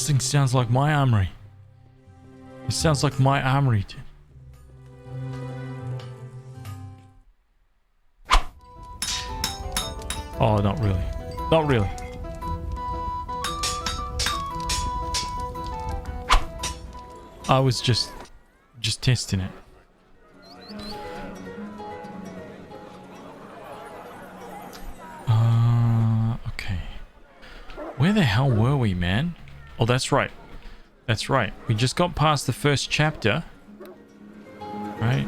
This thing sounds like my armory. It sounds like my armory, dude. Oh, not really. Not really. I was just testing it. Okay. Where the hell were we, man? Oh, that's right. That's right. We just got past the first chapter. Right?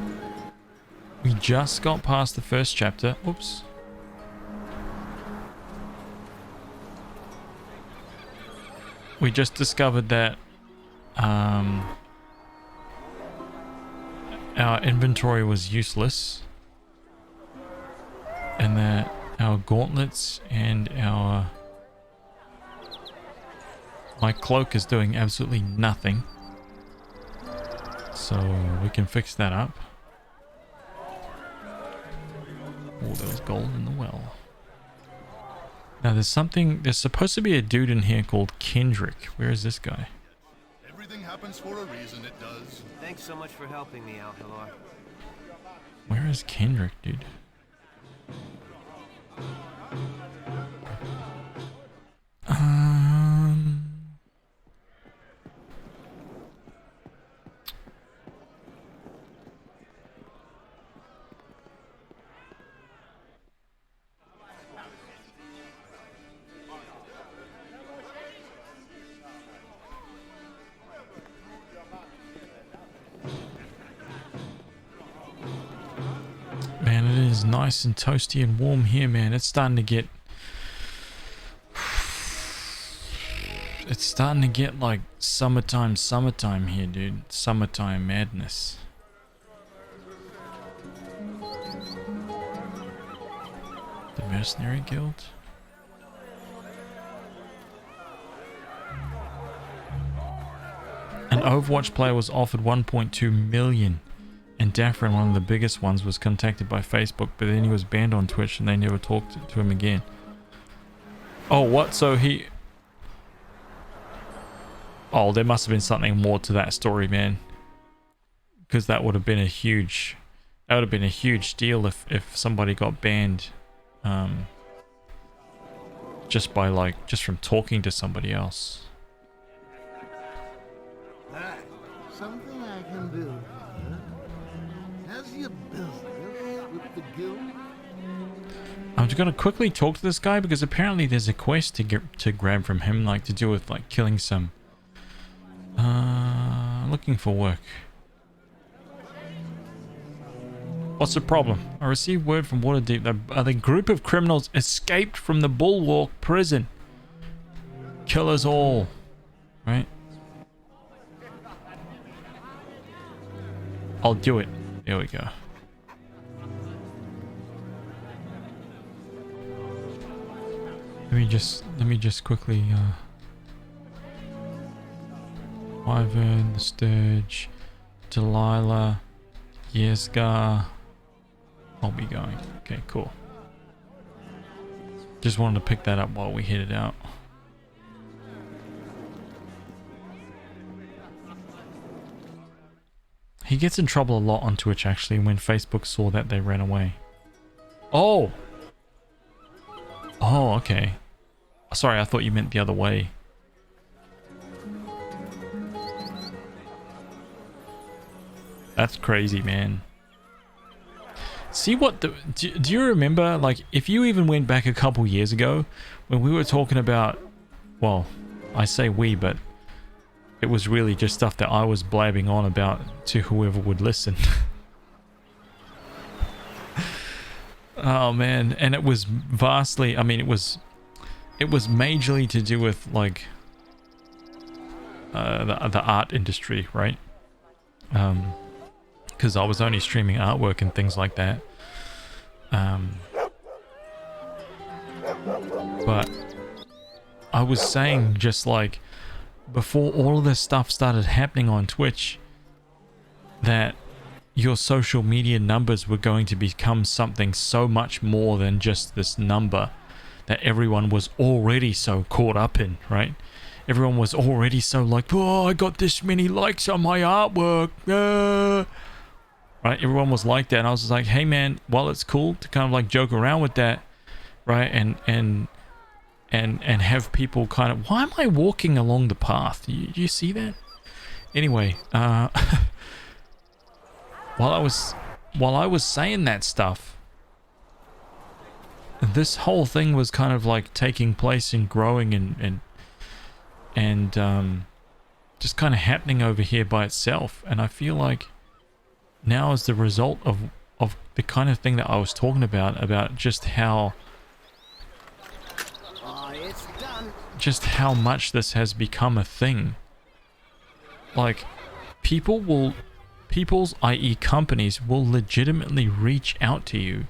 We just got past the first chapter. Oops. We just discovered that our inventory was useless, and that our gauntlets and my cloak is doing absolutely nothing. So we can fix that up. Oh, there was gold in the well. Now there's supposed to be a dude in here called Kendrick. Where is this guy? Everything happens for a reason, it does. Thanks so much for helping me out, Halor. Where is Kendrick, dude? Man, it is nice and toasty and warm here, man. It's starting to get... It's starting to get like summertime here, dude. Summertime madness. The Mercenary Guild? An Overwatch player was offered 1.2 million. And Daffrin, one of the biggest ones, was contacted by Facebook, but then he was banned on Twitch and they never talked to him again. Oh, what? So he... Oh, there must have been something more to that story, man. Because that would have been a huge... That would have been a huge deal if somebody got banned. Just from talking to somebody else. Something I can do. How's your business with the guild? I'm just gonna quickly talk to this guy because apparently there's a quest to grab from him, like to do with like killing some. Looking for work. What's the problem? I received word from Waterdeep that the group of criminals escaped from the Bulwark prison. Kill us all, right? I'll do it. There we go. Let me just quickly Wyvern, the Sturge, Delilah, Yesgar. I'll be going. Okay, cool. Just wanted to pick that up while we headed out. He gets in trouble a lot on Twitch, actually, when Facebook saw that they ran away. Oh! Oh, okay. Sorry, I thought you meant the other way. That's crazy, man. See what the... Do you remember, like, if you even went back a couple years ago, when we were talking about... Well, I say we, but... It was really just stuff that I was blabbing on about to whoever would listen. Oh, man. And it was vastly... I mean, it was majorly to do with, like... the art industry, right? Because I was only streaming artwork and things like that. But I was saying, just like before all of this stuff started happening on Twitch, that your social media numbers were going to become something so much more than just this number that everyone was already so caught up in, right? everyone was already so like, oh, I got this many likes on my artwork. Right? Everyone was like that. And I was just like, hey man, while it's cool to kind of like joke around with that, right? And have people kind of, why am I walking along the path? Do you see that? Anyway, while I was saying that stuff, this whole thing was kind of like taking place and growing and just kind of happening over here by itself. And I feel like now as the result of the kind of thing that I was talking about just how much this has become a thing. Like, people's, i.e. companies, will legitimately reach out to you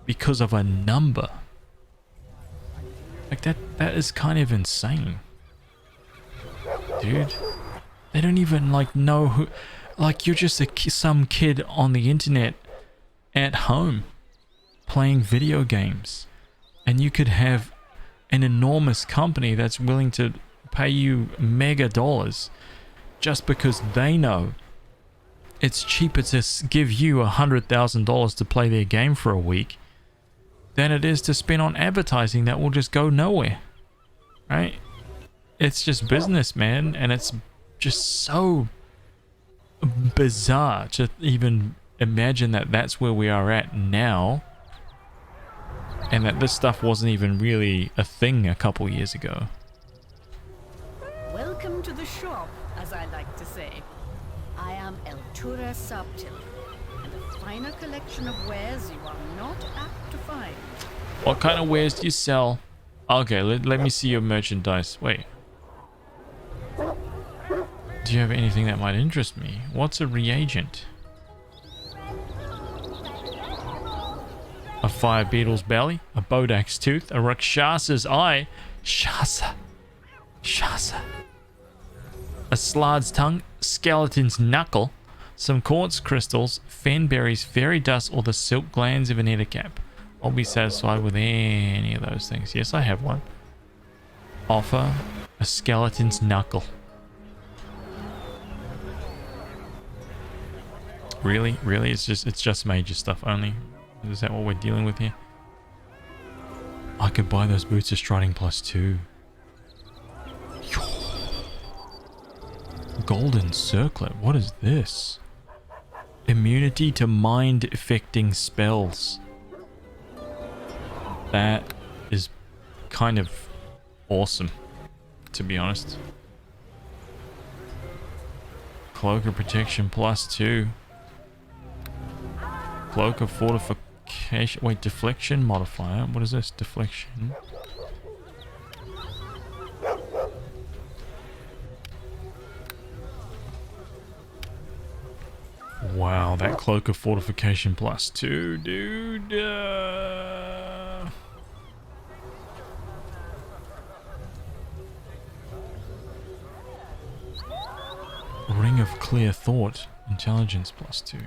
because of a number. Like, that is kind of insane. Dude, they don't even, like, know who... Like, you're just some kid on the internet at home playing video games. And you could have an enormous company that's willing to pay you mega dollars just because they know it's cheaper to give you $100,000 to play their game for a week than it is to spend on advertising that will just go nowhere. Right? It's just business, man, and it's just so bizarre to even imagine that that's where we are at now, and that this stuff wasn't even really a thing a couple years ago. Welcome to the shop, as I like to say. I am Eltura Subtil, and a finer collection of wares you are not apt to find. What kind of wares do you sell? Okay, let me see your merchandise. Wait. Do you have anything that might interest me? What's a reagent? A fire beetle's belly, a bodak's tooth, a rakshasa's eye, shasa, a slard's tongue, skeleton's knuckle, some quartz crystals, fenberry's fairy dust, or the silk glands of an ettercap. I'll be satisfied with any of those things. Yes, I have one. Offer a skeleton's knuckle. Really? Really? It's just major stuff only? Is that what we're dealing with here? I could buy those boots of striding +2. Golden circlet. What is this? Immunity to mind affecting spells. That is kind of awesome, to be honest. Cloak of protection +2. Cloak of fortification. Wait, deflection modifier. What is this? Deflection. Wow, that cloak of fortification +2, dude. Ring of clear thought. Intelligence +2.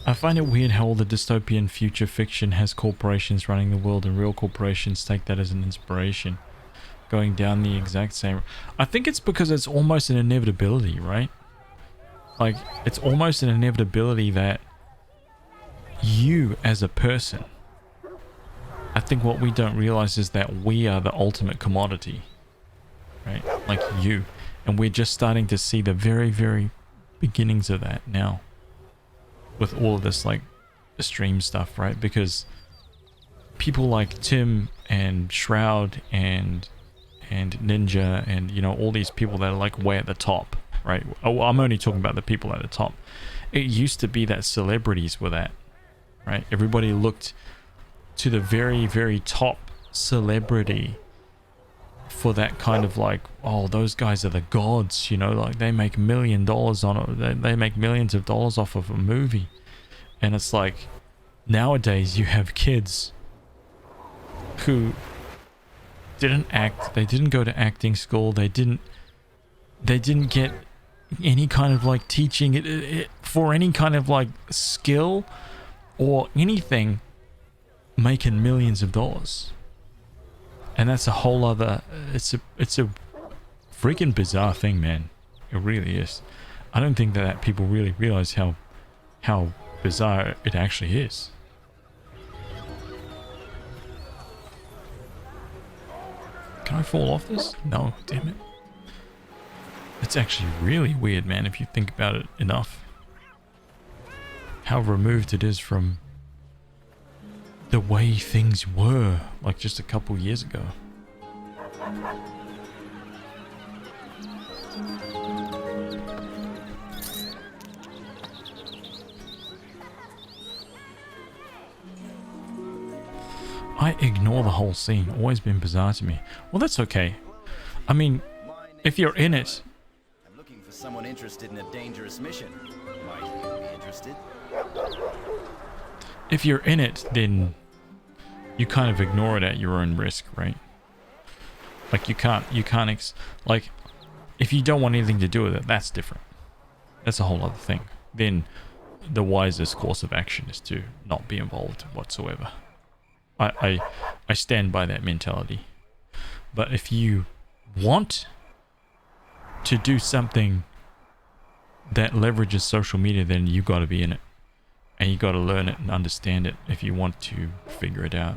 I find it weird how all the dystopian future fiction has corporations running the world and real corporations take that as an inspiration. Going down the exact same... I think it's because it's almost an inevitability, right? Like, it's almost an inevitability that you as a person... I think what we don't realize is that we are the ultimate commodity. Right? Like you. And we're just starting to see the very, very beginnings of that now. With all of this, like, stream stuff, right? Because people like Tim and Shroud and Ninja and, you know, all these people that are, like, way at the top, right? Oh, I'm only talking about the people at the top. It used to be that celebrities were that, right? Everybody looked to the very, very top celebrity for that kind of like, oh, those guys are the gods, you know, like they make $1 million on it. They make millions of dollars off of a movie. And it's like, nowadays you have kids who didn't act, they didn't go to acting school, they didn't get any kind of like teaching for any kind of like skill or anything, making millions of dollars. And that's a whole other, it's a freaking bizarre thing, man. It really is. I don't think that people really realize how bizarre it actually is. Can I fall off this? No, damn it. It's actually really weird, man, if you think about it enough. How removed it is from the way things were, like just a couple years ago. I ignore the whole scene. Always been bizarre to me. Well, that's okay. I mean, if you're in it... I'm looking for someone interested in a dangerous mission. Might you be interested? If you're in it, then you kind of ignore it at your own risk, right? Like you can't, like, if you don't want anything to do with it, that's different. That's a whole other thing. Then the wisest course of action is to not be involved whatsoever. I stand by that mentality. But if you want to do something that leverages social media, then you got to be in it. And you got to learn it and understand it if you want to figure it out.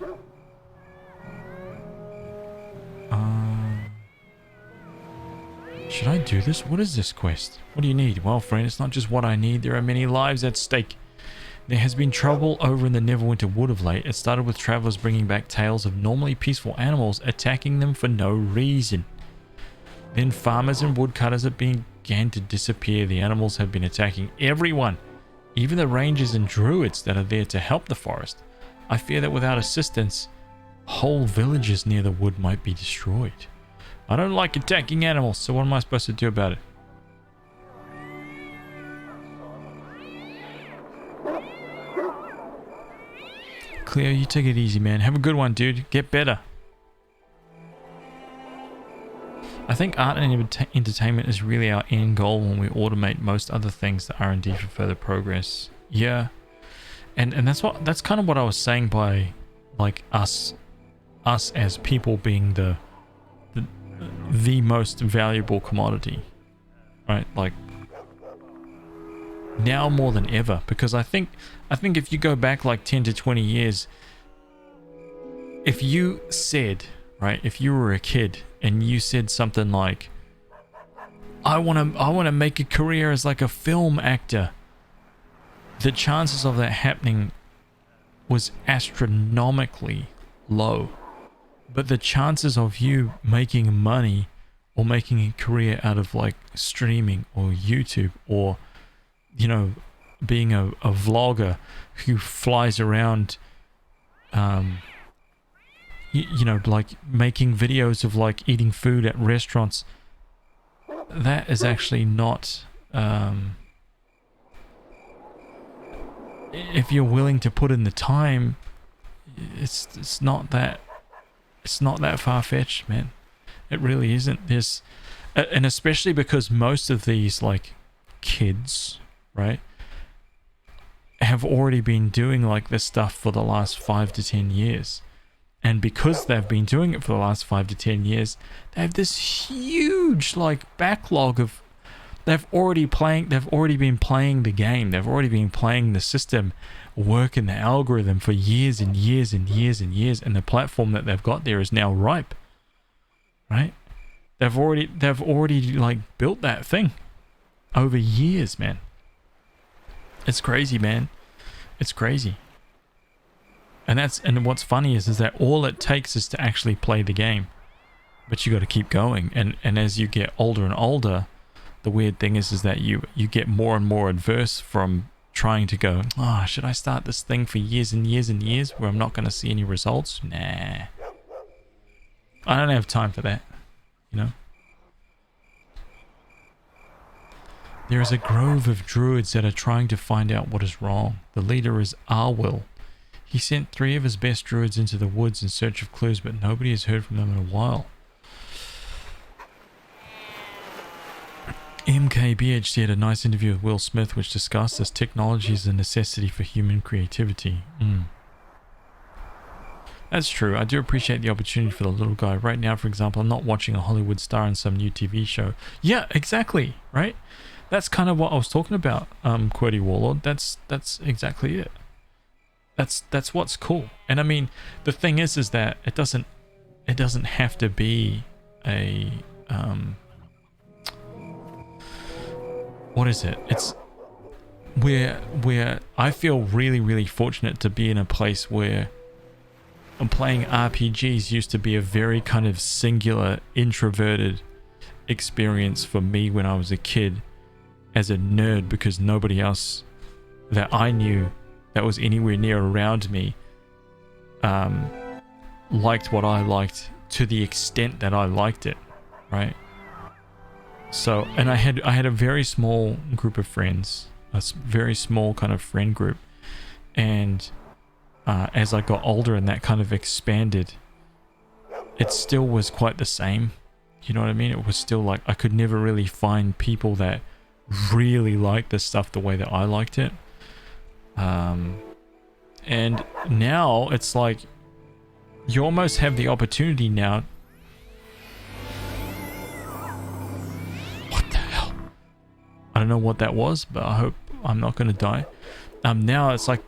Should I do this? What is this quest? What do you need? Well, friend, it's not just what I need. There are many lives at stake. There has been trouble over in the Neverwinter wood of late. It started with travelers bringing back tales of normally peaceful animals attacking them for no reason. Then farmers and woodcutters have began to disappear. The animals have been attacking everyone, even the rangers and druids that are there to help the forest. I fear that without assistance, whole villages near the wood might be destroyed. I don't like attacking animals, so what am I supposed to do about it? Cleo, you take it easy, man. Have a good one, dude. Get better. I think art and entertainment is really our end goal when we automate most other things that R&D for further progress. Yeah. And that's kind of what I was saying by like us as people being the most valuable commodity. Right? Like now more than ever, because I think if you go back like 10 to 20 years, if you said, right, if you were a kid and you said something like, I want to make a career as like a film actor, the chances of that happening was astronomically low. But the chances of you making money or making a career out of like streaming or YouTube or, you know, being a vlogger who flies around, you know, like making videos of like eating food at restaurants, that is actually not, if you're willing to put in the time, it's not that far-fetched, man. It really isn't. There's, and especially because most of these like kids, right, have already been doing like this stuff for the last 5 to 10 years. And because they've been doing it for the last 5 to 10 years, they have this huge like backlog of, they've already been playing the game. They've already been playing the system, working the algorithm for years and years and years and years. And the platform that they've got there is now ripe, right? They've already like built that thing over years, man. It's crazy, man. It's crazy. And what's funny is that all it takes is to actually play the game, but you got to keep going. And as you get older and older, the weird thing is that you get more and more adverse from trying to go, oh, should I start this thing for years and years and years where I'm not going to see any results? Nah, I don't have time for that, you know. There is a grove of druids that are trying to find out what is wrong. The leader is Arwill. He sent 3 of his best druids into the woods in search of clues, but nobody has heard from them in a while. MKBHD had a nice interview with Will Smith which discussed as technology is a necessity for human creativity. That's true. I do appreciate the opportunity for the little guy. Right now, for example, I'm not watching a Hollywood star in some new TV show. Yeah, exactly, right? That's kind of what I was talking about, QWERTY Warlord. That's exactly it. That's what's cool. And I mean, the thing is that it doesn't have to be a what is it? It's where I feel really fortunate to be in a place where playing RPGs used to be a very kind of singular, introverted experience for me when I was a kid as a nerd, because nobody else that I knew that was anywhere near around me liked what I liked to the extent that I liked it, right? So, and I had a very small group of friends, very small kind of friend group, and as I got older and that kind of expanded, it still was quite the same. You know what I mean? It was still like I could never really find people that really liked this stuff the way that I liked it. And now it's like you almost have the opportunity now. What the hell? I don't know what that was, but I hope I'm not going to die. Now it's like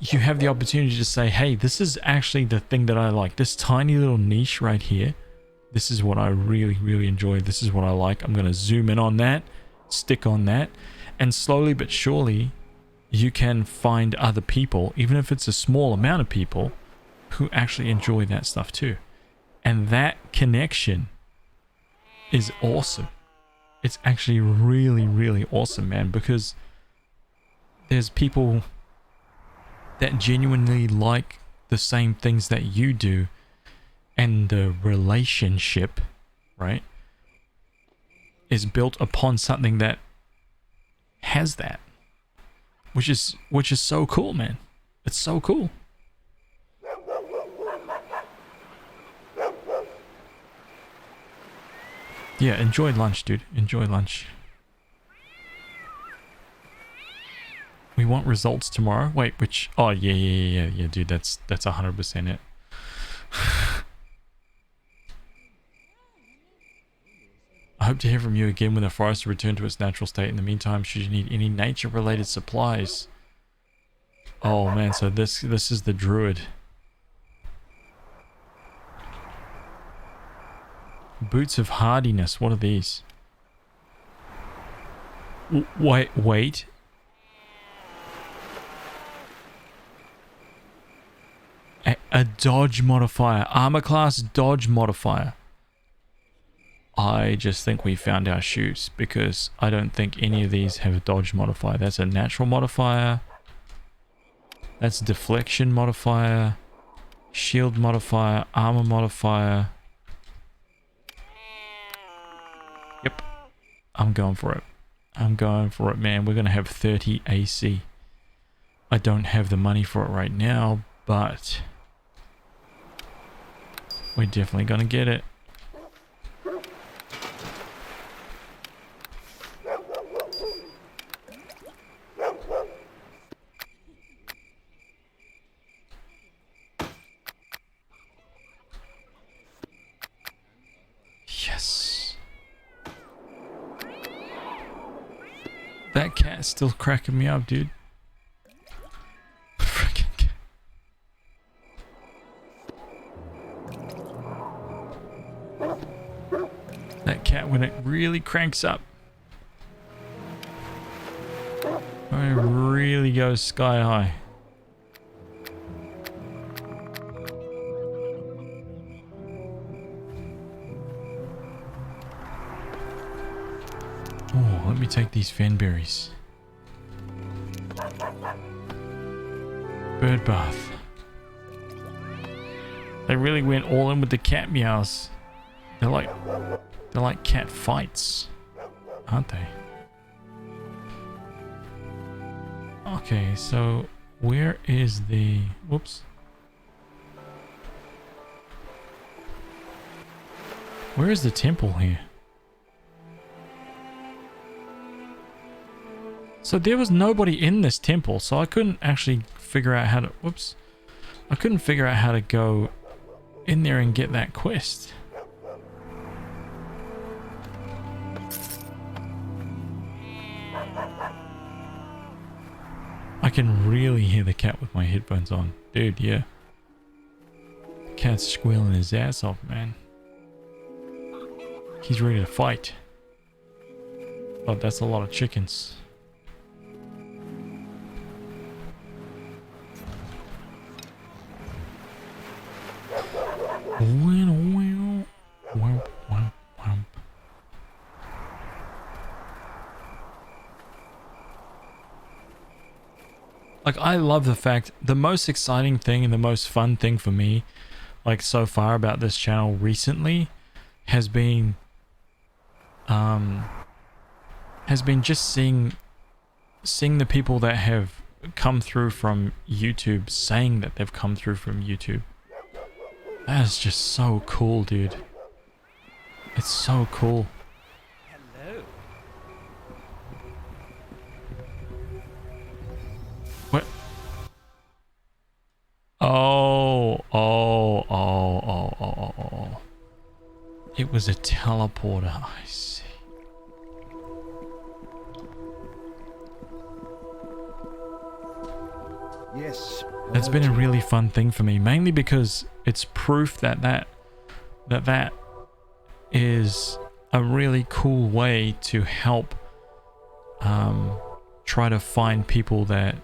you have the opportunity to say, hey, this is actually the thing that I like. This tiny little niche right here. This is what I really enjoy. This is what I like. I'm going to zoom in on that, stick on that. And slowly but surely, you can find other people, even if it's a small amount of people, who actually enjoy that stuff too. And that connection is awesome. It's actually really awesome, man, because there's people that genuinely like the same things that you do, and the relationship, right, is built upon something that has that, which is so cool, man. It's so cool. Yeah, enjoy lunch, dude. Enjoy lunch. We want results tomorrow. Wait, which? Oh, yeah, dude. That's 100% it. I hope to hear from you again when the forest returns to its natural state. In the meantime, should you need any nature-related supplies? Oh man, so this is the druid. Boots of hardiness. What are these? Wait. A dodge modifier. Armor class dodge modifier. I just think we found our shoes, because I don't think any of these have a dodge modifier. That's a natural modifier. That's deflection modifier. Shield modifier. Armor modifier. Yep. I'm going for it. I'm going for it, man. We're going to have 30 AC. I don't have the money for it right now, but we're definitely going to get it. Yes. That cat's still cracking me up, dude. Freaking cat. That cat, when it really cranks up, when it really goes sky high. Oh, let me take these fanberries. Bird bath. They really went all in with the cat meows. They're like cat fights, aren't they? Okay, so where is the... Whoops. Where is the temple here? So there was nobody in this temple, so I couldn't actually figure out how to... Whoops. I couldn't figure out how to go in there and get that quest. I can really hear the cat with my headphones on. Dude, yeah. The cat's squealing his ass off, man. He's ready to fight. Oh, that's a lot of chickens. Like, I love the fact, the most exciting thing and the most fun thing for me, like, so far about this channel recently, has been just seeing the people that have come through from YouTube saying that they've come through from YouTube. That is just so cool, dude. It's so cool. Hello. What? Oh. It was a teleporter, I see. Yes. That's been a really fun thing for me, mainly because it's proof that is a really cool way to help try to find people that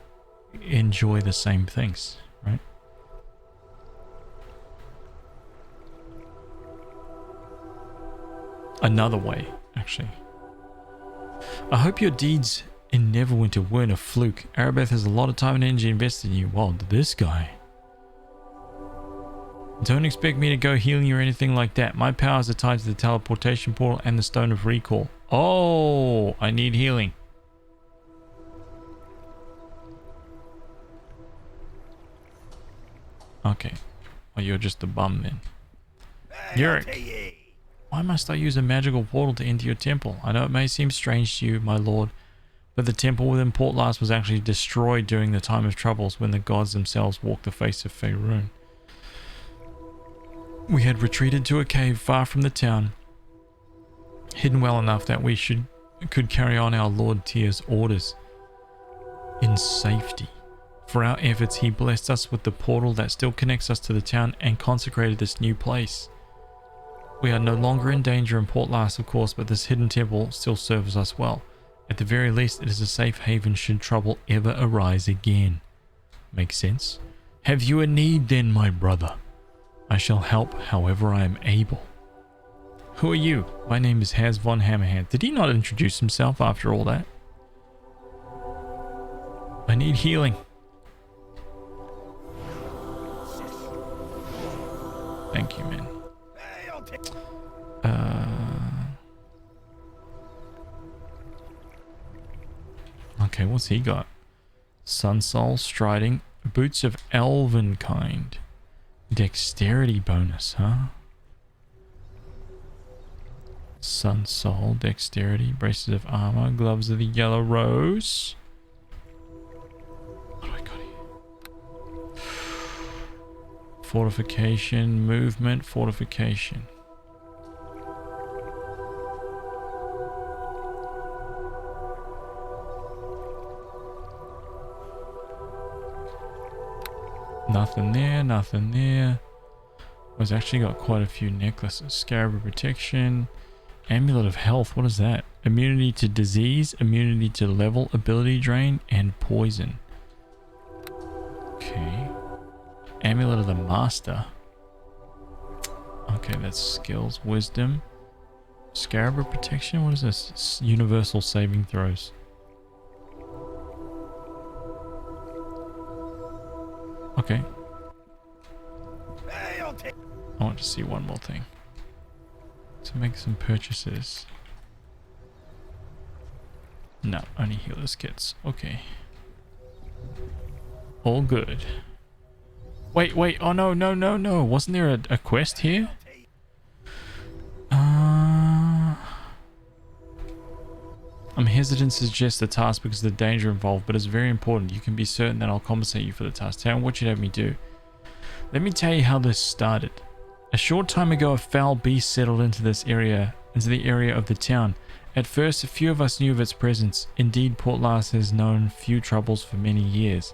enjoy the same things, right? Another way, actually. I hope your deeds in Neverwinter weren't a fluke. Arabeth has a lot of time and energy invested in you. Well, this guy. Don't expect me to go healing you or anything like that. My powers are tied to the teleportation portal and the stone of recall. Oh, I need healing. Okay. Well, you're just a bum then. Yurik. Why must I use a magical portal to enter your temple? I know it may seem strange to you, my lord, but the temple within Portlast was actually destroyed during the time of troubles when the gods themselves walked the face of Faerun. We had retreated to a cave far from the town, hidden well enough that we could carry on our Lord Tyr's orders in safety. For our efforts, he blessed us with the portal that still connects us to the town and consecrated this new place. We are no longer in danger in Portlast, of course, but this hidden temple still serves us well. At the very least, it is a safe haven should trouble ever arise again. Makes sense? Have you a need then, my brother? I shall help however I am able. Who are you? My name is Haz von Hammerhand. Did he not introduce himself after all that? I need healing. Thank you, man. Okay, what's he got? Sun Soul, Striding, Boots of Elven kind. Dexterity bonus, huh? Sun Soul, Dexterity, Braces of Armor, Gloves of the Yellow Rose. What do I got here? Fortification, Movement, Fortification. Nothing there, nothing there. I've actually got quite a few necklaces. Scarab of Protection. Amulet of Health, what is that? Immunity to disease, immunity to level, ability drain, and poison. Okay. Amulet of the Master. Okay, that's skills, wisdom. Scarab of Protection, what is this? Universal saving throws. Okay. I want to see one more thing. To make some purchases. No, only healer's kits. Okay. All good. Wait. Oh, no. Wasn't there a quest here? I'm hesitant to suggest the task because of the danger involved, but it's very important. You can be certain that I'll compensate you for the task. Tell me what you'd have me do. Let me tell you how this started. A short time ago, a foul beast settled into the area of the town. At first, a few of us knew of its presence. Indeed, Port Lars has known few troubles for many years.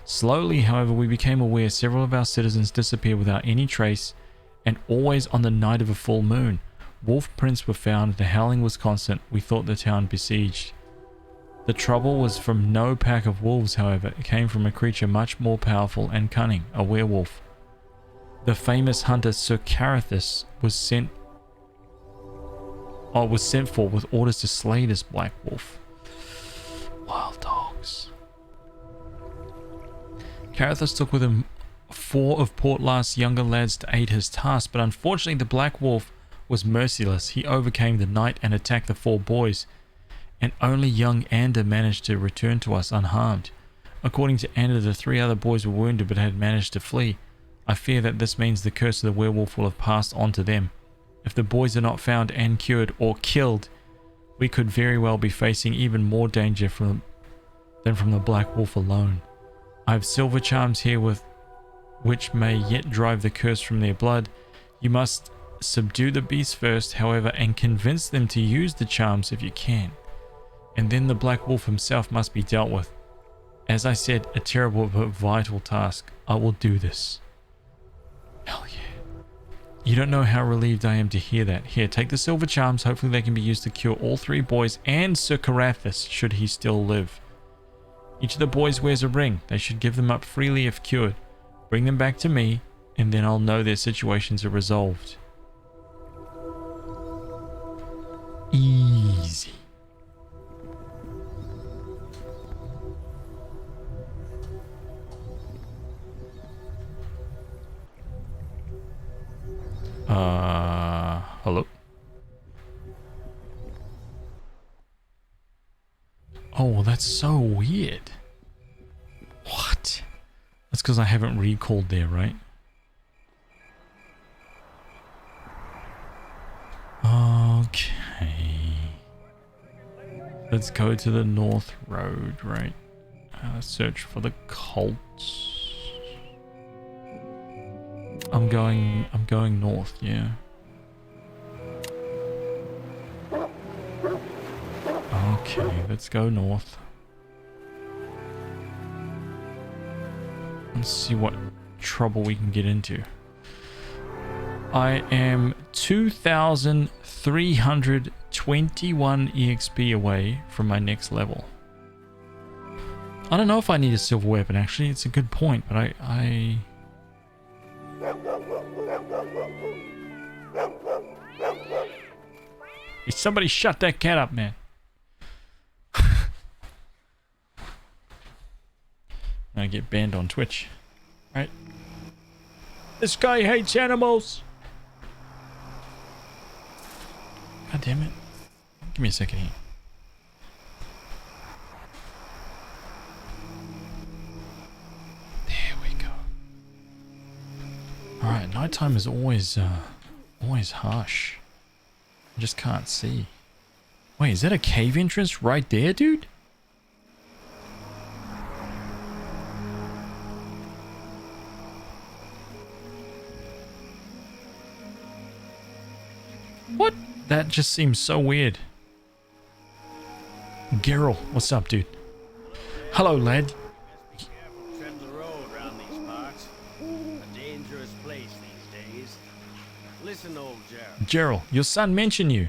Slowly, however, we became aware several of our citizens disappeared without any trace, and always on the night of a full moon. Wolf prints were found, the howling was constant. We thought the town besieged. The trouble was from no pack of wolves, however. It came from a creature much more powerful and cunning, a werewolf. The famous hunter Sir Carathis was sent for with orders to slay this black wolf. Wild dogs. Carathis took with him 4 of Port Last's younger lads to aid his task, but unfortunately the black wolf was merciless. He overcame the knight and attacked the 4 boys, and only young Ander managed to return to us unharmed. According to Ander, the 3 other boys were wounded but had managed to flee. I fear that this means the curse of the werewolf will have passed on to them. If the boys are not found and cured or killed, we could very well be facing even more danger than from the black wolf alone. I have silver charms here with which may yet drive the curse from their blood. You must subdue the beast first, however, and convince them to use the charms if you can. And then the black wolf himself must be dealt with. As I said, a terrible but vital task. I will do this. Hell yeah. You don't know how relieved I am to hear that. Here, take the silver charms. Hopefully they can be used to cure all 3 boys and Sir Carathis, should he still live. Each of the boys wears a ring. They should give them up freely if cured. Bring them back to me, and then I'll know their situations are resolved. Easy. Hello? Oh, well, that's so weird. What? That's because I haven't recalled there, right? Okay. Let's go to the North Road, right? Search for the cults. I'm going north, yeah. Okay, let's go north. Let's see what trouble we can get into. I am 2,321 EXP away from my next level. I don't know if I need a silver weapon, actually. It's a good point, but I... Hey, somebody shut that cat up, man. I get banned on Twitch. Right? This guy hates animals. God damn it. Give me a second here. There we go. Alright, nighttime is always harsh. I just can't see. Wait, is that a cave entrance right there, dude? What? That just seems so weird. Geralt, what's up, dude? Hello, lad. Tread the road round these parts. A dangerous place these days. Listen, old Gerald. Geralt, your son mentioned you.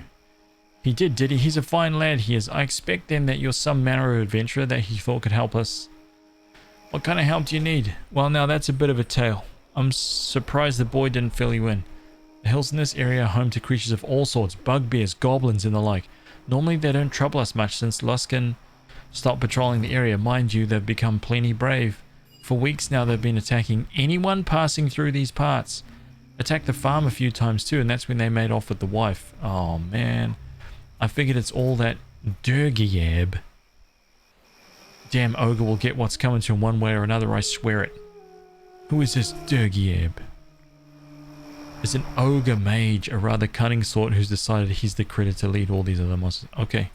He did he? He's a fine lad, he is. I expect then that you're some manner of adventurer that he thought could help us. What kind of help do you need? Well, now that's a bit of a tale. I'm surprised the boy didn't fill you in. The hills in this area are home to creatures of all sorts, bugbears, goblins and the like. Normally they don't trouble us much since Luskan stopped patrolling the area. Mind you, they've become plenty brave. For weeks now they've been attacking anyone passing through these parts. Attacked the farm a few times too, and that's when they made off with the wife. Oh man. I figured it's all that Durgiab. Damn ogre will get what's coming to him one way or another, I swear it. Who is this Durgiab? It's an ogre mage, a rather cunning sort who's decided he's the critter to lead all these other monsters. Okay.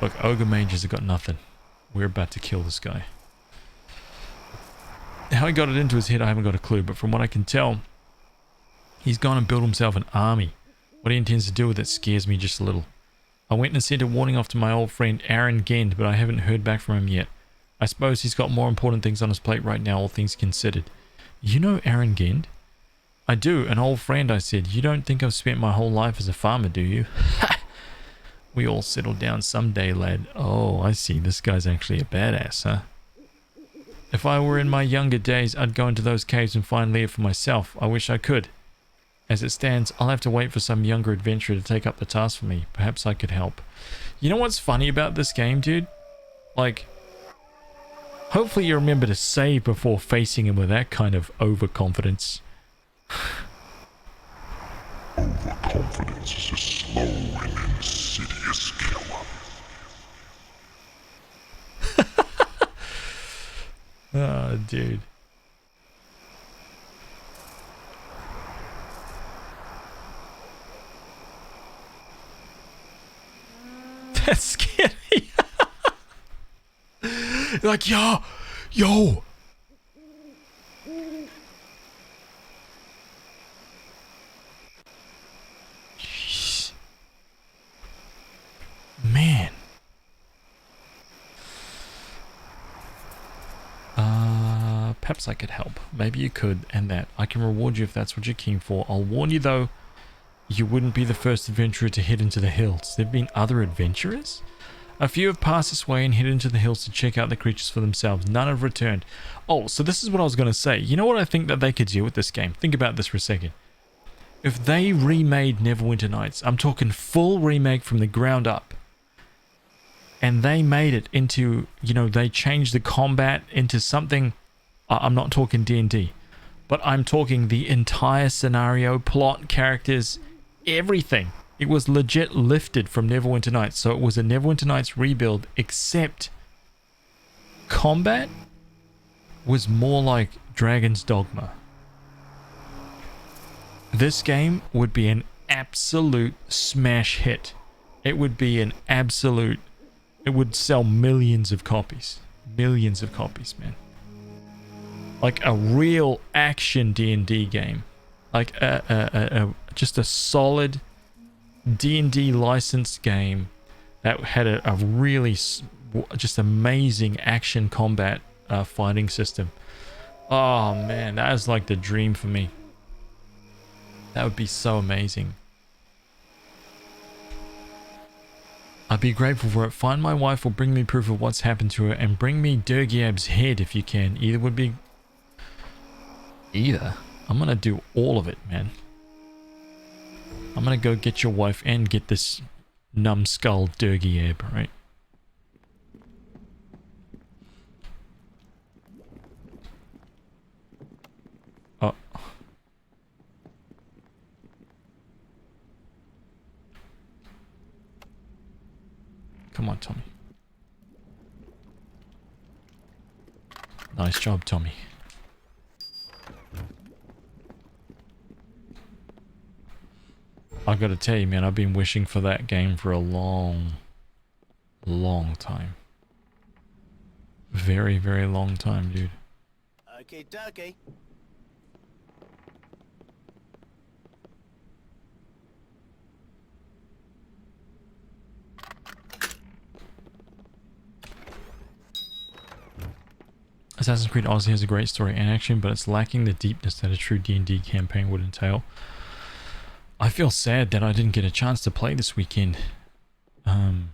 Look, ogre mages have got nothing. We're about to kill this guy. How he got it into his head, I haven't got a clue. But from what I can tell, he's gone and built himself an army. What he intends to do with it scares me just a little. I went and sent a warning off to my old friend Aaron Gend, but I haven't heard back from him yet. I suppose he's got more important things on his plate right now, all things considered. You know Aaron Gend? I do, an old friend, I said. You don't think I've spent my whole life as a farmer, do you? Ha! We all settle down someday, lad. Oh, I see. This guy's actually a badass, huh? If I were in my younger days, I'd go into those caves and find Leah for myself. I wish I could. As it stands, I'll have to wait for some younger adventurer to take up the task for me. Perhaps I could help. You know what's funny about this game, dude? Like, hopefully you remember to save before facing him with that kind of overconfidence. Overconfidence is a slow and insidious killer. Oh, dude. That's scary. Like, yo. Jeez. Man. Perhaps I could help. Maybe you could, and that. I can reward you if that's what you're keen for. I'll warn you though, you wouldn't be the first adventurer to head into the hills. There have been other adventurers? A few have passed this way and headed into the hills to check out the creatures for themselves. None have returned. Oh, so this is what I was going to say. You know what I think that they could do with this game? Think about this for a second. If they remade Neverwinter Nights, I'm talking full remake from the ground up, and they made it into, you know, they changed the combat into something, I'm not talking D&D, but I'm talking the entire scenario, plot, characters, everything. It was legit lifted from Neverwinter Nights. So it was a Neverwinter Nights rebuild, except combat was more like Dragon's Dogma. This game would be an absolute smash hit. It would be an absolute... It would sell millions of copies. Millions of copies, man. Like a real action D&D game. Like just a solid D&D licensed game that had a really just amazing action combat fighting system. Oh man, that is like the dream for me. That would be so amazing. I'd be grateful for it. Find my wife or bring me proof of what's happened to her, and bring me Durgiab's head if you can. Either would be... Either? I'm gonna do all of it, man. I'm gonna go get your wife and get this numbskull Durgiab, right? Oh. Come on, Tommy. Nice job, Tommy. I gotta tell you, man, I've been wishing for that game for a long time. Very, very long time, dude. Okay, dokie. Assassin's Creed Odyssey has a great story and action, but it's lacking the deepness that a true D&D campaign would entail. I feel sad that I didn't get a chance to play this weekend. But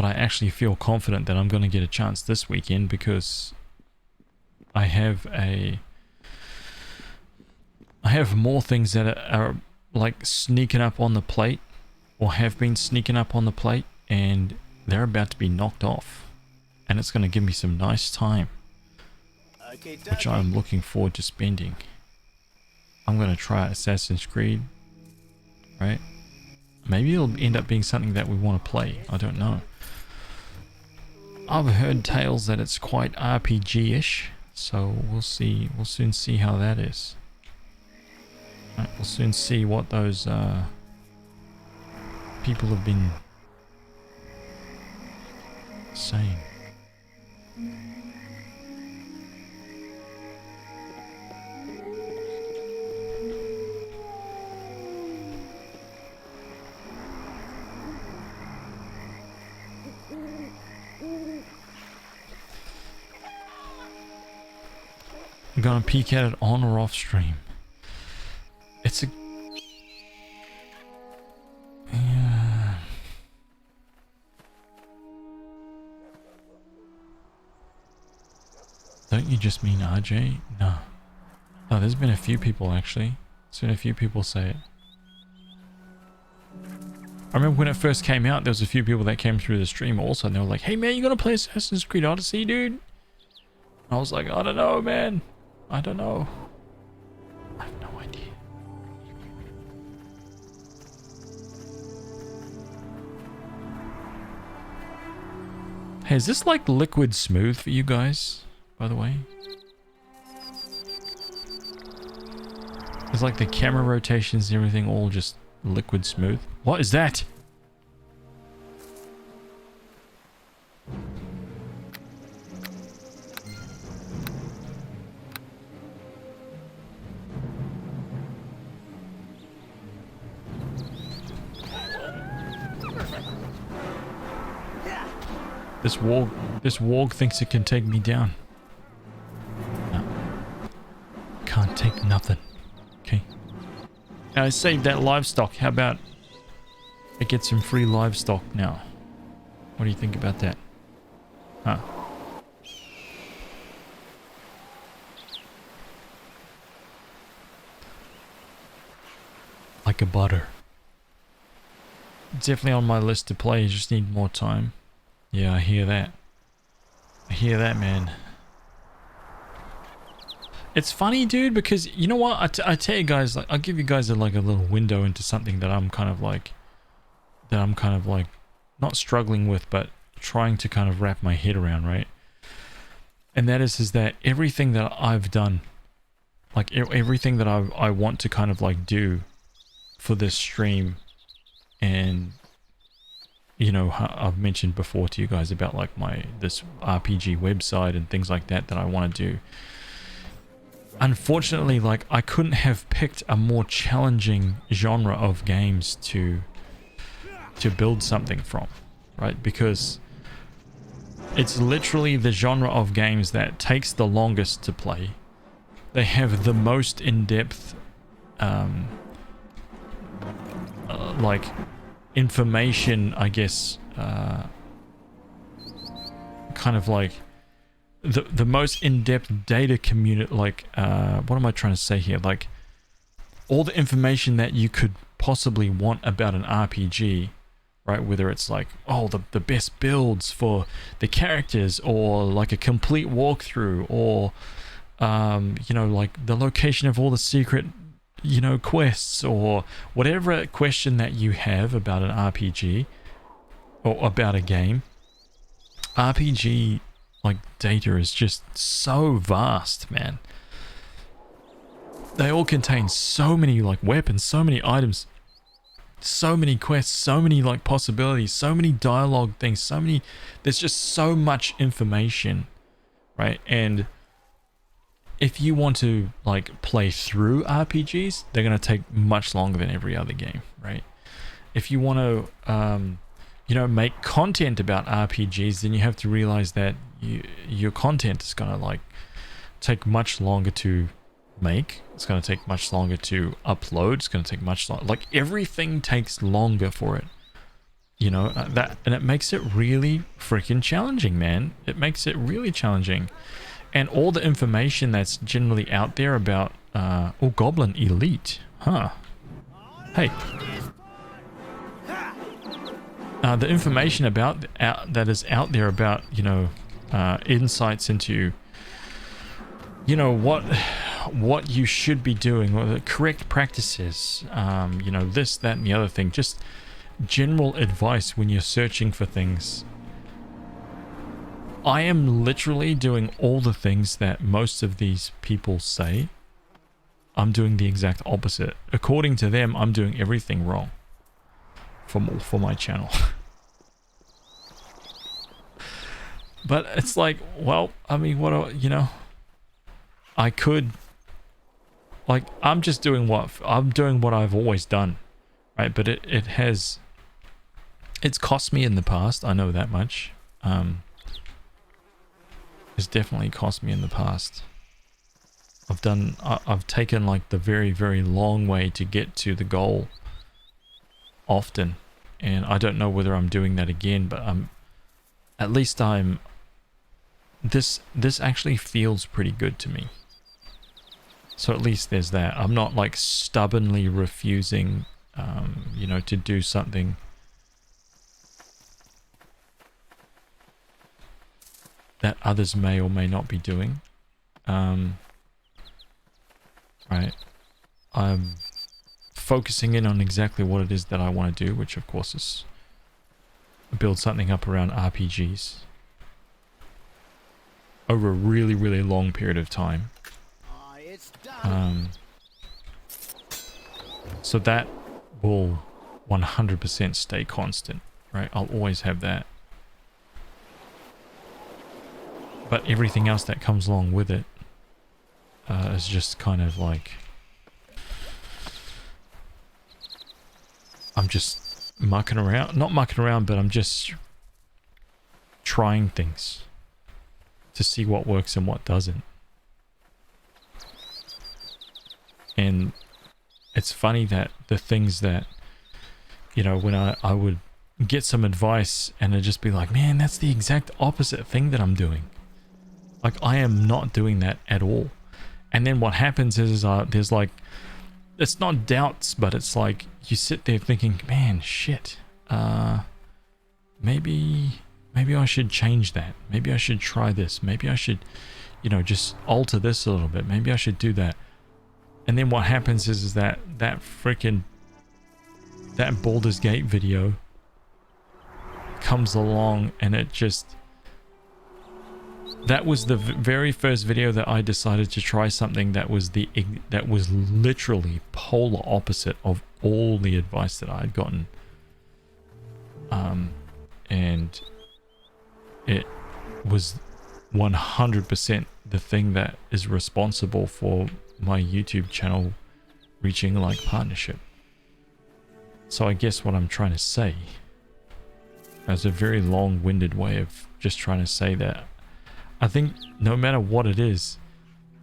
I actually feel confident that I'm going to get a chance this weekend because I have more things that are like sneaking up on the plate, or have been sneaking up on the plate, and they're about to be knocked off. And it's going to give me some nice time, which I'm looking forward to spending. I'm going to try Assassin's Creed, right? Maybe it'll end up being something that we want to play. I don't know. I've heard tales that it's quite RPG-ish, so we'll see. We'll soon see how that is. Right, we'll soon see what those people have been insane. I'm gonna peek at it on or off stream. It's a... Yeah. Don't you just mean RJ? No. No, there's been a few people actually. There's been a few people say it. I remember when it first came out, there was a few people that came through the stream also, and they were like, hey man, you gonna play Assassin's Creed Odyssey, dude? And I was like, I don't know, man. I don't know. I have no idea. Hey, is this like liquid smooth for you guys, by the way? It's like the camera rotations and everything all just liquid smooth. What is that? This warg thinks it can take me down. No. Can't take nothing. Okay. I saved that livestock. How about I get some free livestock now? What do you think about that? Huh. Like a butter. Definitely on my list to play, you just need more time. Yeah, I hear that. I hear that, man. It's funny, dude, because you know what? I tell you guys, like, I'll give you guys like a little window into something that I'm kind of like, not struggling with, but trying to kind of wrap my head around, right? And that is that everything that I've done, like everything that I want to kind of like do for this stream, and you know, I've mentioned before to you guys about like this RPG website and things like that I want to do. Unfortunately, like I couldn't have picked a more challenging genre of games to build something from, right? Because it's literally the genre of games that takes the longest to play. They have the most in-depth like information, I guess, kind of like the most in-depth data community, like what am I trying to say here, like all the information that you could possibly want about an RPG, right? Whether it's like, oh, the best builds for the characters, or like a complete walkthrough, or you know, like the location of all the secret, you know, quests, or whatever question that you have about an RPG or about a game. RPG like data is just so vast, man. They all contain so many like weapons, so many items, so many quests, so many like possibilities, so many dialogue things, there's just so much information, right? And if you want to like play through RPGs, they're going to take much longer than every other game, right? If you want to you know, make content about RPGs, then you have to realize that your content is going to like take much longer to make. It's going to take much longer to upload. It's going to take much longer. Like everything takes longer for it, you know, and it makes it really freaking challenging, man. It makes it really challenging. And all the information that's generally out there about oh, Goblin Elite, huh? Hey, the information about that is out there about, you know, insights into, you know, what you should be doing, or the correct practices, you know, this, that, and the other thing. Just general advice when you're searching for things. I am literally doing all the things that most of these people say. I'm doing the exact opposite. According to them, I'm doing everything wrong for my channel. But it's like, well, I mean, you know, I could, like, I'm doing what I've always done, right? But it's cost me in the past. I know that much. It's definitely cost me in the past. I've taken like the very, very long way to get to the goal often. And I don't know whether I'm doing that again, but this actually feels pretty good to me. So at least there's that. I'm not like stubbornly refusing, you know, to do something that others may or may not be doing. Right. I'm focusing in on exactly what it is that I want to do, which of course is build something up around RPGs over a really, really long period of time. So that will 100% stay constant, right? I'll always have that. But everything else that comes along with it is just kind of like, I'm just mucking around, not mucking around, but I'm just trying things to see what works and what doesn't. And it's funny that the things that, you know, when I would get some advice and it'd just be like, man, that's the exact opposite thing that I'm doing. Like, I am not doing that at all. And then what happens is there's like, it's not doubts, but it's like you sit there thinking, man, shit, maybe I should change that. Maybe I should try this. Maybe I should, you know, just alter this a little bit. Maybe I should do that. And then what happens is that freaking, that Baldur's Gate video comes along and it just, that was the very first video that I decided to try something that was literally polar opposite of all the advice that I had gotten. And it was 100% the thing that is responsible for my YouTube channel reaching like partnership. So I guess what I'm trying to say, as a very long-winded way of just trying to say that, I think no matter what it is,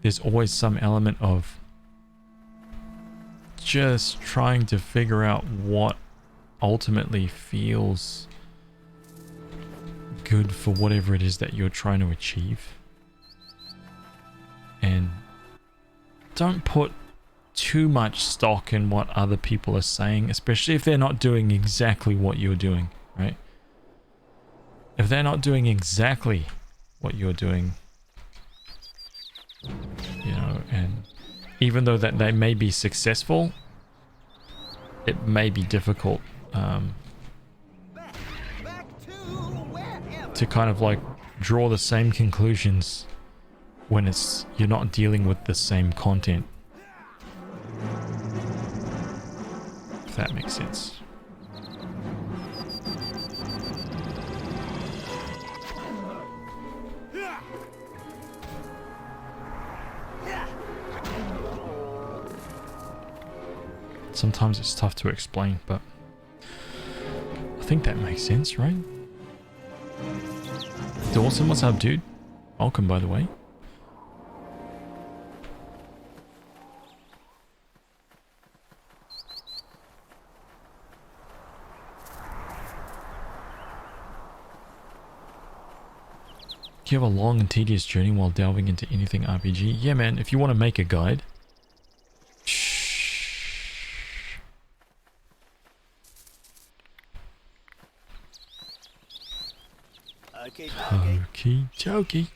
there's always some element of just trying to figure out what ultimately feels good for whatever it is that you're trying to achieve. And don't put too much stock in what other people are saying, especially if they're not doing exactly what you're doing, right? If they're not doing exactly what you're doing, you know, and even though that they may be successful, it may be difficult to kind of like draw the same conclusions when you're not dealing with the same content, if that makes sense. Sometimes it's tough to explain, but I think that makes sense, right? Dawson, what's up, dude? Welcome, by the way. Do you have a long and tedious journey while delving into anything RPG? Yeah, man, if you want to make a guide. Okie dokie.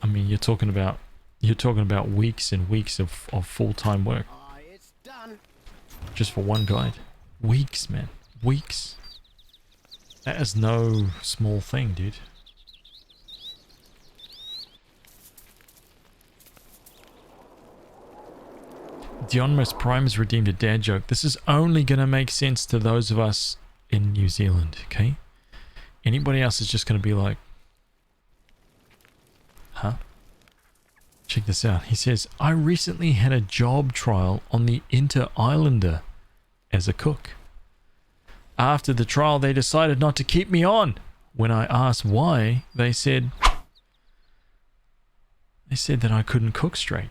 I mean, you're talking about weeks and weeks of full-time work just for one guide. Weeks, man, weeks. That is no small thing, dude. Dionmus Prime has redeemed a dad joke. This is only gonna make sense to those of us in New Zealand, okay? Anybody else is just going to be like, huh? Check this out. He says, I recently had a job trial on the Inter Islander as a cook. After the trial, they decided not to keep me on. When I asked why, they said that I couldn't cook straight.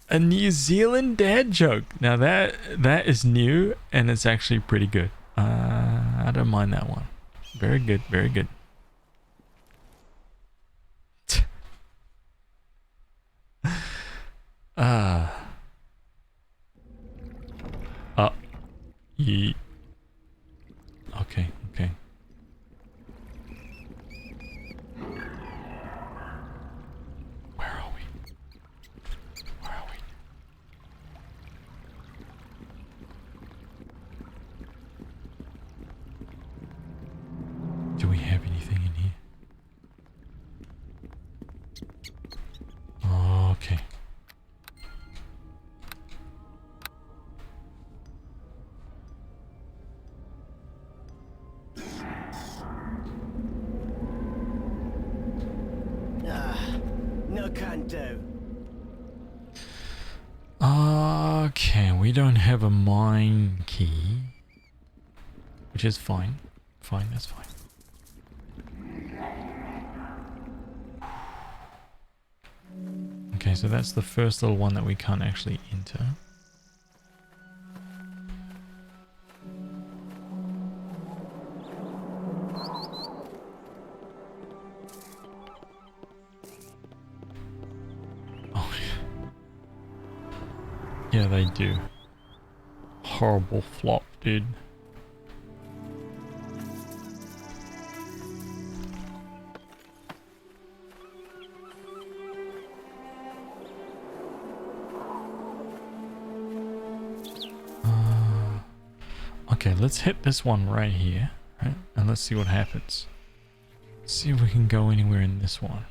A New Zealand dad joke. Now that is new and it's actually pretty good. I don't mind that one. Very good, very good. Ye. Okay, okay. Where are we? Where are we? Do we have anything in here? Okay. No can do. Okay, we don't have a mine key, which is fine. Fine, that's fine. Okay, so that's the first little one that we can't actually enter. Oh, yeah, they do. Horrible flop, dude. Okay, let's hit this one right here, right? And let's see what happens. See if we can go anywhere in this one.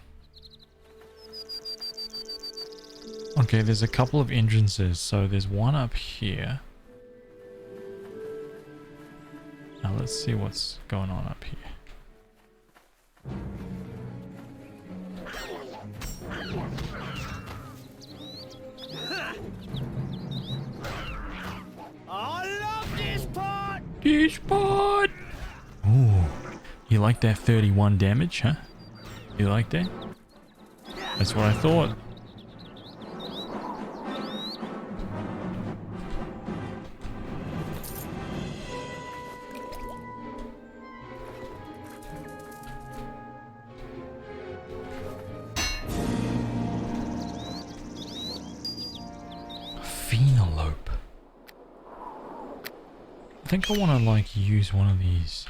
Okay, there's a couple of entrances. So there's one up here. Now let's see what's going on up here. Spot. Ooh, you like that 31 damage, huh? You like that? That's what I thought. I think I want to like use one of these.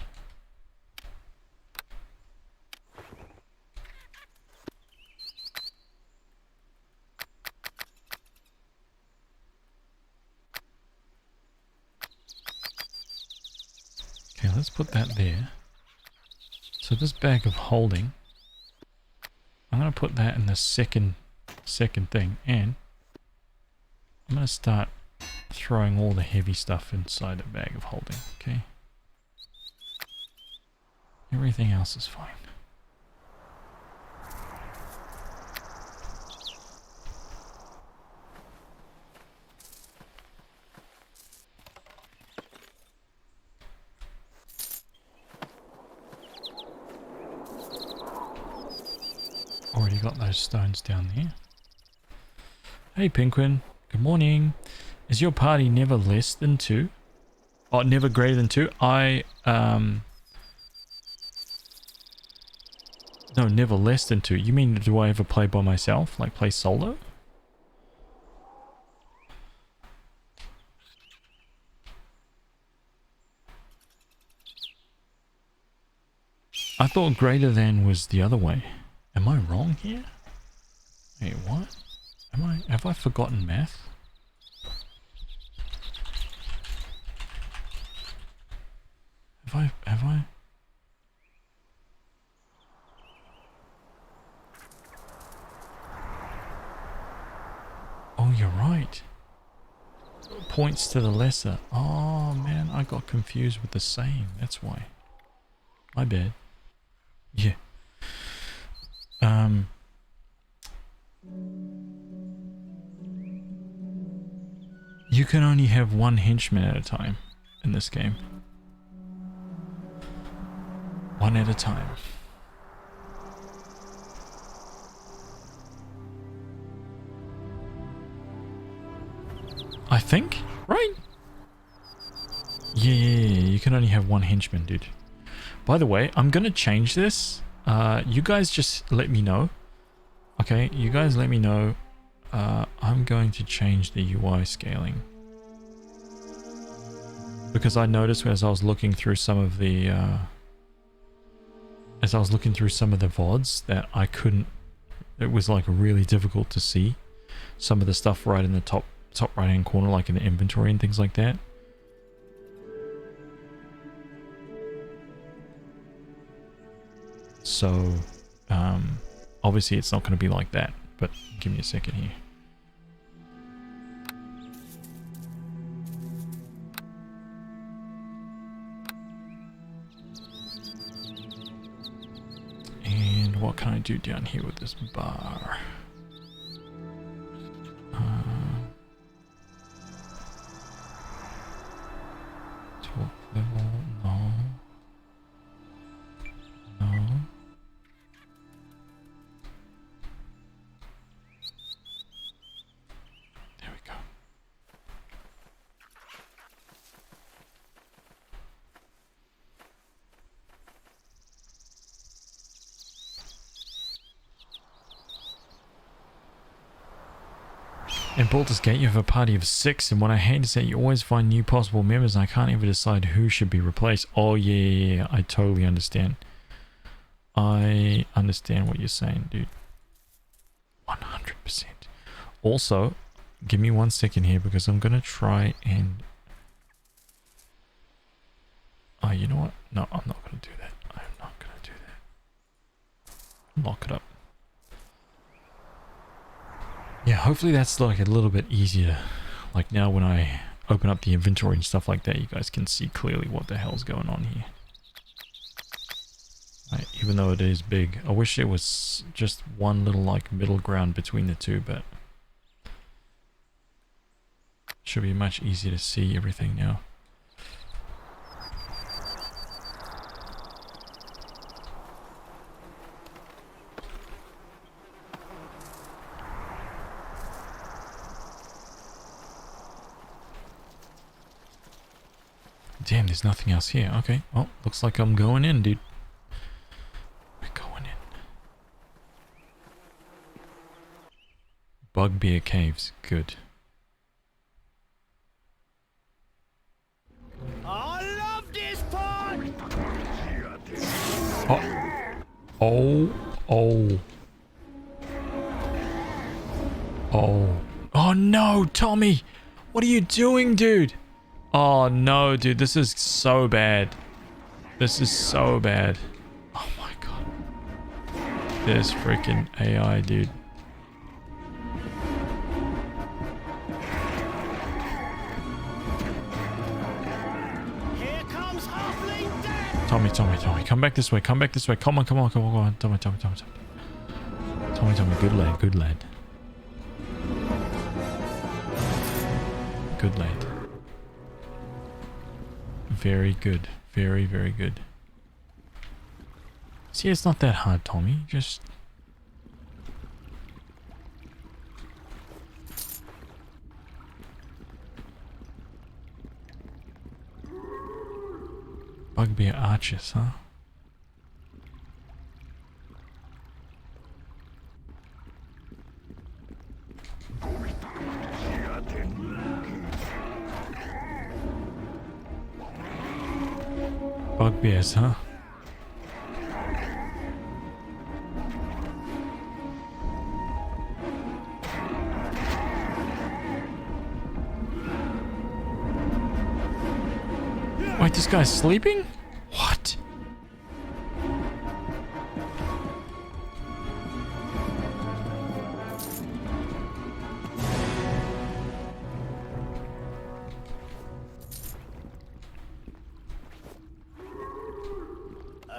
Okay, let's put that there. So this bag of holding, I'm going to put that in the second thing, and I'm going to start throwing all the heavy stuff inside the bag of holding, okay? Everything else is fine. Already got those stones down there. Hey Penguin, good morning. Is your party never less than 2? Oh, never greater than 2? No, never less than 2. You mean, do I ever play by myself? Like play solo? I thought greater than was the other way. Am I wrong here? Wait, what? Have I forgotten math? Have I? Oh, you're right. Points to the lesser. Oh man, I got confused with the same. That's why. My bad. Yeah. You can only have one henchman at a time in this game. One at a time. I think, right? Yeah, you can only have one henchman, dude. By the way, I'm gonna change this. You guys just let me know. Okay, you guys let me know. I'm going to change the UI scaling. Because I noticed as I was looking through some of the VODs that I couldn't, it was like really difficult to see some of the stuff right in the top right hand corner, like in the inventory and things like that. So obviously it's not going to be like that, but give me a second here. And what can I do down here with this bar? Talk level, no. No. There we go. In Baldur's Gate, you have a party of 6, and what I hate is that you always find new possible members, and I can't ever decide who should be replaced. Oh, yeah, I totally understand. I understand what you're saying, dude. 100%. Also, give me 1 second here, because I'm going to try and... Oh, you know what? No, I'm not going to do that. I'm not going to do that. Lock it up. Yeah, hopefully that's like a little bit easier. Like now when I open up the inventory and stuff like that, you guys can see clearly what the hell's going on here. Right, even though it is big. I wish it was just one little like middle ground between the two, but should be much easier to see everything now. Damn, there's nothing else here. Okay, well, looks like I'm going in, dude. We're going in. Bugbear Caves. Good. I love this part! Oh no, Tommy! What are you doing, dude? Oh no, dude, this is so bad. This is so bad. Oh my god. This freaking AI, dude. Here comes Halfling Death! Tommy, come back this way, come back this way. Come on. Tommy, good lad. Good lad. Very good. Very, very good. See, it's not that hard, Tommy. Just... Bugbear archers, huh? Bugbears, huh? Wait, this guy's sleeping? What?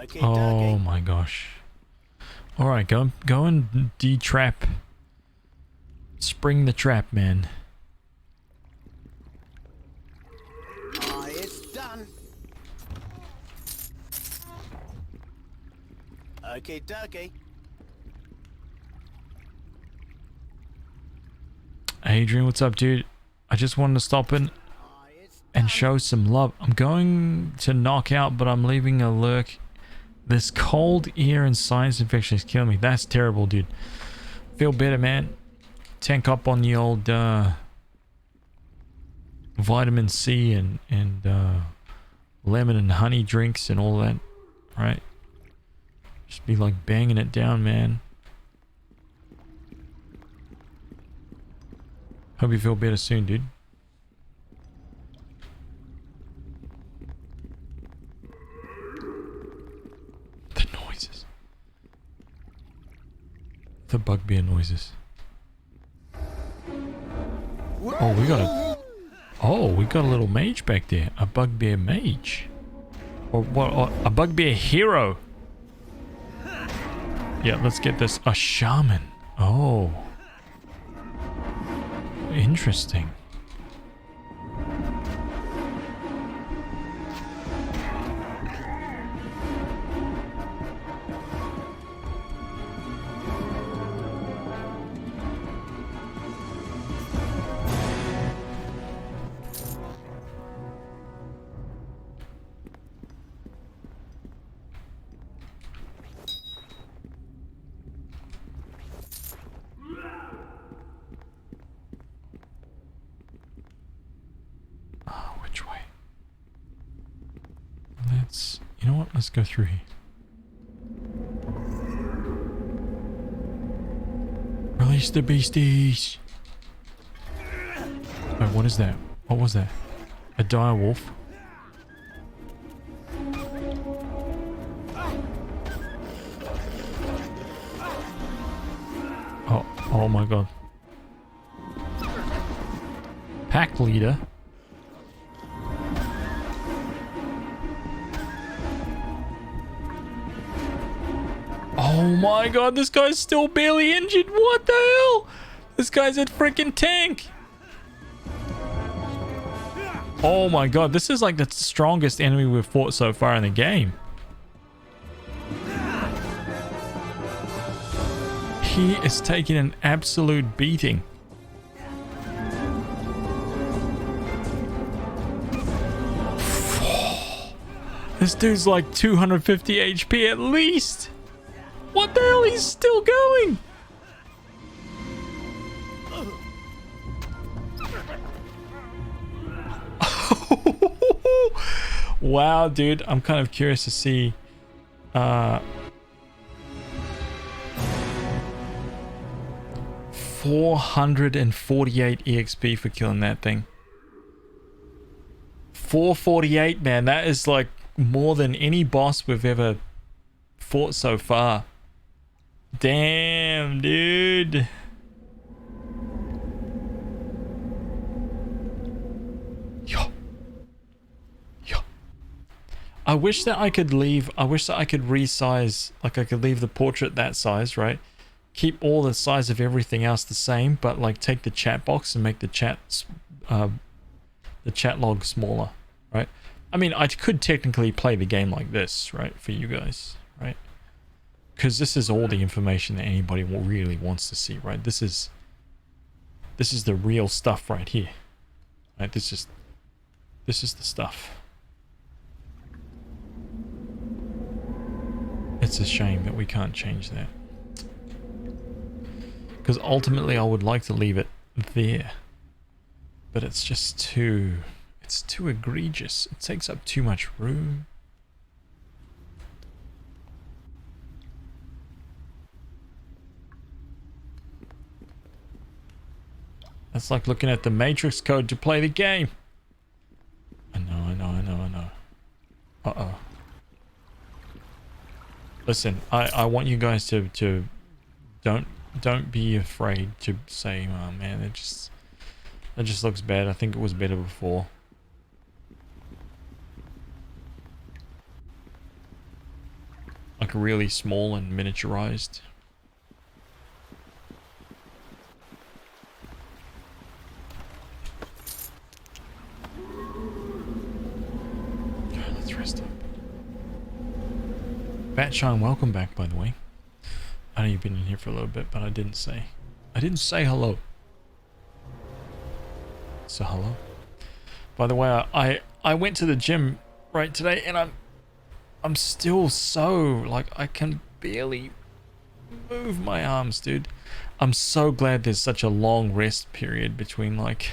Okay, Oh Ducky. my gosh. Alright, go and de-trap. Spring the trap, man. It's done. Okay, Ducky. Adrian, what's up, dude? I just wanted to stop in and show some love. I'm going to knock out, but I'm leaving a lurk. This cold ear and sinus infection is killing me. That's terrible, dude. Feel better, man. Tank up on the old vitamin C and lemon and honey drinks and all that, right? Just be like banging it down, man. Hope you feel better soon, dude. The noises. The bugbear noises. Oh, we got a... Oh, we got a little mage back there. A bugbear mage. Or what? Or a bugbear hero. Yeah, let's get this. A shaman. Oh. Interesting. Which way? Let's... You know what? Let's go through here. Release the beasties! Wait, what is that? What was that? A dire wolf? Oh, oh my god. Pack leader? Oh my god, this guy's still barely injured. What the hell? This guy's a freaking tank. Oh my god, this is like the strongest enemy we've fought so far in the game. He is taking an absolute beating. This dude's like 250 HP at least. What the hell? He's still going. Wow, dude. I'm kind of curious to see 448 EXP for killing that thing. 448, man. That is like more than any boss we've ever fought so far. Damn, dude. Yo. I wish that I could resize, like I could leave the portrait that size, right? Keep all the size of everything else the same, but like take the chat box and make the chat log smaller, right? I mean, I could technically play the game like this, right, for you guys, right? Because this is all the information that anybody really wants to see, right? This is the real stuff right here, right? This is the stuff. It's a shame that we can't change that. Because ultimately I would like to leave it there. But it's just too egregious. It takes up too much room. That's like looking at the Matrix code to play the game. I know. Uh-oh. Listen, I want you guys to don't be afraid to say, oh man, that just looks bad. I think it was better before. like really small and miniaturized. Let's rest up. Batshine, welcome back, by the way. I know you've been in here for a little bit, but I didn't say hello. So hello. By the way, I went to the gym right today, and I'm still so like I can barely move my arms, dude. I'm so glad there's such a long rest period between like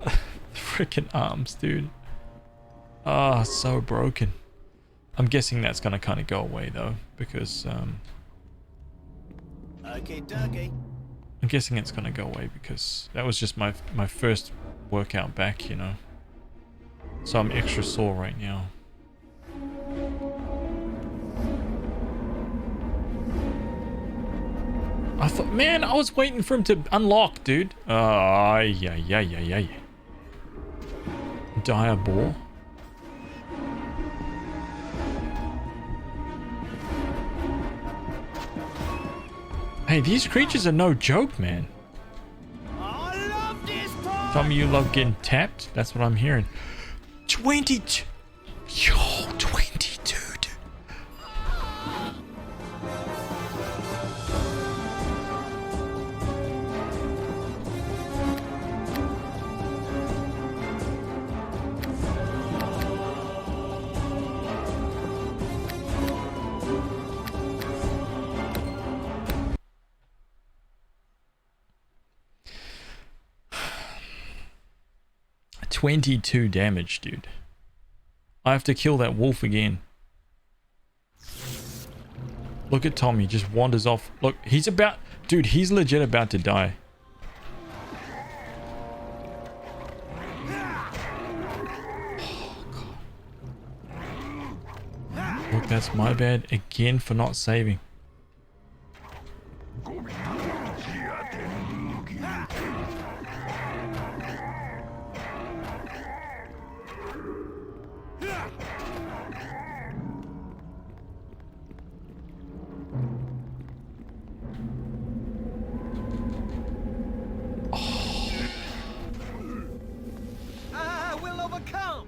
the freaking arms, dude. Ah, so broken. I'm guessing that's gonna kind of go away though, because Okay, Dougie. I'm guessing it's gonna go away because that was just my first workout back, you know. So I'm extra sore right now. I thought, man, I was waiting for him to unlock, dude. Yeah. Dire boar. Hey, these creatures are no joke, man. I love this part. Some of you love getting tapped. That's what I'm hearing. 22. Yo, 22, dude. $22 damage, dude. I have to kill that wolf again. Look at Tom, he just wanders off. Look, he's about... Dude, he's legit about to die. Oh, God. Look, that's my bad again for not saving. We'll overcome.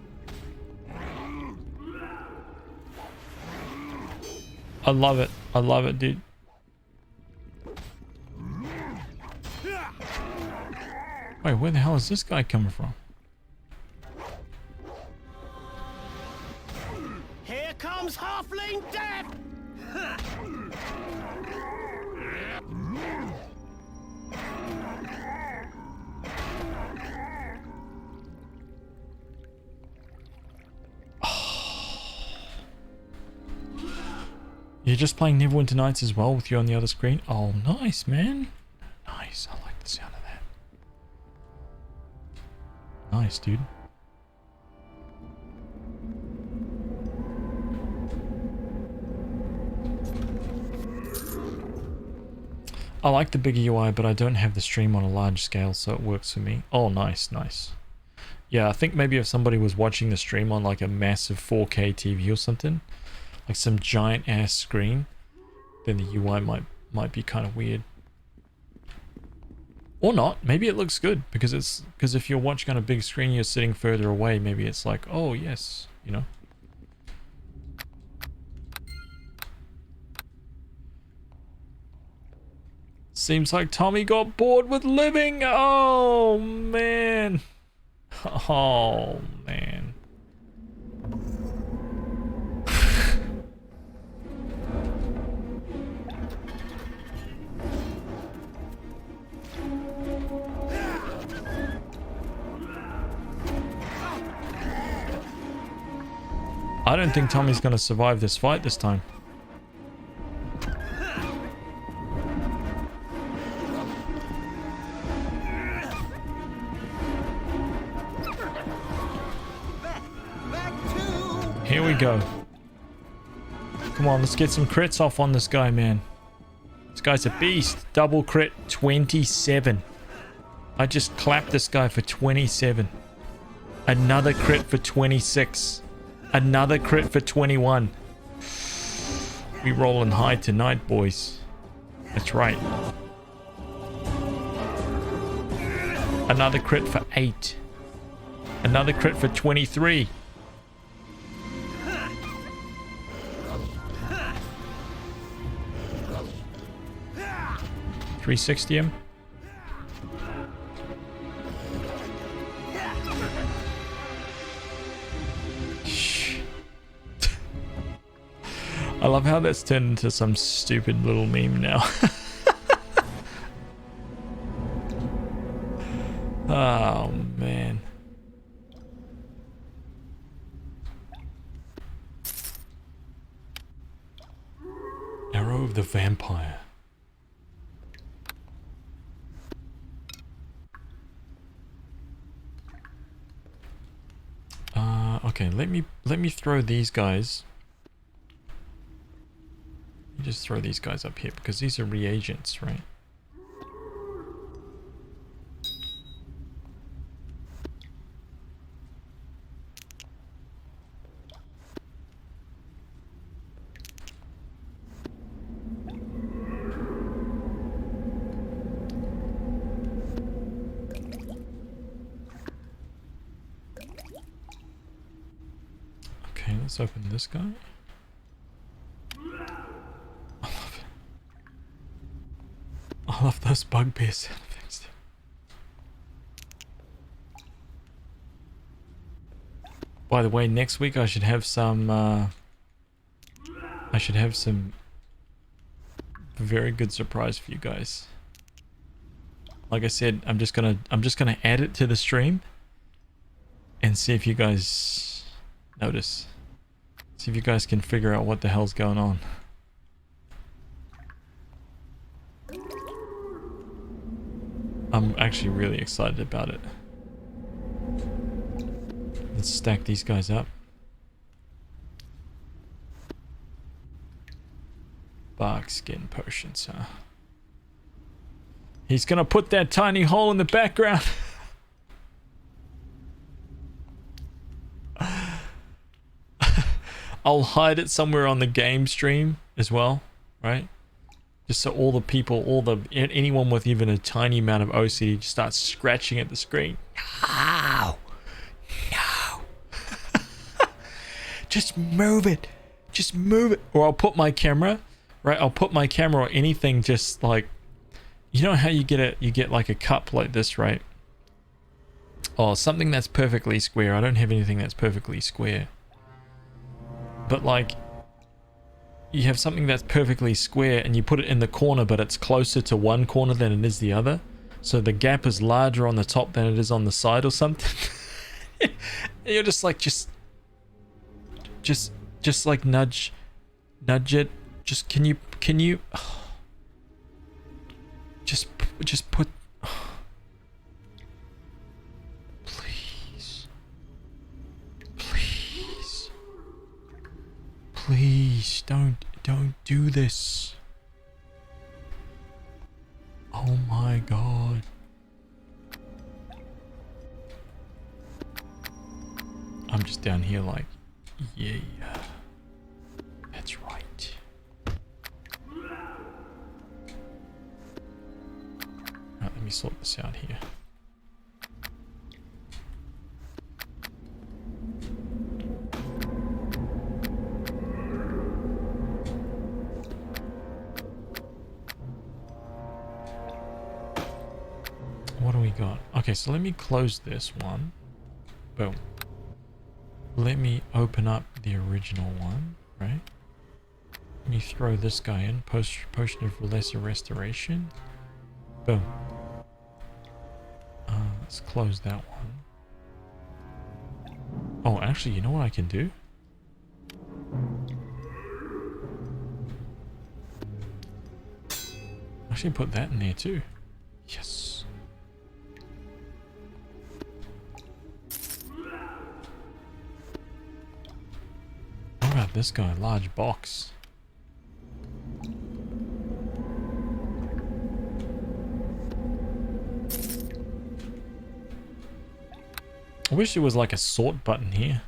I love it. I love it, dude. Wait, where the hell is this guy coming from? Here comes halfling death. You're just playing Neverwinter Nights as well with you on the other screen? Oh, nice, man. Nice. I like the sound of that. Nice, dude. I like the bigger UI, but I don't have the stream on a large scale, so it works for me. Oh, nice, nice. Yeah, I think maybe if somebody was watching the stream on like a massive 4K TV or something, like some giant ass screen, then the UI might be kind of weird. Or not. Maybe it looks good because if you're watching on a big screen, you're sitting further away. Maybe it's like, oh yes, you know. Seems like Tommy got bored with living. Oh man. Oh man. I don't think Tommy's going to survive this fight this time. Here we go. Come on, let's get some crits off on this guy, man. This guy's a beast. Double crit, 27. I just clapped this guy for 27. Another crit for 26. Another crit for 21. We rolling high tonight, boys. That's right. Another crit for 8. Another crit for 23. $360 him. I love how that's turned into some stupid little meme now. Oh, man. Arrow of the Vampire. Okay, let me throw these guys. Let me just throw these guys up here because these are reagents, right? Okay, let's open this guy. I love those bugbear sound effects. By the way, next week I should have some very good surprise for you guys. Like I said, I'm just gonna add it to the stream and see if you guys notice. See if you guys can figure out what the hell's going on. I'm actually really excited about it. Let's stack these guys up. Bark skin potions, huh? He's gonna put that tiny hole in the background. I'll hide it somewhere on the game stream as well, right? Just so all the people, anyone with even a tiny amount of OCD just starts scratching at the screen. No! No! Just move it! Just move it! Or I'll put my camera, right? I'll put my camera or anything just like... You know how you get like a cup like this, right? Oh, something that's perfectly square. I don't have anything that's perfectly square. But like... You have something that's perfectly square and you put it in the corner, but it's closer to one corner than it is the other. So the gap is larger on the top than it is on the side or something. You're just like, just like nudge it. Just, can you, just put, please, don't do this. Oh my god. I'm just down here like, yeah, that's right. Alright, let me sort this out here. What do we got? Okay, so let me close this one. Boom. Let me open up the original one, right? Let me throw this guy in. Potion of Lesser Restoration. Boom. Let's close that one. Oh, actually, you know what I can do? Actually, put that in there too. Yes. What about this guy? Large box. I wish there was like a sort button here.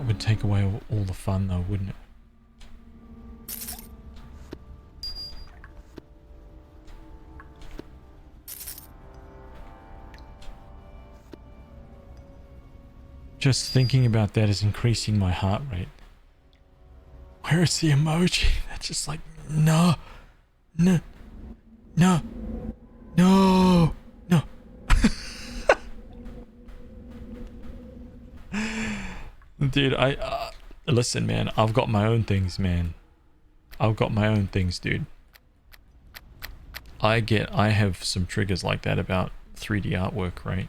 that would take away all the fun though, wouldn't it? Just thinking about that is increasing my heart rate. Where is the emoji? That's just like, no, no, no, no, no. Dude, listen, man, I've got my own things, man. I've got my own things, dude. I have some triggers like that about 3D artwork, right?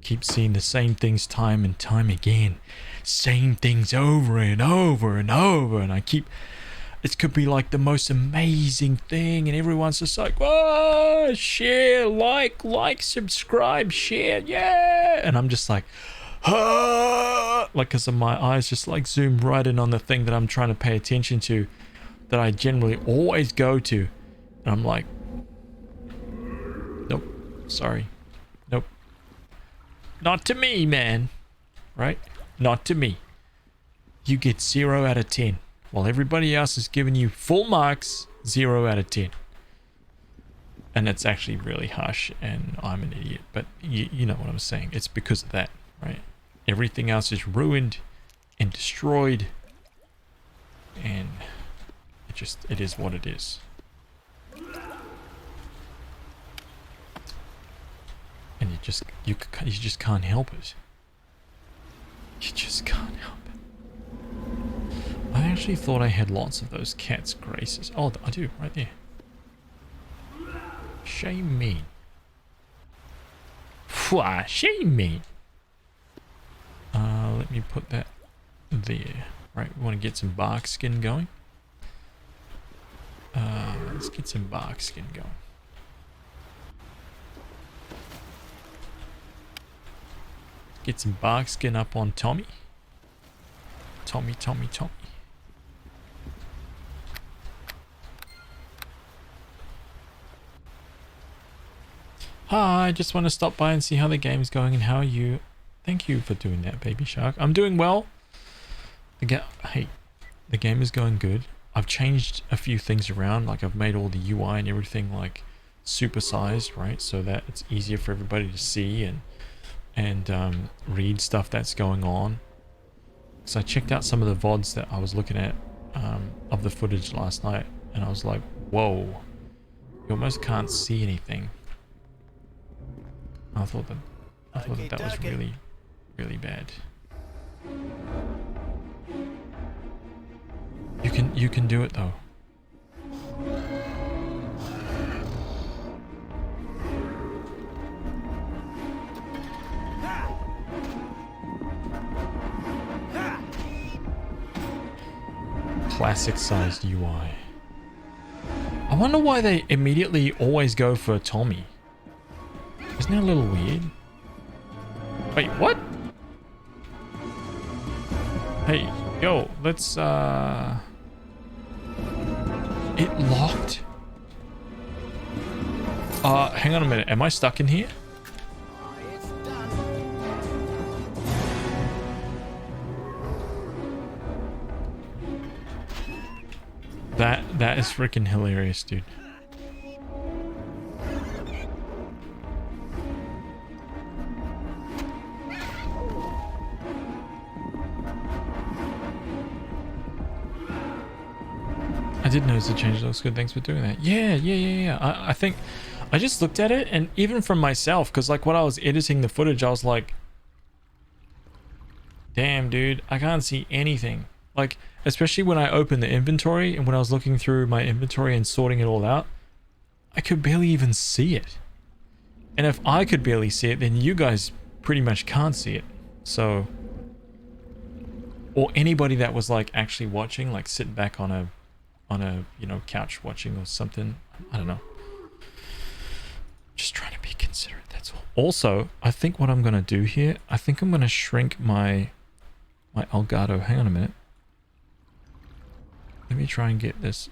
Keep seeing the same things time and time again. Same things over and over and over. And it could be like the most amazing thing. And everyone's just like, whoa, share, like, subscribe, share, yeah. And I'm just like, ah, like, because my eyes just like zoom right in on the thing that I'm trying to pay attention to, that I generally always go to. And I'm like, nope, sorry, nope. Not to me, man. Right? Not to me. You get 0 out of 10. While everybody else is giving you full marks, 0 out of 10. And it's actually really harsh, and I'm an idiot. But you know what I'm saying. It's because of that, right? Everything else is ruined and destroyed. And it is what it is. And you just can't help it. You just can't help it. I actually thought I had lots of those cat's graces. Oh, I do, right there. Shame me. Fwah, shame me. Let me put that there. Right, we want to get some bark skin going. Let's get some bark skin going. Get some bark skin up on Tommy. Tommy. Hi, I just want to stop by and see how the game's going and how are you. Thank you for doing that, Baby Shark. I'm doing well. Hey, the game is going good. I've changed a few things around, like I've made all the UI and everything like supersized, right? So that it's easier for everybody to see and read stuff that's going on. So I checked out some of the VODs that I was looking at of the footage last night, and I was like, whoa, you almost can't see anything. I thought that was really, really bad. You can do it though. Classic sized UI. I wonder why they immediately always go for Tommy. Isn't that a little weird? Wait, what? Hey, yo, let's it locked? Hang on a minute. Am I stuck in here? That is freaking hilarious, dude. I did notice the change. Looks good. Thanks for doing that. Yeah. I think I just looked at it, and even from myself, because like when I was editing the footage, I was like, damn, dude, I can't see anything. Like, especially when I opened the inventory and when I was looking through my inventory and sorting it all out, I could barely even see it. And if I could barely see it, then you guys pretty much can't see it. So, or anybody that was like actually watching, like sitting back on a couch watching or something. I don't know. Just trying to be considerate, that's all. Also, I think what I'm going to do here, I think I'm going to shrink my Elgato. Hang on a minute. Let me try and get this.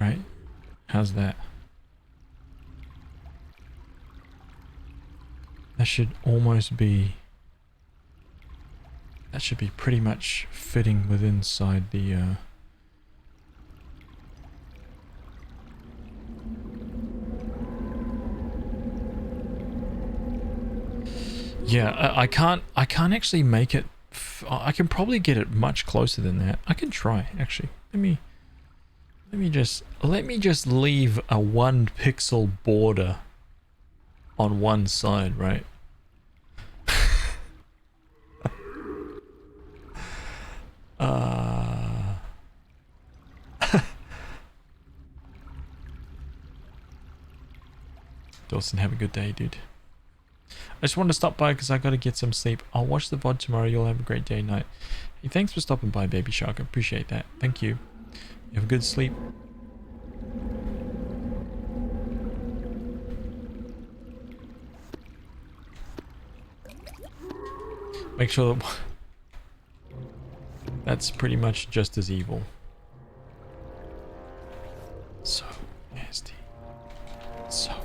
right? How's that? That should almost be... That should be pretty much fitting with inside the... Yeah, I can't actually make it... I can probably get it much closer than that. I can try, actually. Let me just leave a 1 pixel border on one side, right? Dawson, have a good day, dude. I just wanted to stop by because I got to get some sleep. I'll watch the VOD tomorrow. You'll have a great day and night. Hey, thanks for stopping by, Baby Shark. I appreciate that. Thank you. You have a good sleep. Make sure that... That's pretty much just as evil. So nasty. So evil.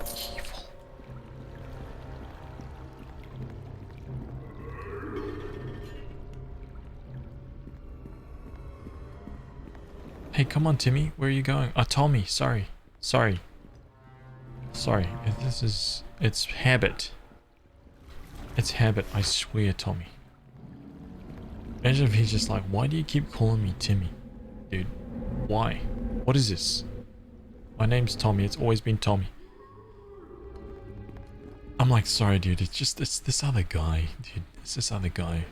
Hey, come on, Timmy. Where are you going? Oh, Tommy. Sorry. Sorry. Sorry. This is... It's habit. It's habit, I swear, Tommy. Imagine if he's just like, why do you keep calling me Timmy? Dude, why? What is this? My name's Tommy. It's always been Tommy. I'm like, sorry, dude. It's this other guy, dude. It's this other guy.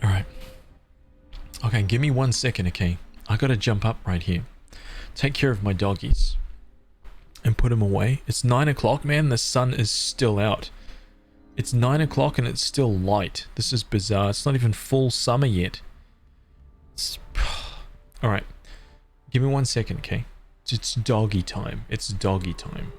Alright. Okay, give me 1 second, okay? I gotta jump up right here. Take care of my doggies. And put them away. It's 9 o'clock, man. The sun is still out. It's 9 o'clock and it's still light. This is bizarre. It's not even full summer yet. Alright. Give me 1 second, okay? It's doggy time. It's doggy time.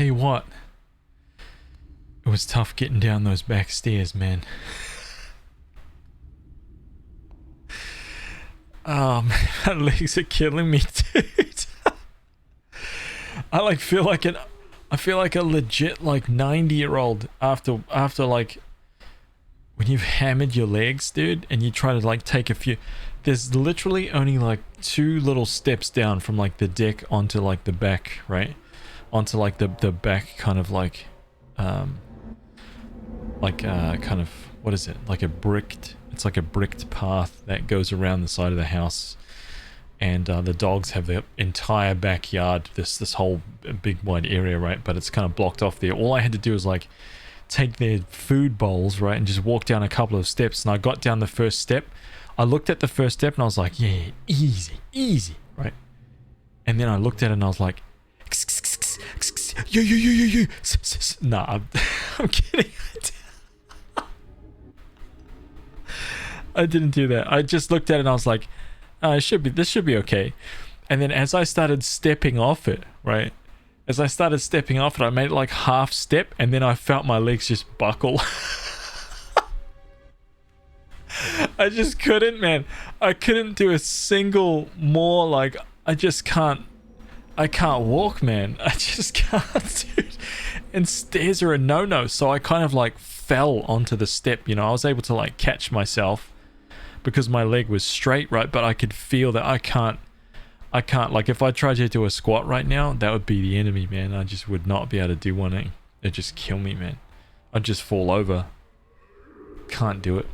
you what, it was tough getting down those back stairs, man. Oh man, my legs are killing me, dude. I feel like a legit like 90-year-old after like when you've hammered your legs, dude, and you try to like take a few. There's literally only like 2 little steps down from like the deck onto like the back, right? Onto like the back kind of like kind of, what is it? Like it's like a bricked path that goes around the side of the house. And the dogs have the entire backyard, this whole big wide area, right? But it's kind of blocked off there. All I had to do was like take their food bowls, right, and just walk down a couple of steps. And I got down the first step. I looked at the first step and I was like, yeah, easy, right? And then I looked at it and I was like, you. Nah, I'm kidding. I didn't do that. I just looked at it and I was like, this should be okay. And then as I started stepping off it, right? As I started stepping off it, I made it like half step and then I felt my legs just buckle. I just couldn't, man. I couldn't do a single more, like, I can't walk, man. I just can't, dude. And stairs are a no-no. So I kind of like fell onto the step, you know. I was able to like catch myself because my leg was straight, right? But I could feel that I can't, like, if I tried to do a squat right now, that would be the enemy, man. I just would not be able to do one. It'd just kill me, man. I'd just fall over. Can't do it.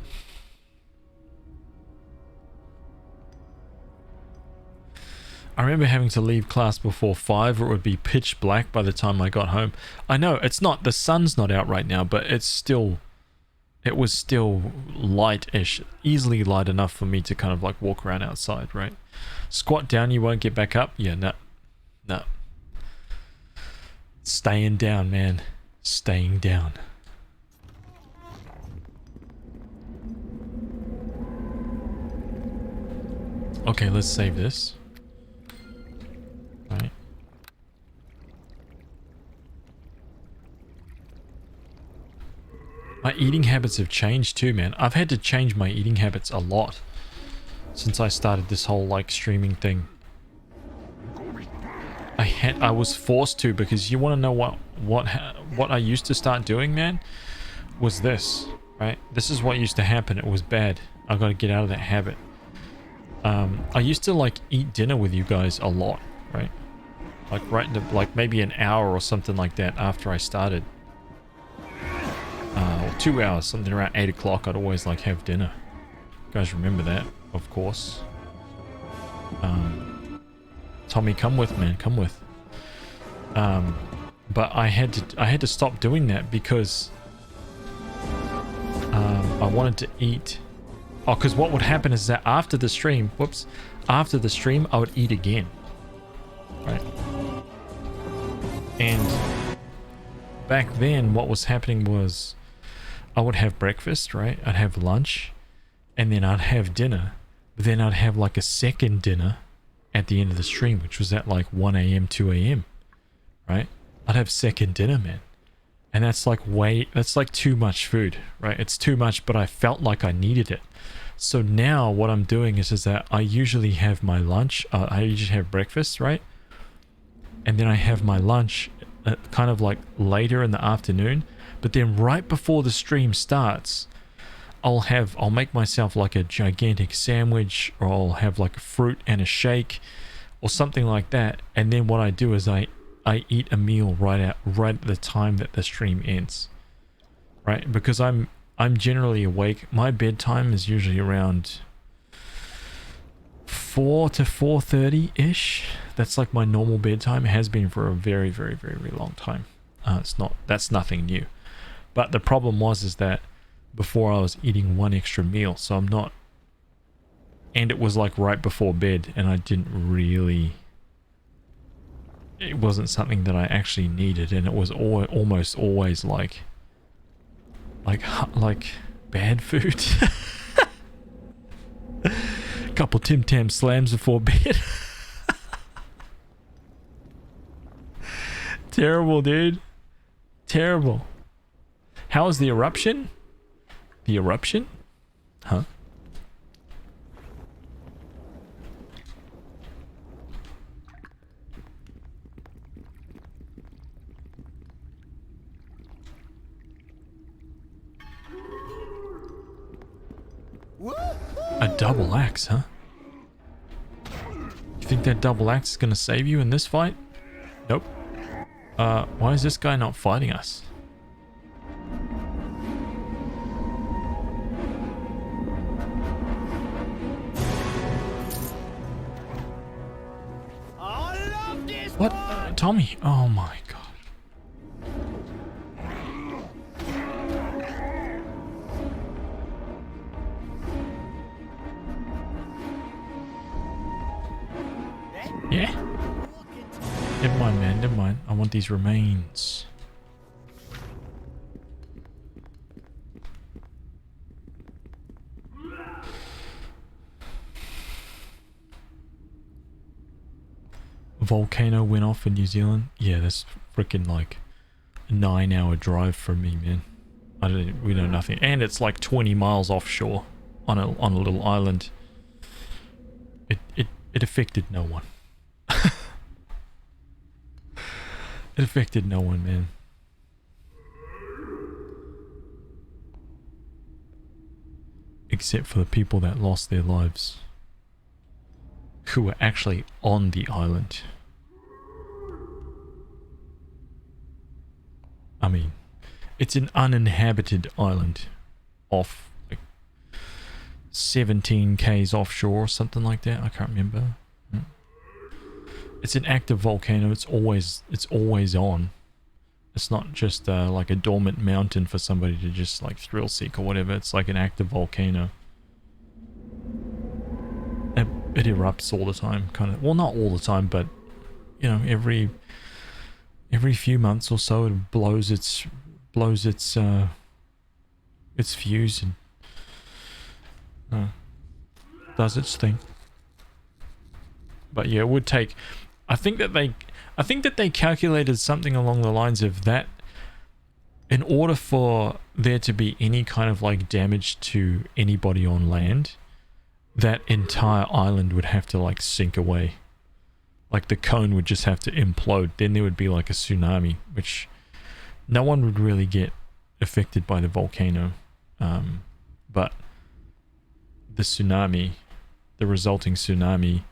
I remember having to leave class before 5 or it would be pitch black by the time I got home. I know, it's not, the sun's not out right now, but it was still light-ish, easily light enough for me to kind of like walk around outside, right? Squat down, you won't get back up? Yeah, no. Staying down, man. Staying down. Okay, let's save this. Right. My eating habits have changed too, man. I've had to change my eating habits a lot since I started this whole like streaming thing. I was forced to, because you want to know what I used to start doing, man, was this, right? This is what used to happen. It was bad. I got to get out of that habit. I used to like eat dinner with you guys a lot, right? Like right into like maybe an hour or something like that after I started. Or 2 hours, something around 8 o'clock. I'd always like have dinner. You guys remember that, of course. Tommy, come with, man, come with. But I had to stop doing that because I wanted to eat. Oh, because what would happen is that after the stream, after the stream, I would eat again. Right? And back then, what was happening was I would have breakfast, right? I'd have lunch, and then I'd have dinner. But then I'd have like a second dinner at the end of the stream, which was at like 1 a.m., 2 a.m., right? I'd have second dinner, man. And that's like too much food, right? It's too much, but I felt like I needed it. So now what I'm doing is that I usually have my lunch. I usually have breakfast, right? And then I have my lunch kind of like later in the afternoon. But then right before the stream starts, I'll make myself like a gigantic sandwich, or I'll have like a fruit and a shake or something like that. And then what I do is I eat a meal right at the time that the stream ends, right? Because I'm generally awake. My bedtime is usually around 4 to 4:30 ish. That's like my normal bedtime. It has been for a very, very, very, very long time. That's nothing new. But the problem is that before I was eating one extra meal, so I'm not, and it was like right before bed, and I didn't really, it wasn't something that I actually needed, and it was almost always like bad food. Couple Tim Tam slams before bed. Terrible, dude. Terrible. How was the eruption? The eruption? Huh? A double axe, huh? You think that double axe is gonna save you in this fight? Nope. Why is this guy not fighting us? What? Tommy? Oh my god. Yeah? Never mind, man. Never mind. I want these remains. A volcano went off in New Zealand. Yeah, that's freaking like a 9-hour drive from me, man. We know nothing. And it's like 20 miles offshore on a little island. It affected no one. It affected no one, man. Except for the people that lost their lives. Who were actually on the island. I mean, it's an uninhabited island off like 17 k's offshore or something like that. I can't remember. It's an active volcano. It's always on. It's not just like a dormant mountain for somebody to just like thrill seek or whatever. It's like an active volcano. It erupts all the time, kind of. Well, not all the time, but you know, every few months or so, it blows its fuse and does its thing. But yeah, it would take. I think that they calculated something along the lines of that. In order for there to be any kind of like damage to anybody on land, that entire island would have to like sink away. Like the cone would just have to implode. Then there would be like a tsunami, which no one would really get affected by the volcano. But the tsunami, the resulting tsunami,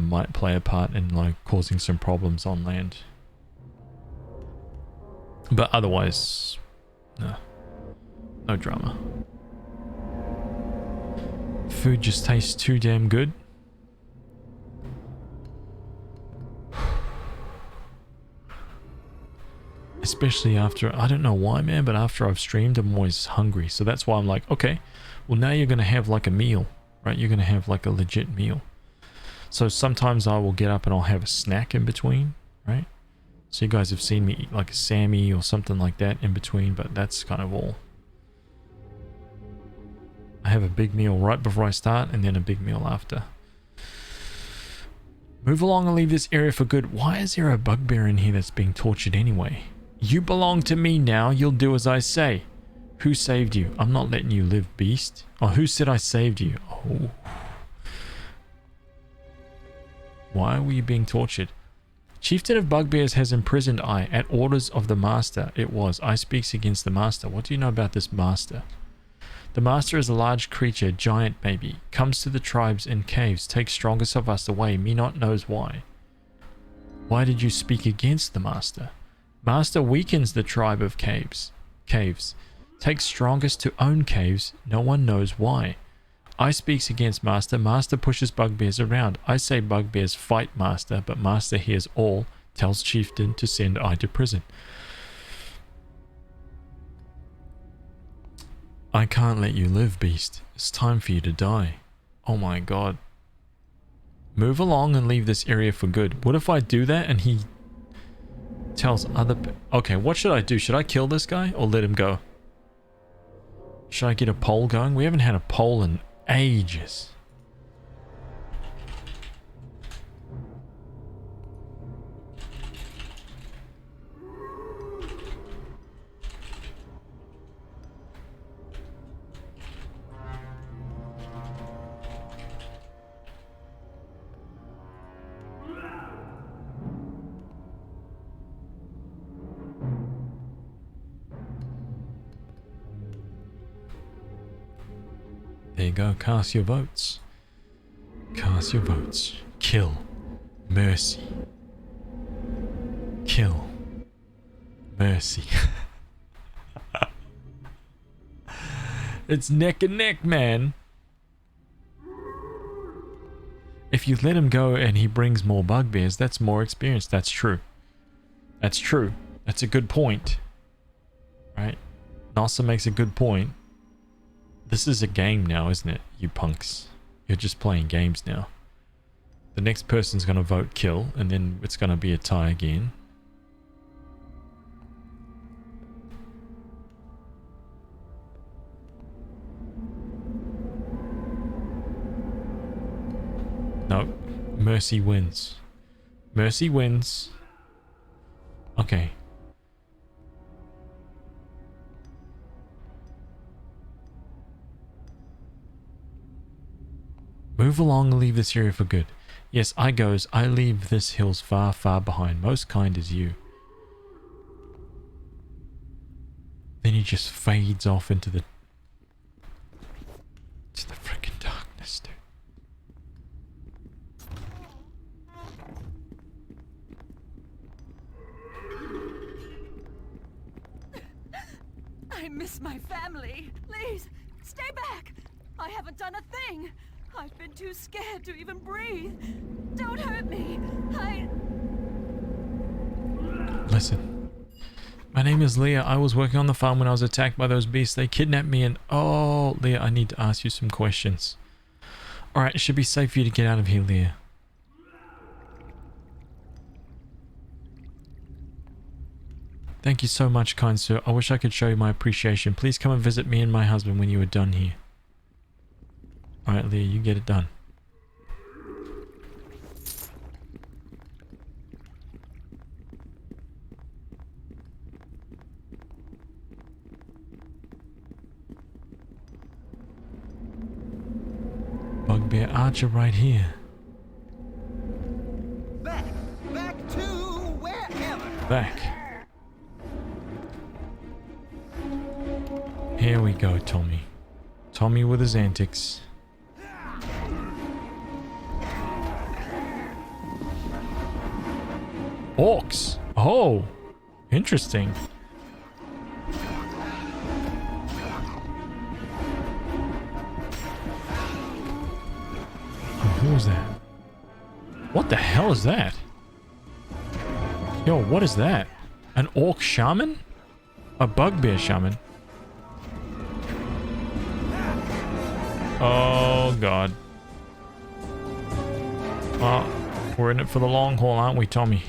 might play a part in like causing some problems on land. But otherwise, no drama. Food just tastes too damn good. Especially after, I don't know why, man, but after I've streamed, I'm always hungry. So that's why I'm like, okay, well now you're going to have like a meal, right? You're going to have like a legit meal. So sometimes I will get up and I'll have a snack in between, right? So you guys have seen me eat like a Sammy or something like that in between, but that's kind of all. I have a big meal right before I start and then a big meal after. Move along and leave this area for good. Why is there a bugbear in here that's being tortured anyway? You belong to me now. You'll do as I say. Who saved you? I'm not letting you live, beast. Oh, who said I saved you? Oh. Why were you being tortured? Chieftain of Bugbears has imprisoned I at orders of the master. It was. I speaks against the master. What do you know about this master? The master is a large creature, giant maybe. Comes to the tribes in caves, takes strongest of us away. Me not knows why. Why did you speak against the master? Master weakens the tribe of caves. Takes strongest to own caves. No one knows why. I speaks against master. Master pushes bugbears around. I say bugbears fight master, but master hears all. Tells chieftain to send I to prison. I can't let you live, beast. It's time for you to die. Oh my god. Move along and leave this area for good. What if I do that and he tells other... Okay, what should I do? Should I kill this guy or let him go? Should I get a poll going? We haven't had a poll in ages. There you go. Cast your votes. Cast your votes. Kill. Mercy. Kill. Mercy. It's neck and neck, man. If you let him go and he brings more bugbears, that's more experience. That's true. That's true. That's a good point. Right? Nasa makes a good point. This is a game now, isn't it? You punks. You're just playing games now. The next person's going to vote kill, and then it's going to be a tie again. No. Mercy wins. Mercy wins. Okay. Move along and leave this area for good. Yes, I goes. I leave this hills far, far behind. Most kind is you. Then he just fades off into the freaking darkness, dude. I miss my family. Please, stay back. I haven't done a thing. I've been too scared to even breathe. Don't hurt me. Listen. My name is Leah. I was working on the farm when I was attacked by those beasts. They kidnapped me and... Oh, Leah, I need to ask you some questions. Alright, it should be safe for you to get out of here, Leah. Thank you so much, kind sir. I wish I could show you my appreciation. Please come and visit me and my husband when you are done here. Alright, Leah, you get it done. Bugbear Archer right here. Back to wherever. Back. Here we go, Tommy. Tommy with his antics. Orcs. Oh, interesting. Oh, who is that? What the hell is that? Yo, what is that? An orc shaman? A bugbear shaman? Oh, God. Well, we're in it for the long haul, aren't we, Tommy?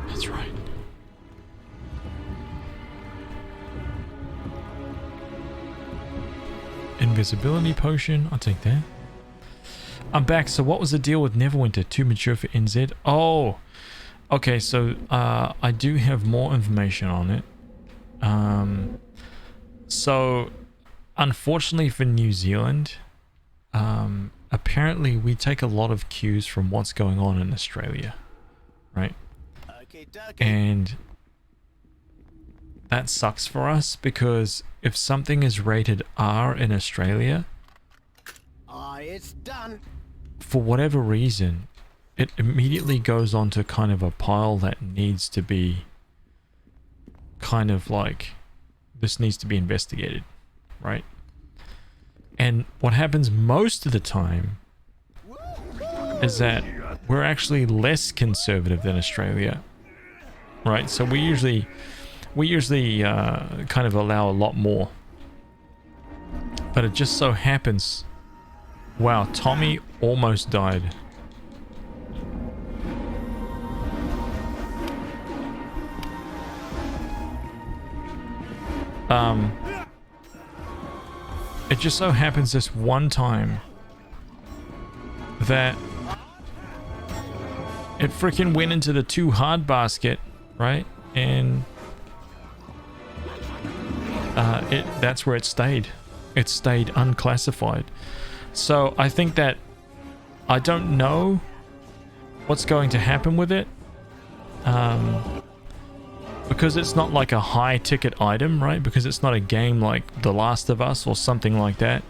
That's right. Invisibility potion, I'll take that. I'm back. So what was the deal with Neverwinter? Too mature for NZ? Oh, okay. So I do have more information on it. So unfortunately for New Zealand, apparently we take a lot of cues from what's going on in Australia, right? And that sucks for us because if something is rated R in Australia, It's done. for whatever reason, it immediately goes onto kind of a pile that needs to be kind of like, this needs to be investigated, right? And what happens most of the time is that we're actually less conservative than Australia, right? So we usually kind of allow a lot more. But it just so happens... Wow, Tommy almost died. It just so happens this one time that it freaking went into the too hard basket, right? And that's where it stayed. it stayed unclassified. So I think that I don't know what's going to happen with it. Because it's not like a high ticket item, right? Because it's not a game like The Last of Us or something like that.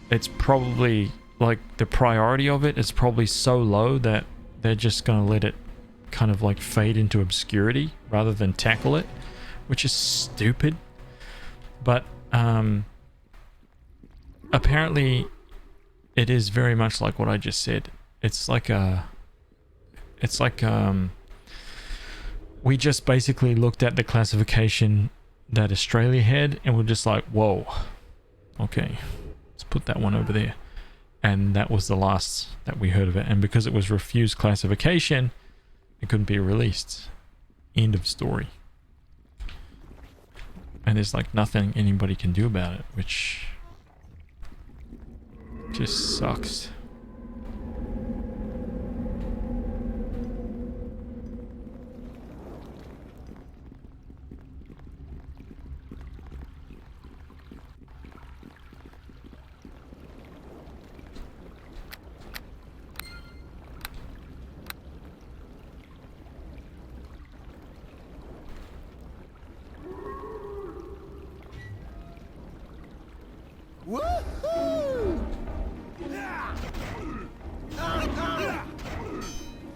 It's probably like the priority of it is probably so low that they're just going to let it kind of like fade into obscurity rather than tackle it, which is stupid. But apparently it is very much like what I just said. It's like we just basically looked at the classification that Australia had and we're just like, whoa, okay, let's put that one over there. And that was the last that we heard of it. And because it was refused classification, it couldn't be released. End of story. And there's like nothing anybody can do about it, which just sucks.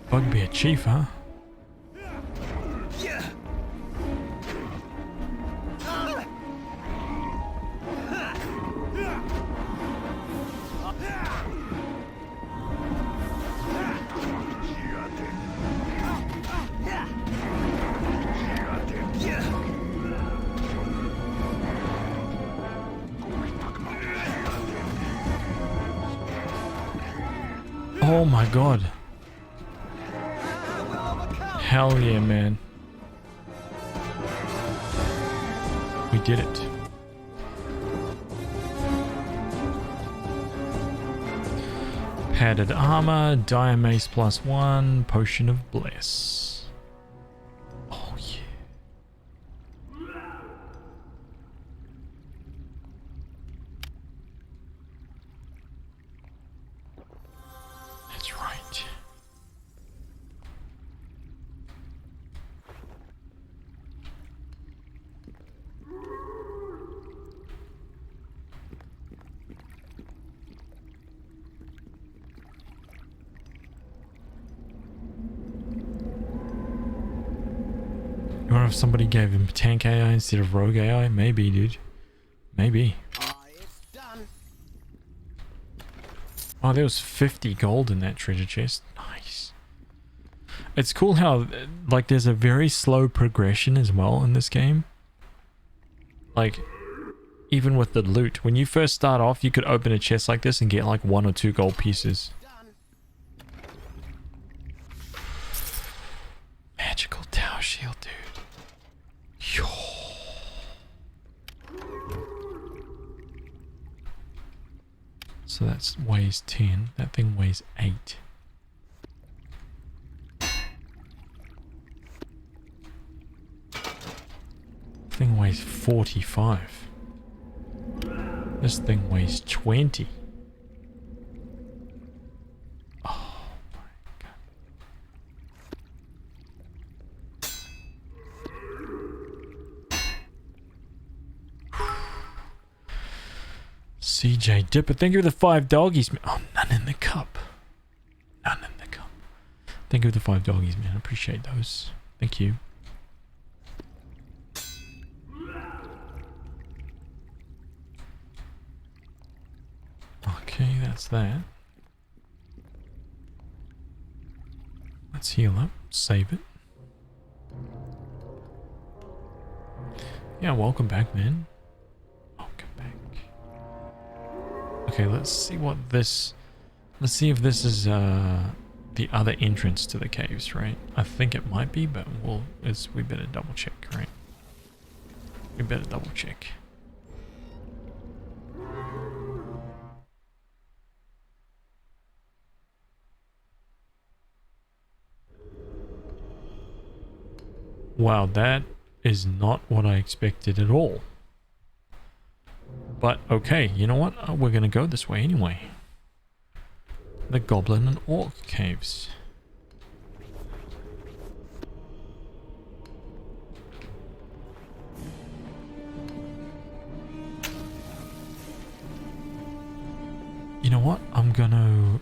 Bugbear Chief, huh? Oh my god. Hell yeah, man. We did it. Padded armor, Diamace +1, Potion of Bliss. Oh yeah. That's right. You wonder if somebody gave him tank AI instead of rogue AI? Maybe, dude. Maybe. It's done. Oh, there was 50 gold in that treasure chest. Nice. It's cool how, like, there's a very slow progression as well in this game. Like, even with the loot. When you first start off, you could open a chest like this and get, like, 1 or 2 gold pieces. Magical tower shield, dude. Yo. So that weighs 10. That thing weighs 8. Thing weighs 45. This thing weighs 20. Oh my god. CJ Dipper, thank you for the 5 doggies. Oh, none in the cup. None in the cup. Thank you for the 5 doggies, man. I appreciate those. Thank you. Okay, that's that. Let's heal up. Save it. Yeah, welcome back, man. Welcome back. Okay, let's see what this... Let's see if this is the other entrance to the caves, right? I think it might be, but we better double check, right? We better double check. Wow, that is not what I expected at all. But okay, you know what? We're gonna go this way anyway. The Goblin and Orc Caves. You know what? I'm gonna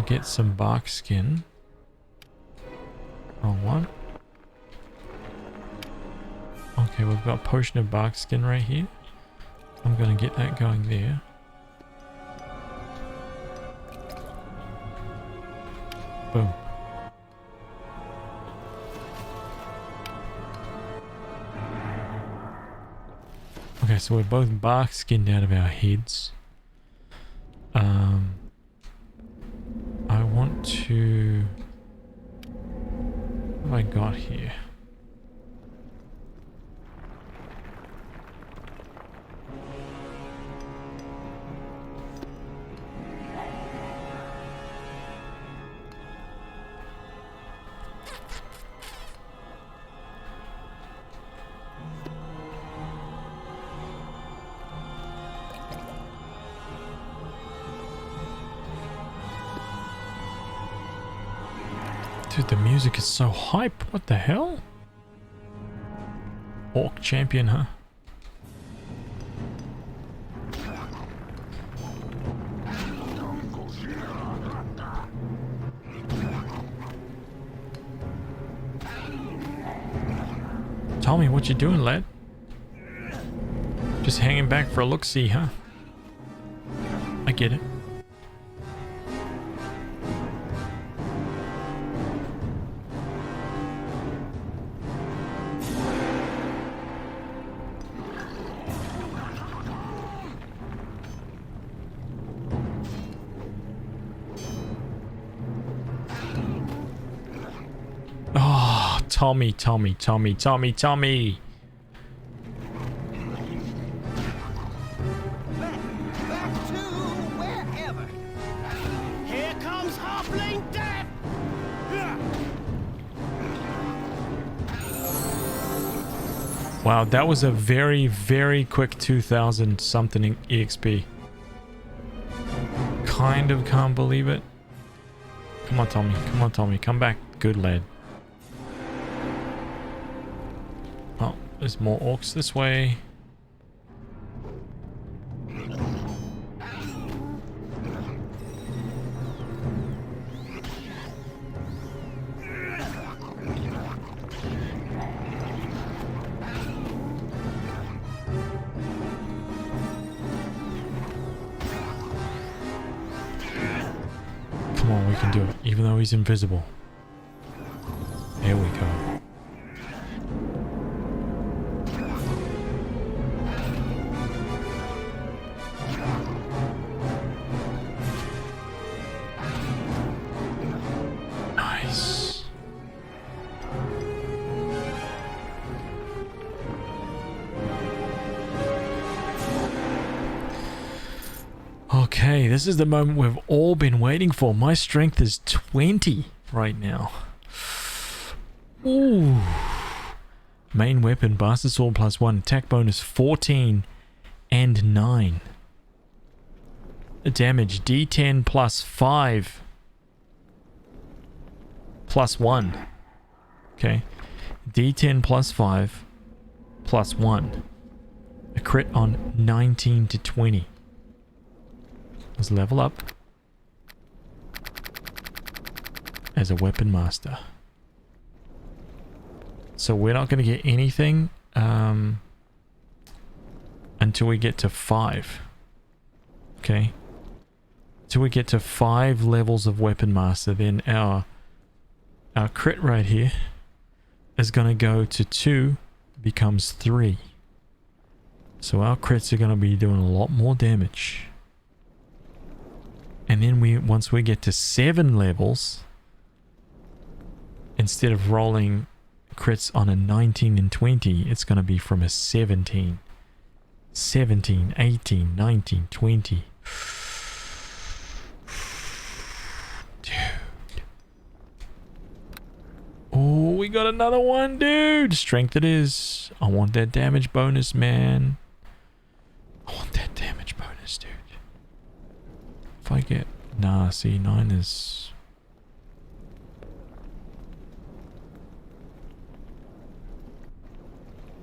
get some bark skin. Wrong one. Okay, we've got potion of bark skin right here. I'm gonna get that going there. Boom. Okay, so we're both bark skinned out of our heads. I want to... What have I got here? Dude, the music is so hype. What the hell? Orc champion, huh? Tommy, what you doing, lad? Just hanging back for a look-see, huh? I get it. Tommy. Back to wherever. Here comes Halfling Death! Wow, that was a very, very quick 2000 something EXP. Kind of can't believe it. Come on, Tommy. Come on, Tommy. Come back. Good lad. Oh, there's more orcs this way. Come on, we can do it, even though he's invisible. There we go. Nice. Okay, this is the moment we've all been waiting for. My strength is 20 right now. Ooh. Main weapon, Bastard Sword +1. Attack bonus 14 and 9. Damage D10 +5 +1. Okay. D10 +5 +1. A crit on 19 to 20. Let's level up as a weapon master. So we're not going to get anything until we get to 5. Okay. Until we get to 5 levels of weapon master, then our crit right here is going to go to 2, becomes 3. So our crits are going to be doing a lot more damage. And then once we get to 7 levels, instead of rolling crits on a 19 and 20, it's going to be from a 17. 17, 18, 19, 20. Dude. Oh, we got another one, dude. Strength it is. I want that damage bonus, man. I want that damage bonus, dude. If I get... Nah, see, 9 is...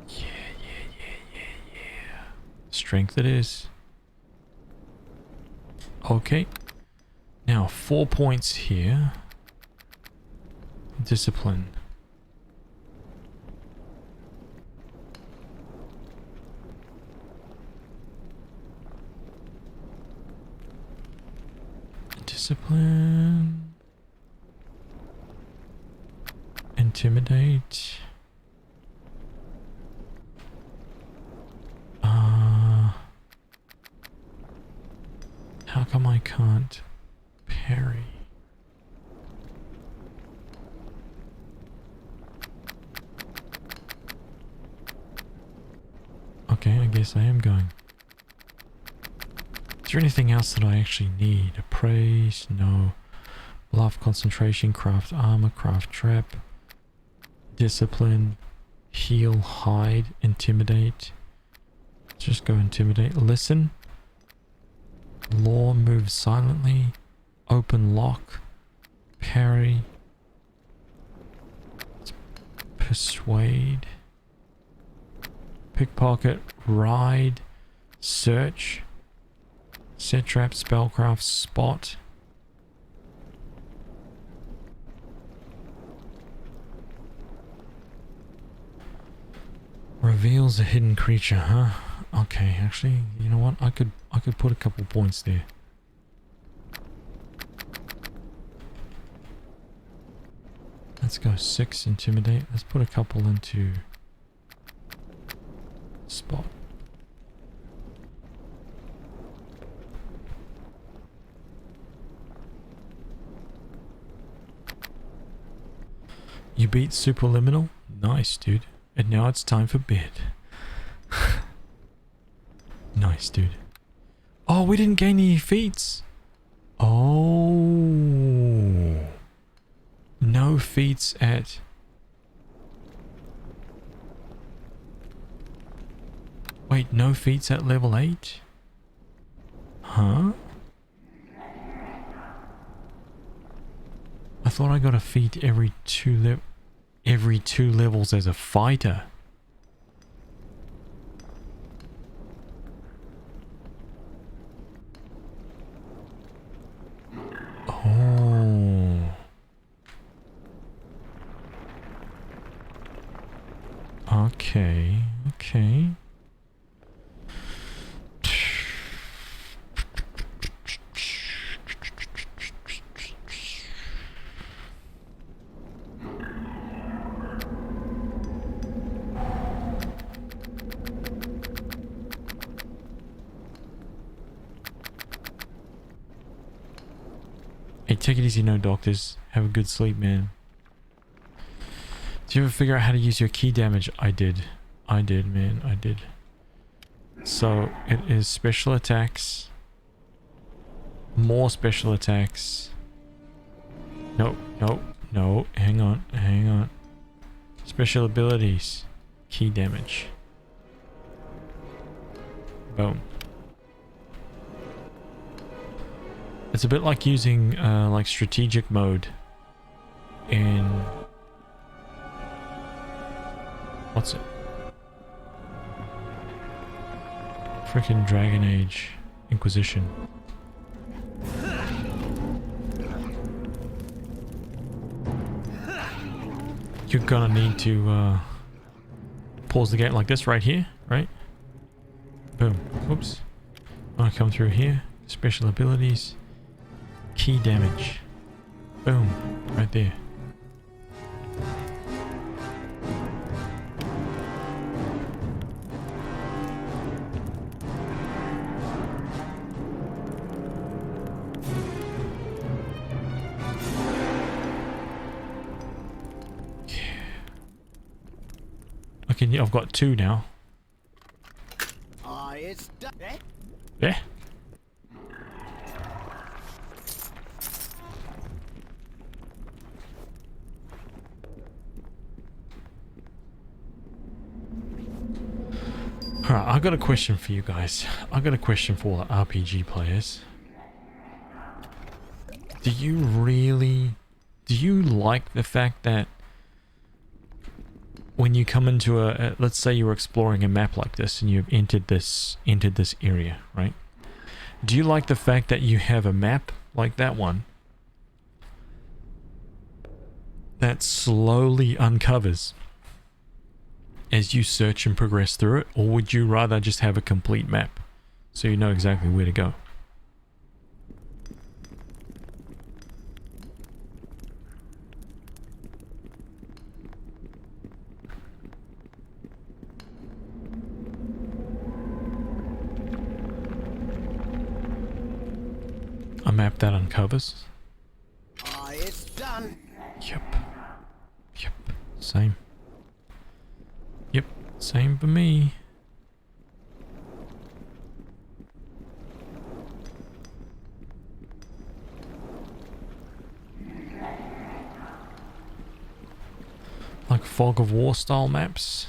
Yeah. Strength it is. Okay. Now, 4 points here. Discipline. Discipline. Intimidate. How come I can't parry? Okay, I guess I am going. Is there anything else that I actually need? Appraise? No. Bluff, concentration, craft armor, craft trap. Discipline. Heal, hide, intimidate. Let's just go intimidate. Listen. Law, move silently. Open lock. Parry. Persuade. Pickpocket. Ride. Search. Set trap. Spellcraft. Spot. Reveals a hidden creature, huh? Okay, actually, you know what? I could put a couple points there. Let's go 6 intimidate. Let's put a couple into spot. You beat Superliminal? Nice, dude. And now it's time for bed. Nice, dude. Oh, we didn't gain any feats. Oh. No feats at... Wait, no feats at level 8? Huh? I thought I got a feat every two levels as a fighter. Oh. Okay, okay. Hey, take it easy, no doctors. Have a good sleep, man. Did you ever figure out how to use your key damage? I did. I did, man. I did. So, it is special attacks. More special attacks. No, no, no. Hang on, hang on. Special abilities. Key damage. Boom. It's a bit like using like strategic mode in... What's it? Freaking Dragon Age Inquisition. You're gonna need to pause the game like this right here, right? Boom. Whoops. Wanna come through here. Special abilities. Key damage. Boom. Right there. Okay, I've got 2 now. It's done. Yeah. Alright, I got a question for you guys. I got a question for the RPG players. Do you like the fact that when you come into let's say you're exploring a map like this and you've entered this area, right? Do you like the fact that you have a map like that one that slowly uncovers as you search and progress through it, or would you rather just have a complete map so you know exactly where to go? A map that uncovers? Ah, it's done. Yep. Yep. Same. Yep. Same for me. Like Fog of War style maps.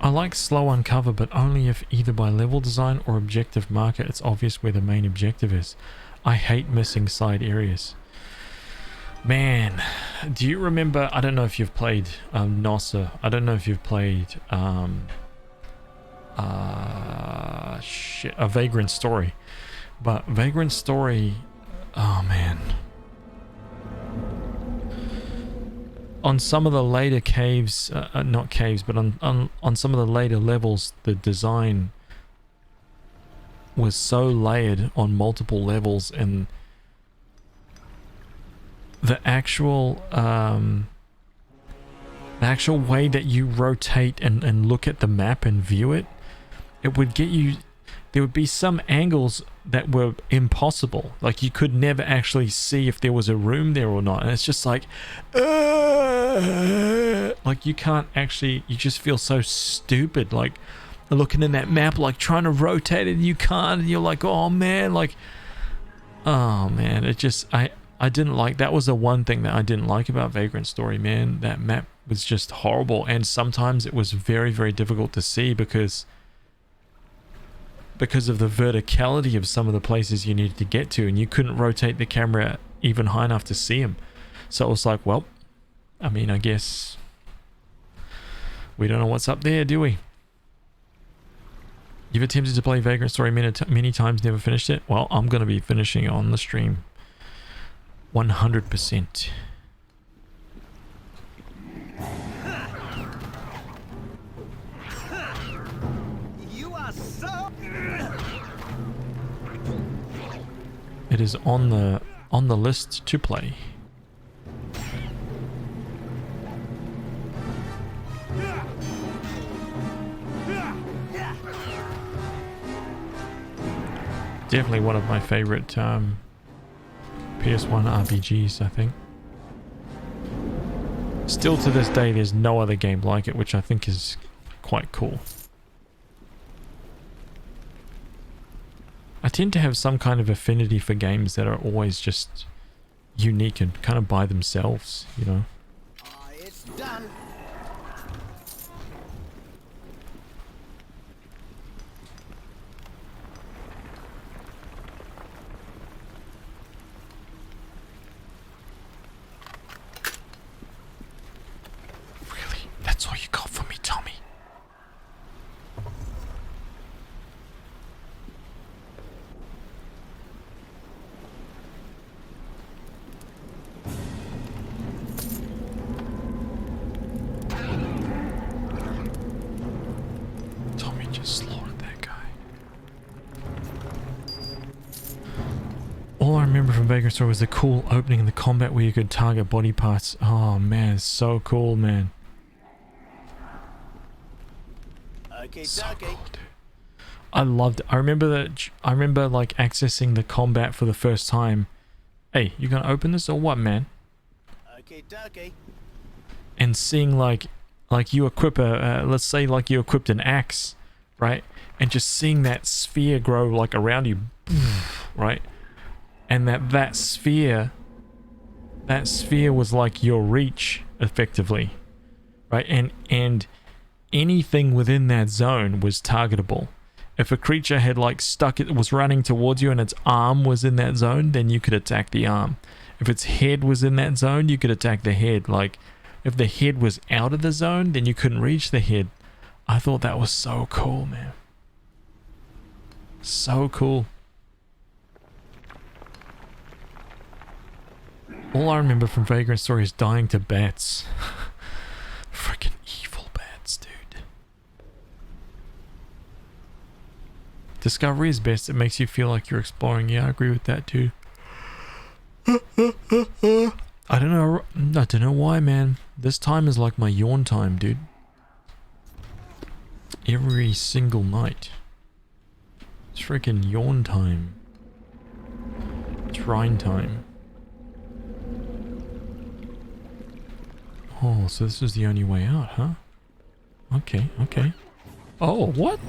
I like slow uncover, but only if either by level design or objective marker it's obvious where the main objective is. I hate missing side areas. Man, do you remember, I don't know if you've played Nossa, I don't know if you've played A Vagrant Story, but Vagrant Story, oh man. On some of the later caves, not caves, but on some of the later levels, the design was so layered on multiple levels, and the actual way that you rotate and look at the map and view it, it would get you, there would be some angles that were impossible. Like you could never actually see if there was a room there or not. And it's just like you can't actually, you just feel so stupid. Like looking in that map, like trying to rotate it and you can't. And you're like, oh man, it just, I didn't like, that was the one thing that I didn't like about Vagrant Story, man. That map was just horrible. And sometimes it was very, very difficult to see because of the verticality of some of the places you needed to get to, and you couldn't rotate the camera even high enough to see them. So it was like, well, I mean, I guess we don't know what's up there, do we? You've attempted to play Vagrant Story many times, never finished it? Well, I'm going to be finishing it on the stream. 100%. It is on the list to play. Definitely one of my favorite PS1 RPGs, I think. Still to this day, there's no other game like it, which I think is quite cool. I tend to have some kind of affinity for games that are always just unique and kind of by themselves, you know. It's done. Really? That's all you got for me, Tommy? All I remember from Vagrant Story was the cool opening in the combat where you could target body parts. Oh man, it's so cool, man. Okay, So cool, dude. I loved it. I remember like accessing the combat for the first time. Hey, you gonna open this or what, man? Okay, dokie. And seeing like you equip let's say like you equipped an axe, right? And just seeing that sphere grow like around you, right? and that sphere was like your reach effectively, right? And anything within that zone was targetable. If a creature had like it was running towards you and its arm was in that zone, then you could attack the arm. If its head was in that zone, you could attack the head. Like if the head was out of the zone, then you couldn't reach the head. I thought that was so cool, man. So cool. All I remember from Vagrant Story is dying to bats. Freaking evil bats, dude. Discovery is best. It makes you feel like you're exploring. Yeah, I agree with that too. I don't know why, man. This time is like my yawn time, dude. Every single night. It's freaking yawn time. It's Rhine time. Oh, so this is the only way out, huh? Okay, okay. Oh, what?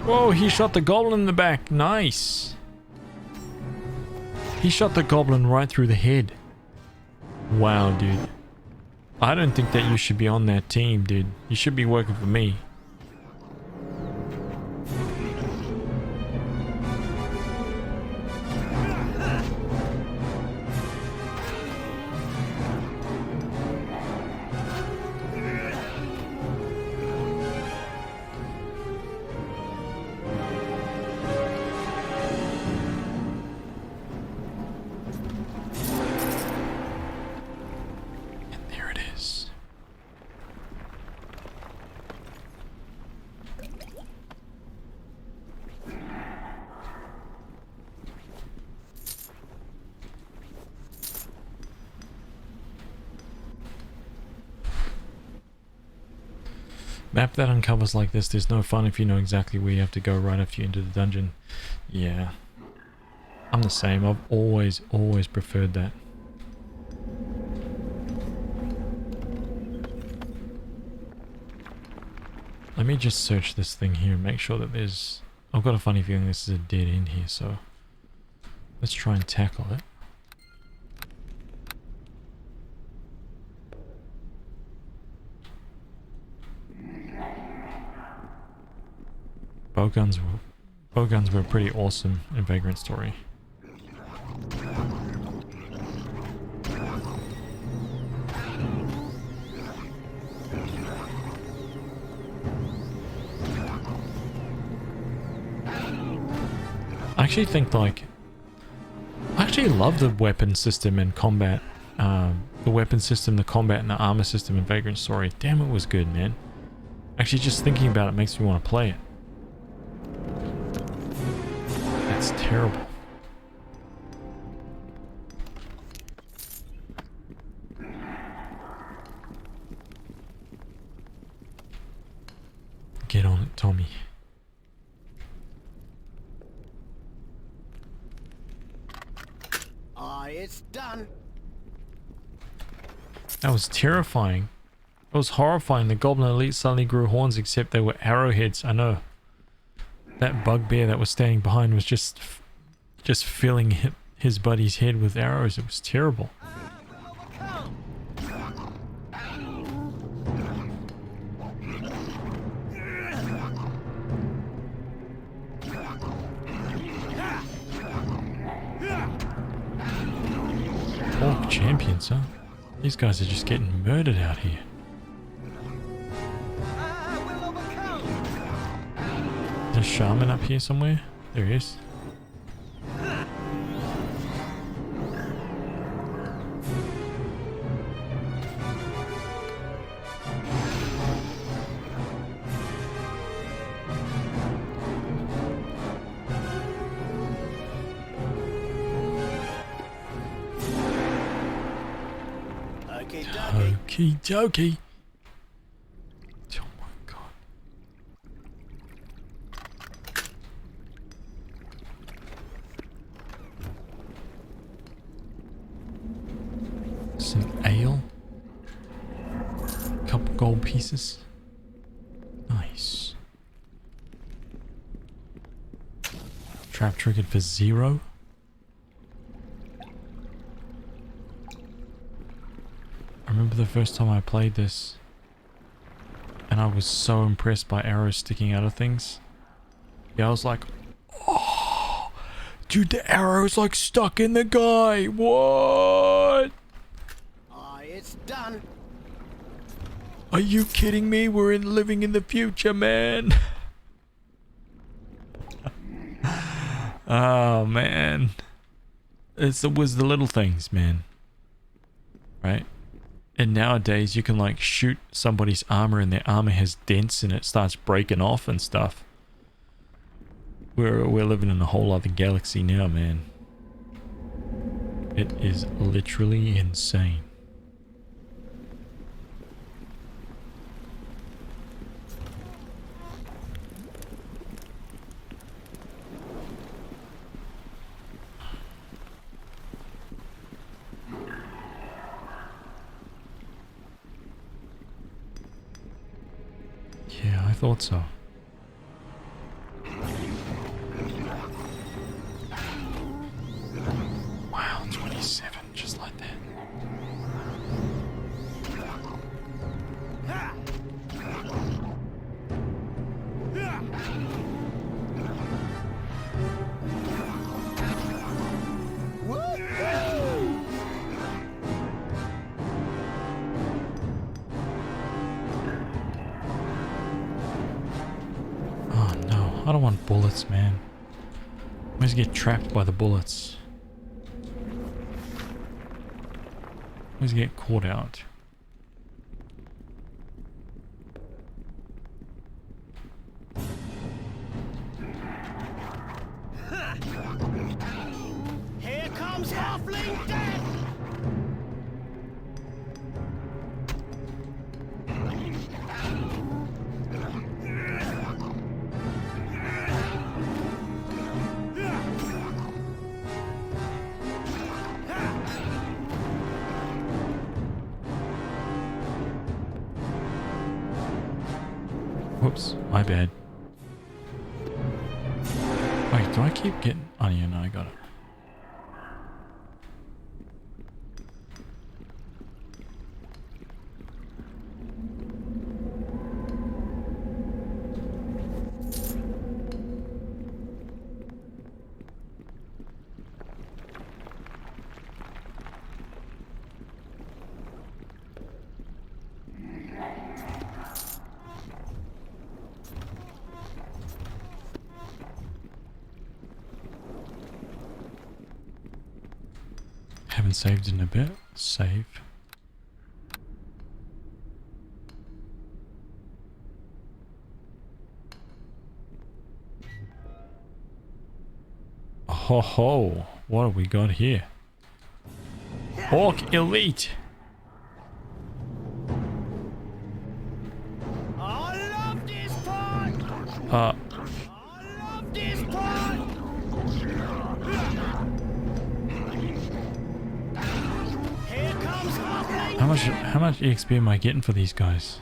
Whoa, he shot the goblin in the back. Nice. He shot the goblin right through the head. Wow, dude. I don't think that you should be on that team, dude. You should be working for me. Map that uncovers like this, there's no fun if you know exactly where you have to go right after you enter the dungeon. Yeah. I'm the same. I've always preferred that. Let me just search this thing here and make sure that there's... I've got a funny feeling this is a dead end here, so... Let's try and tackle it. Bowguns were pretty awesome in Vagrant Story. I actually think like... I actually love the weapon system and combat. The weapon system, the combat and the armor system in Vagrant Story. Damn, it was good, man. Actually, just thinking about it makes me want to play it. That's terrible. Get on it, Tommy. It's done. That was terrifying. It was horrifying. The Goblin Elite suddenly grew horns, except they were arrowheads. I know. That bugbear that was standing behind was just filling his buddy's head with arrows. It was terrible. Orc champions, huh? These guys are just getting murdered out here. Is there a shaman up here somewhere? There he is. Okie dokie. Oh my god. Some ale. Couple gold pieces. Nice. Trap triggered for 0. I remember the first time I played this, and I was so impressed by arrows sticking out of things. Yeah, I was like, oh, dude, the arrow's like stuck in the guy. What? It's done. Are you kidding me? We're living in the future, man. Oh, man. It was the little things, man. Right? And nowadays, you can like shoot somebody's armor and their armor has dents and it starts breaking off and stuff. We're living in a whole other galaxy now, man. It is literally insane. Yeah, I thought so. Wow, 27, just like that. Oh no, I don't want bullets, man. I always get trapped by the bullets. I always get caught out. Here comes Halfling Death! Whoops, my bad. Wait, do I keep getting... Oh yeah, no, I got it. Haven't saved in a bit. Save. Ho ho! What have we got here? Orc Elite! I love this part! Uh, I love this part! Here comes Halfling! how much EXP am I getting for these guys?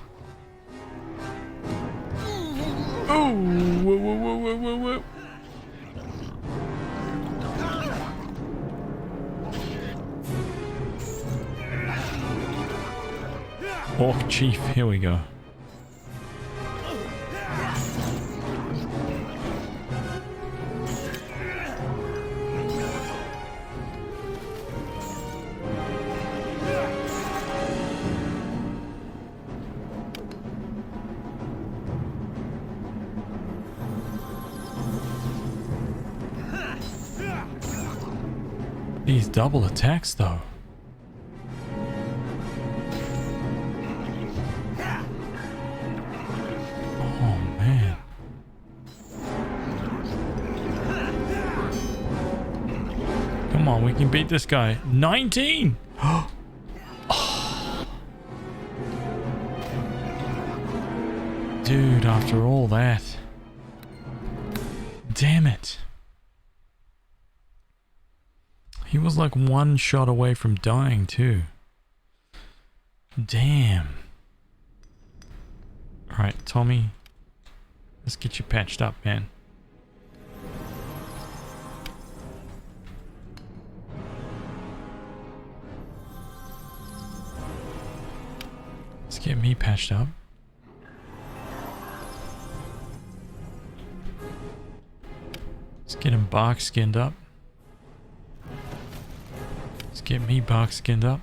Oh! Whoa, whoa, whoa, whoa, whoa, whoa. Orc Chief, here we go. These double attacks though. Oh man. Come on, we can beat this guy. 19! Oh. Dude, after all that. Damn it. He was like one shot away from dying too. Damn. Alright, Tommy. Let's get you patched up, man. Let's get me patched up. Let's get him bark skinned up. Let's get me bark skinned up.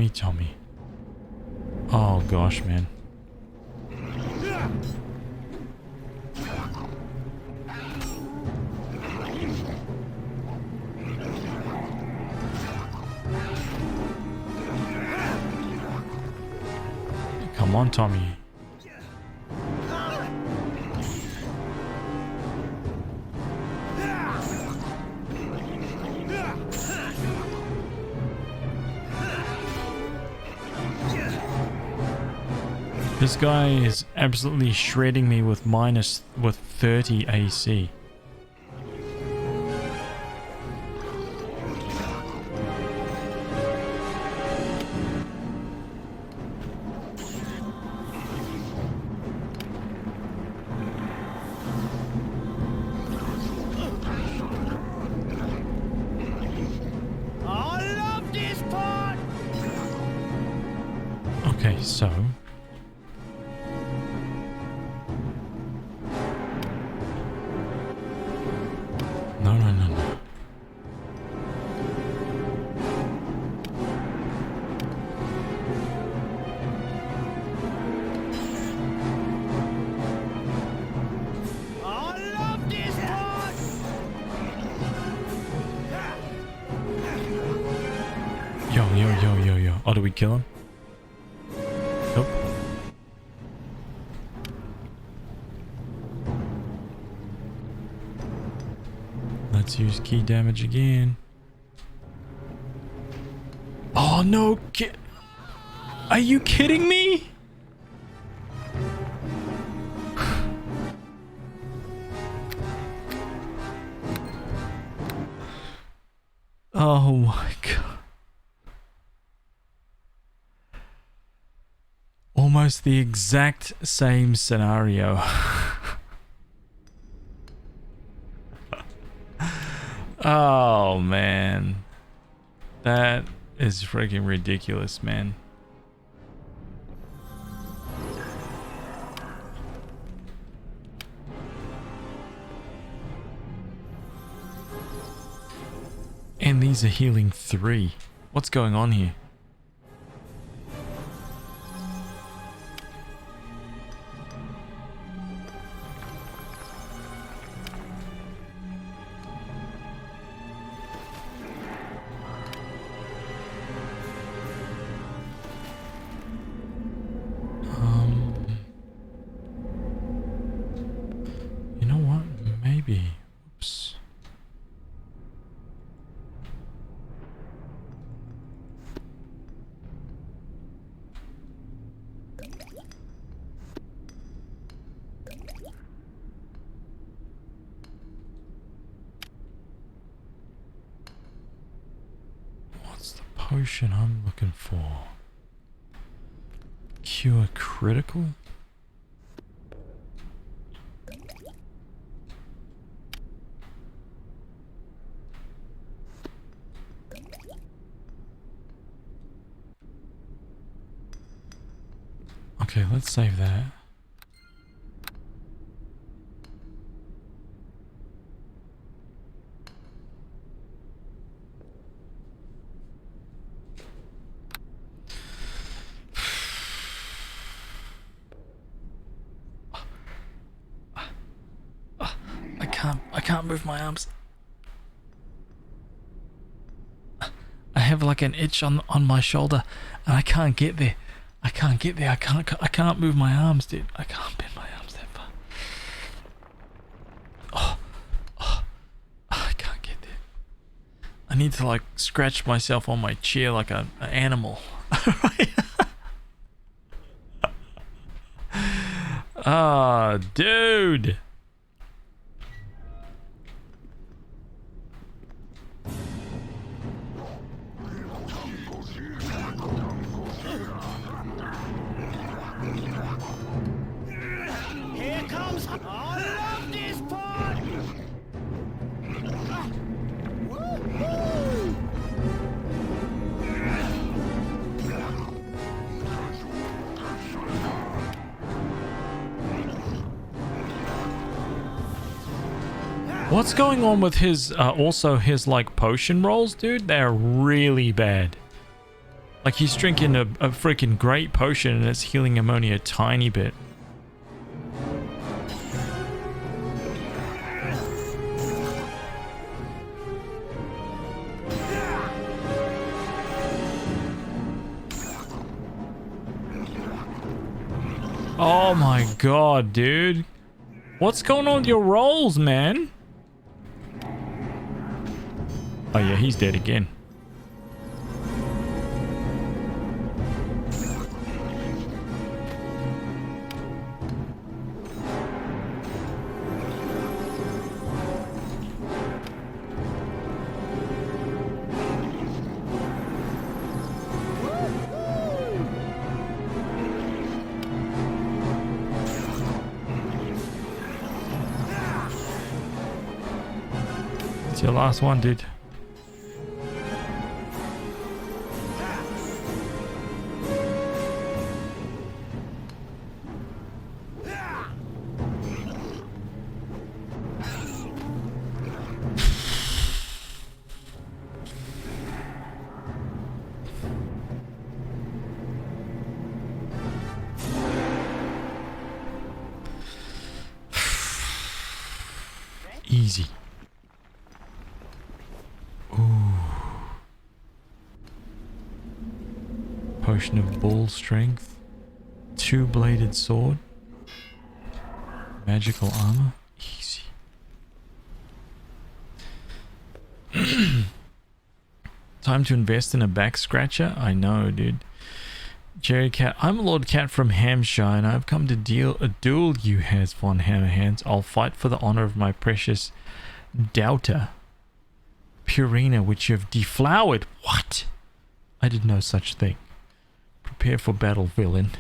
Tommy. Oh gosh, man. Come on, Tommy. This guy is absolutely shredding me with 30 AC. I love this part. Okay, so no. I love this part. Yo. Oh, do we kill him? Nope. Let's use key damage again. Oh no! Are you kidding me? Oh my god. Almost the exact same scenario. Oh man. That is freaking ridiculous, man. And these are healing 3. What's going on here? You know what? Maybe. Oops. What's the potion I'm looking for? Cure critical? Okay, let's save that. I can't move my arms. I have like an itch on my shoulder and I can't get there. I can't move my arms, dude. I can't bend my arms that far. Oh, I can't get there. I need to like scratch myself on my chair like an animal. Ah, dude. Here comes all of this part! Woo-hoo! What's going on with his, also his, like, potion rolls, dude? They're really bad. Like, he's drinking a freaking great potion and it's healing him only a tiny bit. Oh my god, dude. What's going on with your rolls, man? Oh yeah, he's dead again. It's your last one, dude. Easy. Ooh. Potion of bull strength. Two-bladed sword. Magical armor. Easy. Time to invest in a back scratcher? I know, dude. Jerry Cat, I'm Lord Cat from Hampshire, and I've come to duel you, Has von Hammerhands. I'll fight for the honor of my precious daughter, Purina, which you have deflowered. What? I did no such thing. Prepare for battle, villain.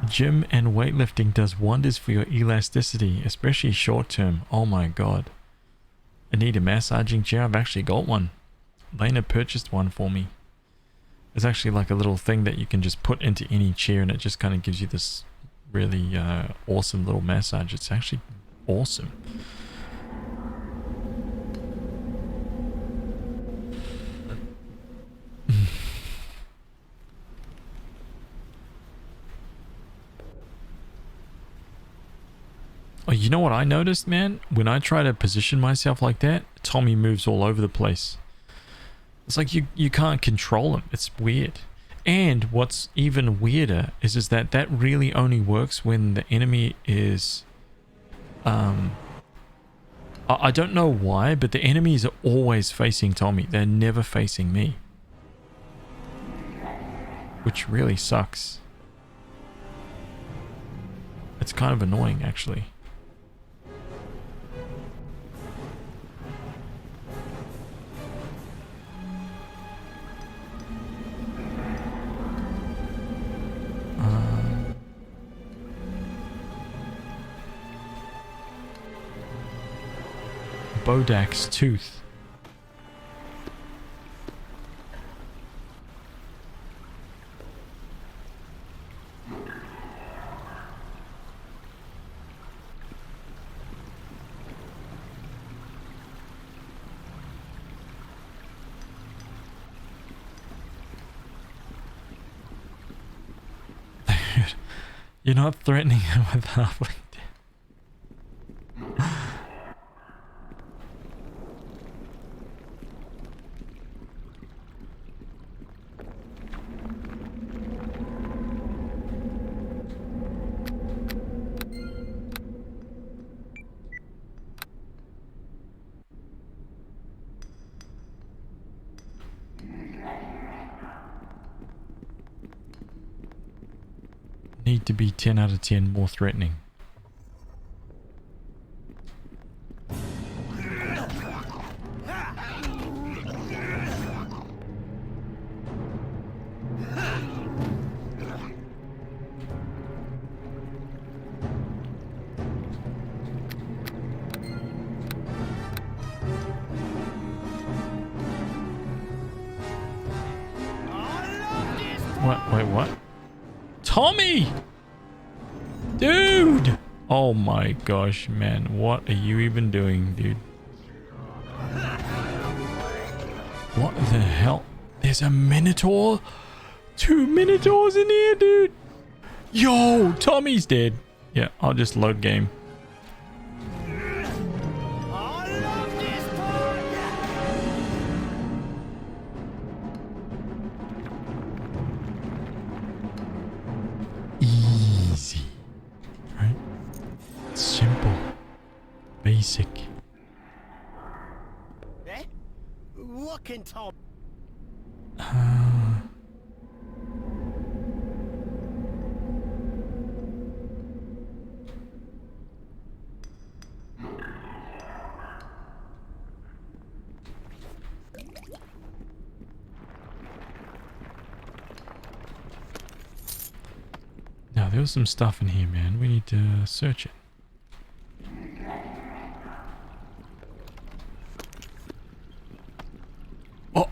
Gym and weightlifting does wonders for your elasticity, especially short term. Oh my god. I need a massaging chair. I've actually got one. Lena purchased one for me. It's actually like a little thing that you can just put into any chair and it just kind of gives you this really awesome little massage. It's actually awesome. Oh, you know what I noticed, man? When I try to position myself like that, Tommy moves all over the place. It's like you can't control him. It's weird. And what's even weirder is that that really only works when the enemy is... I don't know why, but the enemies are always facing Tommy. They're never facing me. Which really sucks. It's kind of annoying, actually. Bodak's tooth. You're not threatening him with halfling. need to be 10 out of 10 more threatening. What? Wait, what? Tommy! Dude! Oh my gosh, man. What are you even doing, dude? What the hell? There's a Minotaur? 2 Minotaurs in here, dude! Yo! Tommy's dead. Yeah, I'll just load game. Easy. Right? Simple. Basic. Eh? What can Tom? Now, there was some stuff in here, man. We need to search it. Oh!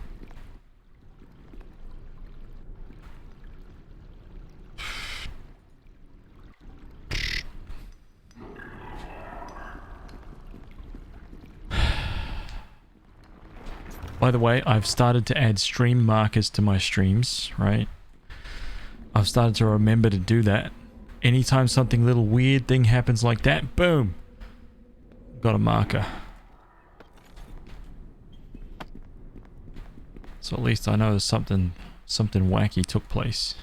By the way, I've started to add stream markers to my streams, right? I've started to remember to do that. Anytime something little weird thing happens like that, boom! Got a marker. So at least I know there's something wacky took place.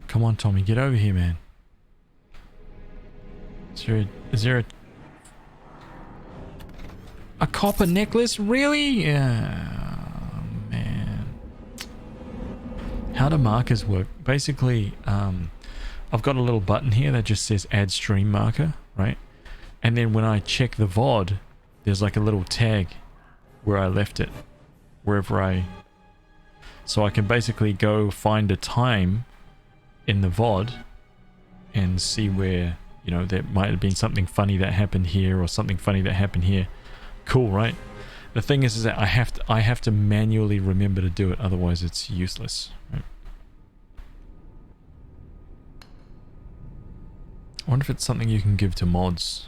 Come on, Tommy, get over here, man. Is there a copper necklace? Really? Yeah, man. How do markers work? Basically, I've got a little button here that just says add stream marker, right? And then when I check the VOD, there's like a little tag where I left it, so I can basically go find a time in the VOD and see where, you know, there might have been something funny that happened here or something funny that happened here. Cool, right? The thing is that I have to manually remember to do it, otherwise it's useless, right? I wonder if it's something you can give to mods.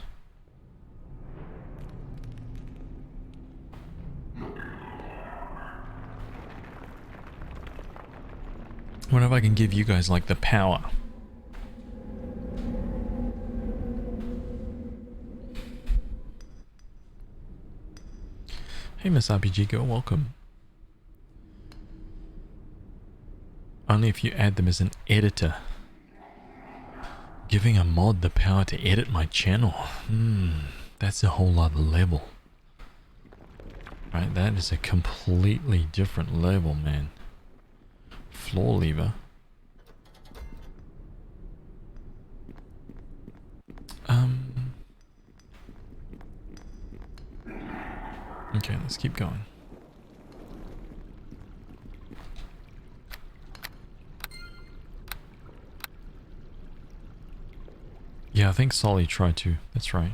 I wonder if I can give you guys like the power. Hey Miss RPG Girl, welcome. Only if you add them as an editor. Giving a mod the power to edit my channel. That's a whole other level. Right, that is a completely different level, man. Floor lever. Okay, let's keep going. Yeah, I think Solly tried to. That's right.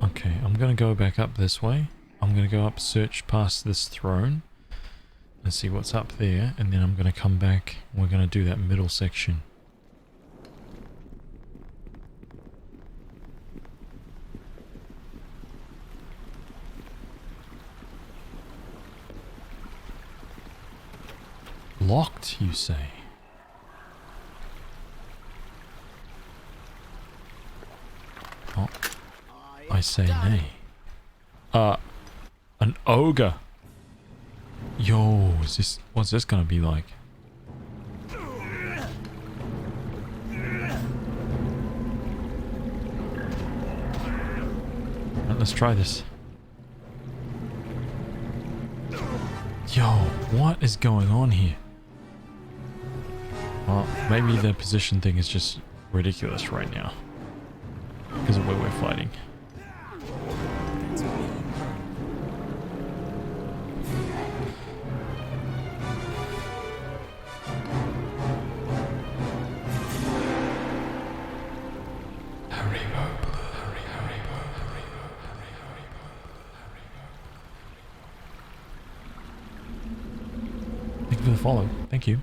Okay, I'm gonna go back up this way. I'm gonna go up, search past this throne and see what's up there, and then I'm gonna come back and we're gonna do that middle section. Locked, you say? Oh, I say nay. An ogre. Yo, is this, what's this gonna be like? Right, let's try this. Yo, what is going on here? Well, maybe the position thing is just ridiculous right now. Because of where we're fighting. Thank you for the follow. Thank you.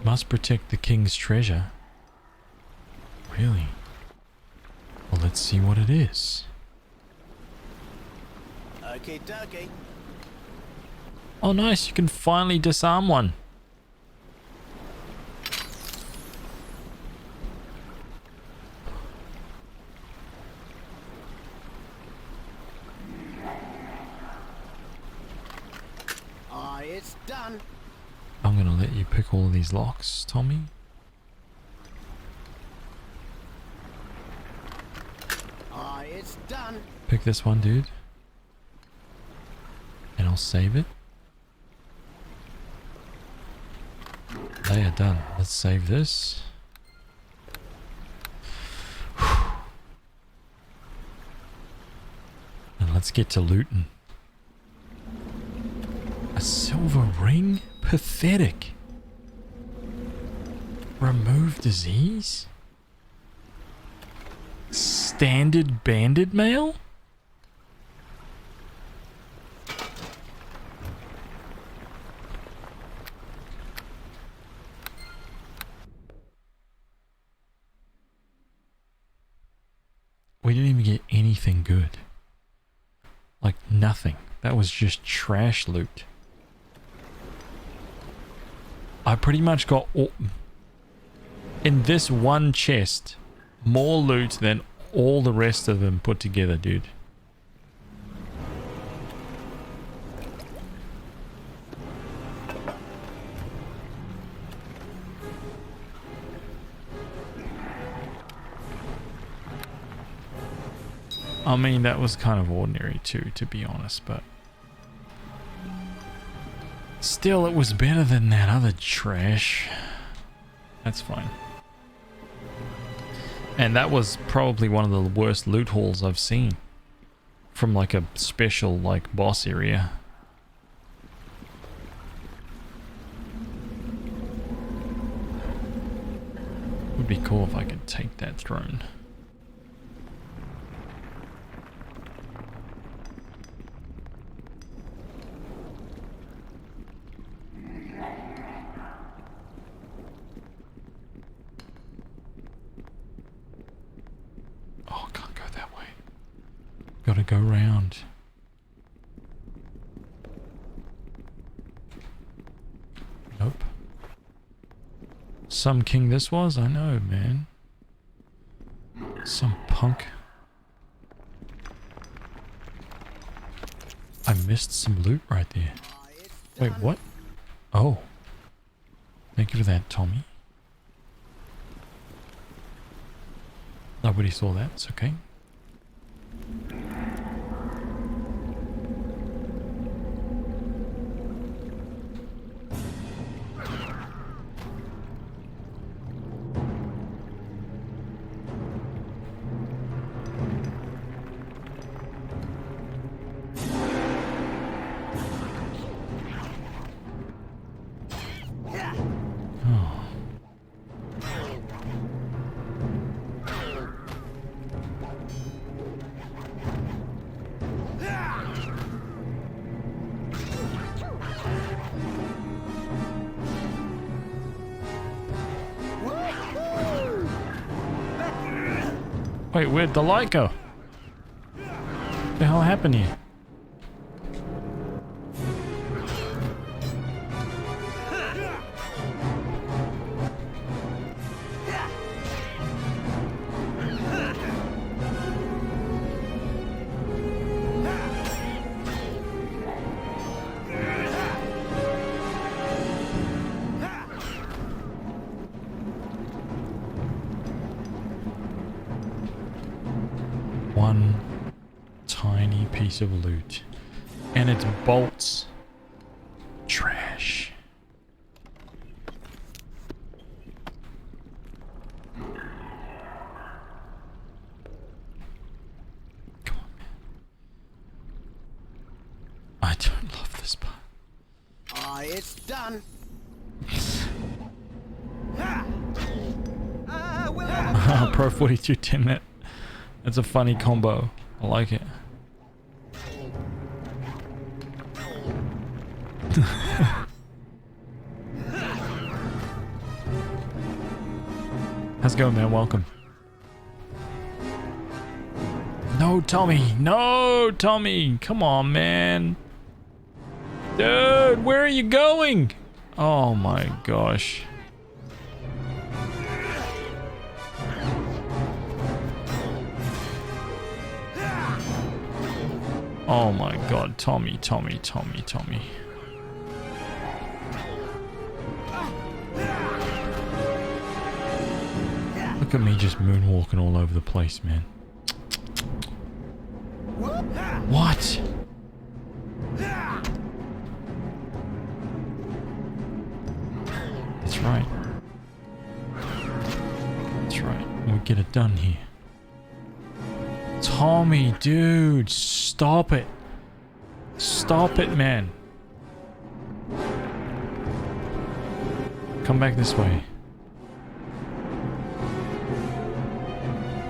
Must protect the king's treasure. Really? Well, let's see what it is. Okay, dokie. Oh, nice. You can finally disarm one. It's done. I'm gonna let you pick all of these locks, Tommy. It's done. Pick this one, dude. And I'll save it. They are done. Let's save this. And let's get to looting. A silver ring? Pathetic. Remove disease? Standard banded mail? We didn't even get anything good. Like nothing. That was just trash loot. I pretty much got all, in this one chest, more loot than all the rest of them put together, dude. I mean, that was kind of ordinary too, to be honest, but still, it was better than that other trash. That's fine. And that was probably one of the worst loot hauls I've seen. From like a special like boss area. Would be cool if I could take that throne. Gotta go round. Nope. Some king this was? I know, man. Some punk. I missed some loot right there. Wait, what? Oh. Thank you for that, Tommy. Nobody saw that. It's okay. Wait, where'd the light go? What the hell happened here? One tiny piece of loot. And it's bolts. Trash. Come on, man. I don't love this part. Ah, it's done. Pro 42 10 That's a funny combo. I like it. How's it going, man? Welcome. No, Tommy. No, Tommy. Come on, man. Dude, where are you going? Oh my gosh. Oh my god, Tommy. Look at me just moonwalking all over the place, man. What? That's right. That's right. We get it done here. Tommy, dude, stop it. Stop it, man. Come back this way.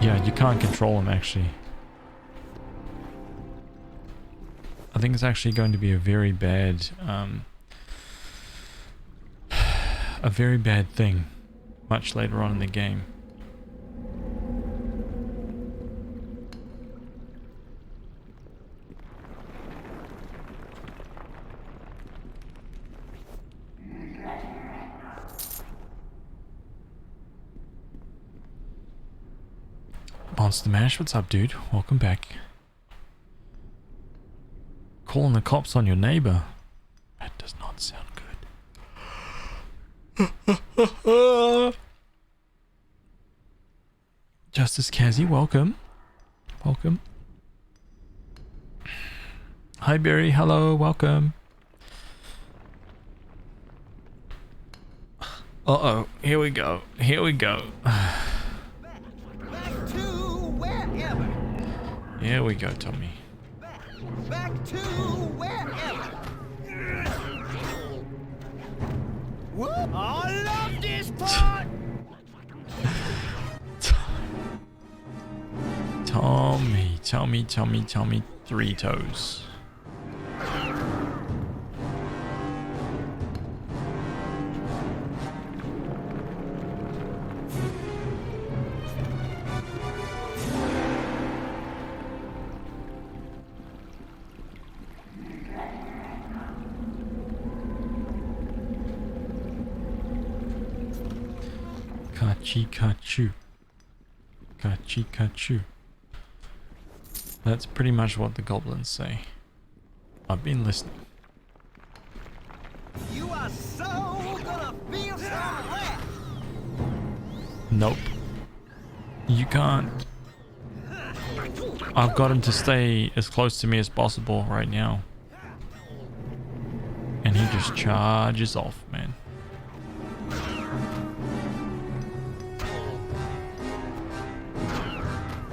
Yeah, you can't control him, actually. I think it's actually going to be a very bad thing much later on in the game. Monster Mash, what's up, dude? Welcome back. Calling the cops on your neighbor. That does not sound good. Justice Kazi, welcome. Welcome. Hi, Barry. Hello. Welcome. Uh-oh. Here we go. Here we go. Here we go, Tommy. Back to wherever. I love this part. Tommy, three toes. Kachi-kachu. Kachi-kachu. That's pretty much what the goblins say. I've been listening. You are so gonna feel some wrath. Nope. You can't. I've got him to stay as close to me as possible right now. And he just charges off, man.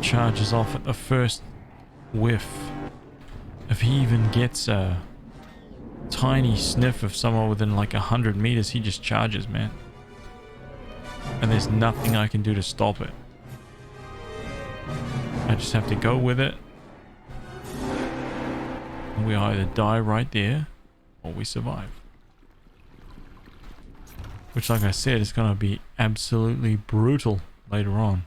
Charges off at the first whiff. If he even gets a tiny sniff of somewhere within like 100 meters, he just charges, man. And there's nothing I can do to stop it. I just have to go with it. And we either die right there or we survive. Which, like I said, is going to be absolutely brutal later on.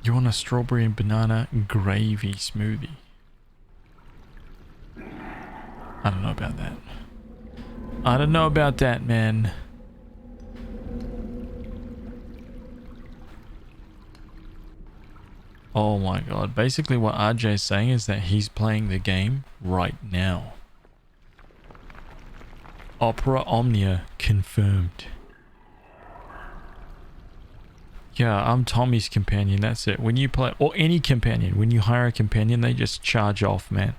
You want a strawberry and banana gravy smoothie? I don't know about that. I don't know about that, man. Oh my god. Basically what RJ is saying is that he's playing the game right now. Opera Omnia confirmed. Yeah, I'm Tommy's companion, that's it. When you play, or any companion, when you hire a companion, they just charge off, man.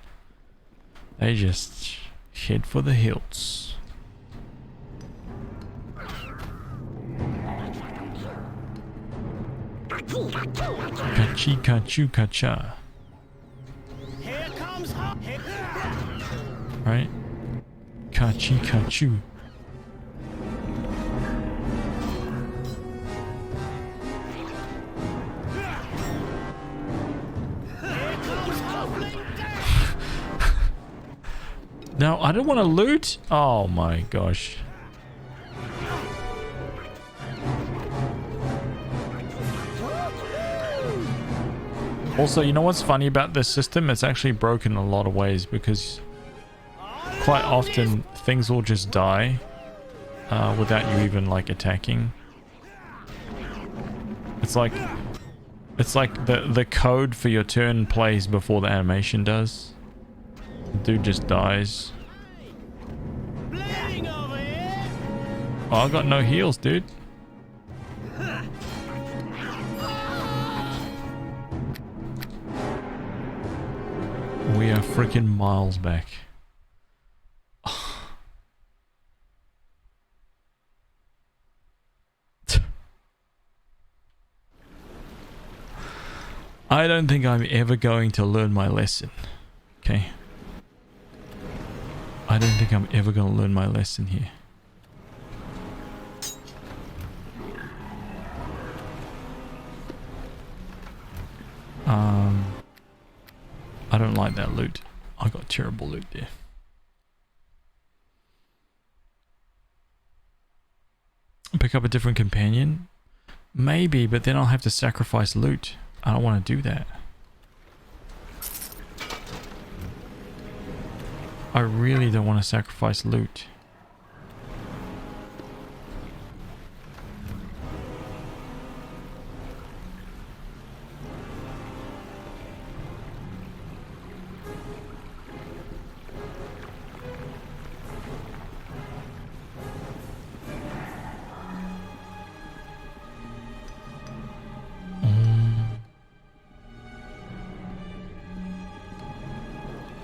They just head for the hills. Kachi kachu kacha. Here comes Right? Kachi kachu. No, I don't want to loot. Oh my gosh. Also, you know what's funny about this system? It's actually broken in a lot of ways because quite often things will just die without you even like attacking. It's like the code for your turn plays before the animation does. Dude just dies. Oh, I got no heals, dude. We are freaking miles back. I don't think I'm ever going to learn my lesson. Okay. I don't think I'm ever going to learn my lesson here. I don't like that loot. I got terrible loot there. Pick up a different companion? Maybe, but then I'll have to sacrifice loot. I don't want to do that. I really don't want to sacrifice loot.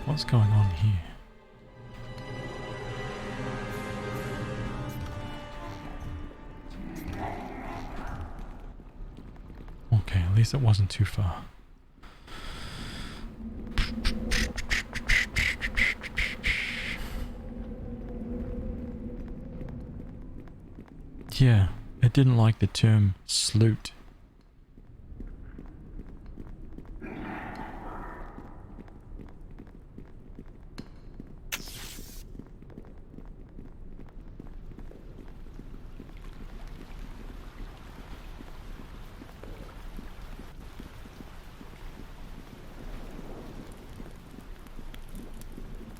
What's going on here? Okay, at least it wasn't too far. Yeah, it didn't like the term sloot.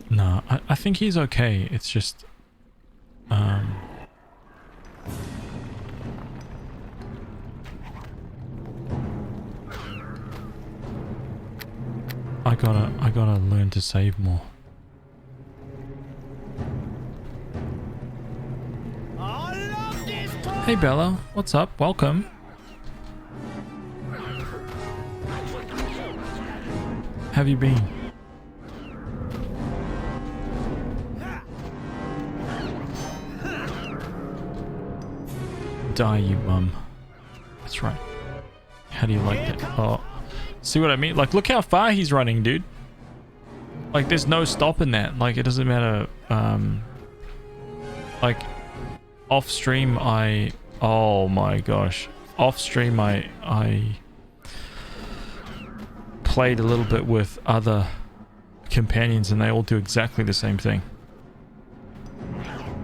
No, I think he's okay. It's just I gotta learn to save more. Hey Bella, what's up? Welcome. Have you been? Die, you bum. That's right. How do you like that? Oh, see what I mean? Like, look how far he's running, dude. Like, there's no stopping that. Like, it doesn't matter. Like, off stream, oh my gosh. Off stream, I played a little bit with other companions, and they all do exactly the same thing.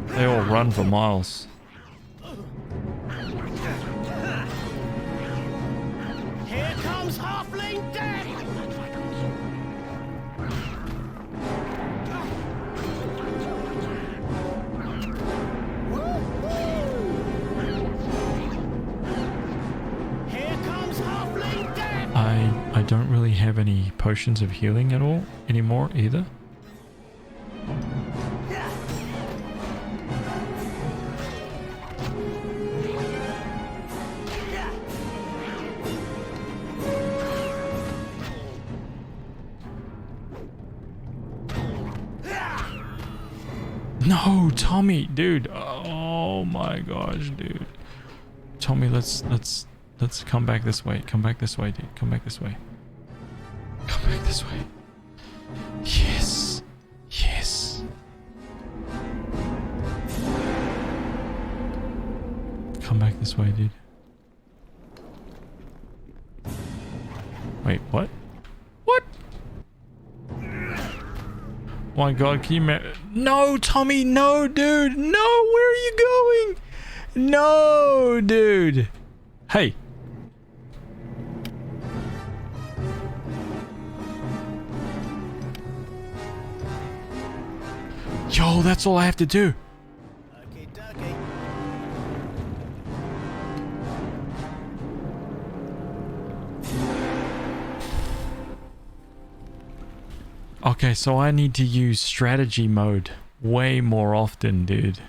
They all run for miles. I don't really have any potions of healing at all anymore either. No, Tommy, dude. Oh my gosh, dude. Tommy, let's come back this way. Come back this way, dude. Come back this way. Come back this way. Yes. Yes. Come back this way, dude. Wait, what? What? Oh my god, can you no, Tommy, no, dude. No, where are you going? No, dude. Hey. Yo, that's all I have to do. Okay, okay. Okay, so I need to use strategy mode way more often, dude.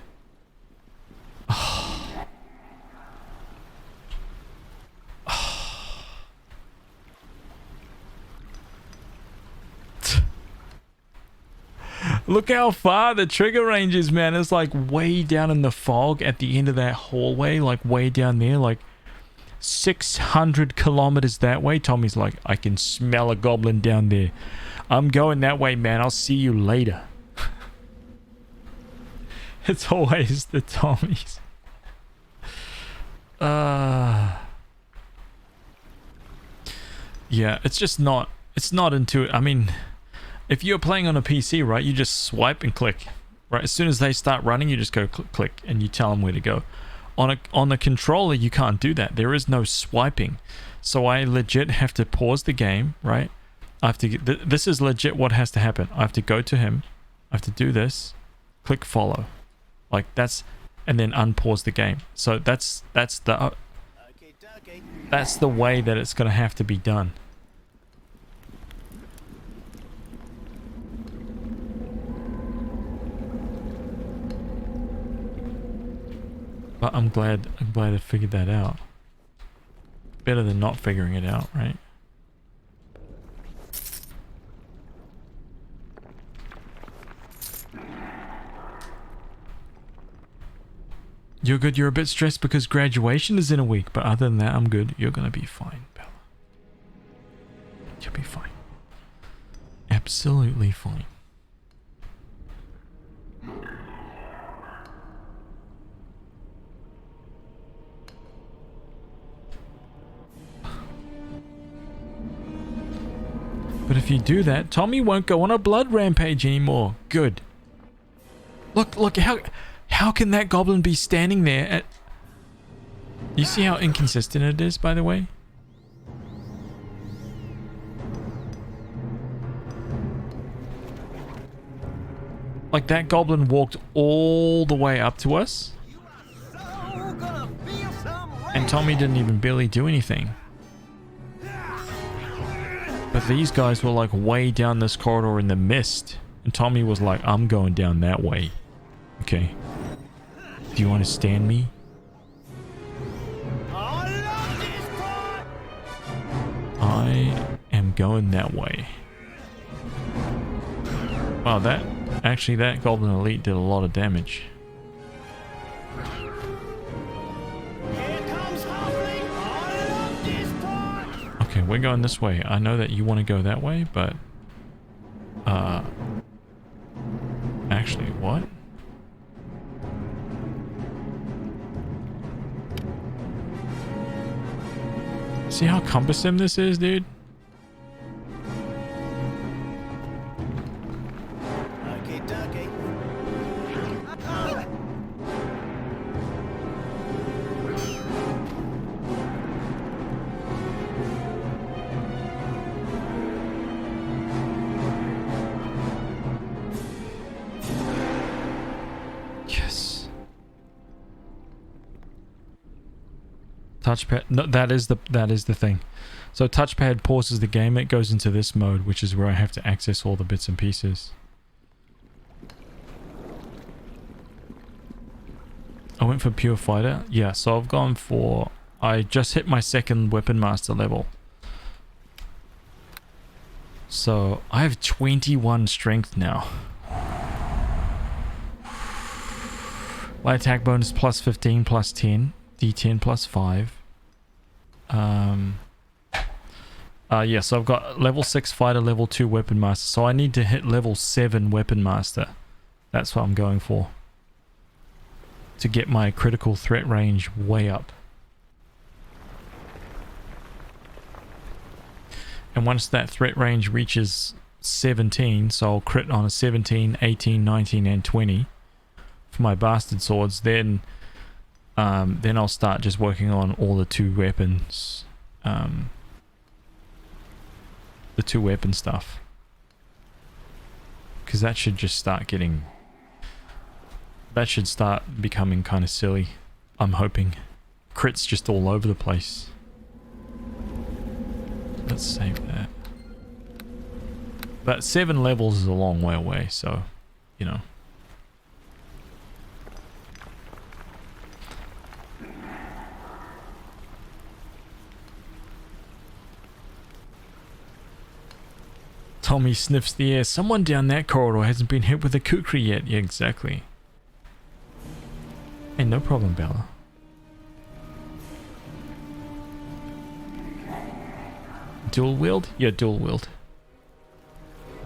Look how far the trigger range is, man. It's like way down in the fog at the end of that hallway, like way down there, like 600 kilometers that way. Tommy's like, I can smell a goblin down there. I'm going that way, man. I'll see you later. It's always the Tommies. Yeah, it's just not, it's not intuitive. I mean, if you're playing on a PC, right, you just swipe and click, right? As soon as they start running, you just go click and you tell them where to go. On a controller, you can't do that. There is no swiping. So I legit have to pause the game, right? I have to get, this is legit what has to happen. I have to go to him. I have to do this, click follow. Like that's, and then unpause the game. So that's the way that it's going to have to be done. But I'm glad I figured that out. Better than not figuring it out, right? You're good. You're a bit stressed because graduation is in a week, but other than that, I'm good. You're gonna be fine, Bella. You'll be fine. Absolutely fine. But if you do that, Tommy won't go on a blood rampage anymore. Good. Look, how can that goblin be standing there at... You see how inconsistent it is, by the way? Like, that goblin walked all the way up to us. And Tommy didn't even barely do anything. But these guys were like way down this corridor in the mist. And Tommy was like, I'm going down that way. Okay. Do you understand me? I am going that way. Wow, that Goblin Elite did a lot of damage. Okay, we're going this way. I know that you want to go that way, but... Actually, what? See how cumbersome this is, dude? Touchpad. No, that is the thing. So touchpad pauses the game. It goes into this mode, which is where I have to access all the bits and pieces. I went for pure fighter. Yeah, so I've gone for... I just hit my second weapon master level. So I have 21 strength now. My attack bonus plus 15 plus 10. D10 plus 5. Yeah, so I've got level 6 fighter, level 2 weapon master. So I need to hit level 7 weapon master. That's what I'm going for. To get my critical threat range way up. And once that threat range reaches 17, so I'll crit on a 17, 18, 19, and 20 for my bastard swords, then I'll start just working on all the 2 weapons. The 2 weapon stuff. Because that should just start getting... That should start becoming kind of silly. I'm hoping. Crits just all over the place. Let's save that. But 7 levels is a long way away, so, you know. Tommy sniffs the air. Someone down that corridor hasn't been hit with a kukri yet. Yeah, exactly. Hey, no problem, Bella. Dual wield? Yeah, dual wield.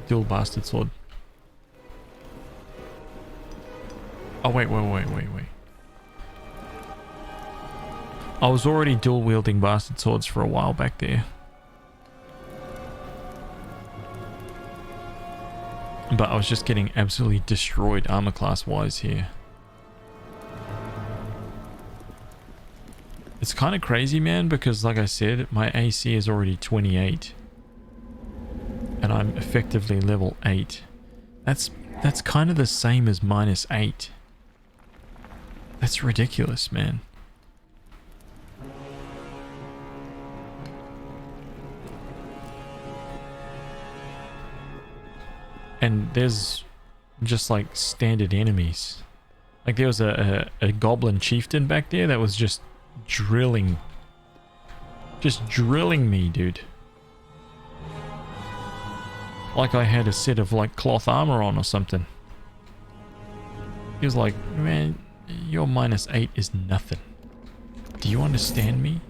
Dual bastard sword. Oh, wait. I was already dual wielding bastard swords for a while back there. But I was just getting absolutely destroyed armor class wise here. It's kind of crazy, man, because like I said, my AC is already 28. And I'm effectively level 8. That's kind of the same as -8. That's ridiculous, man. And there's just like standard enemies. Like there was a goblin chieftain back there that was just drilling me, dude. Like I had a set of like cloth armor on or something. He was like, man, your -8 is nothing. Do you understand me?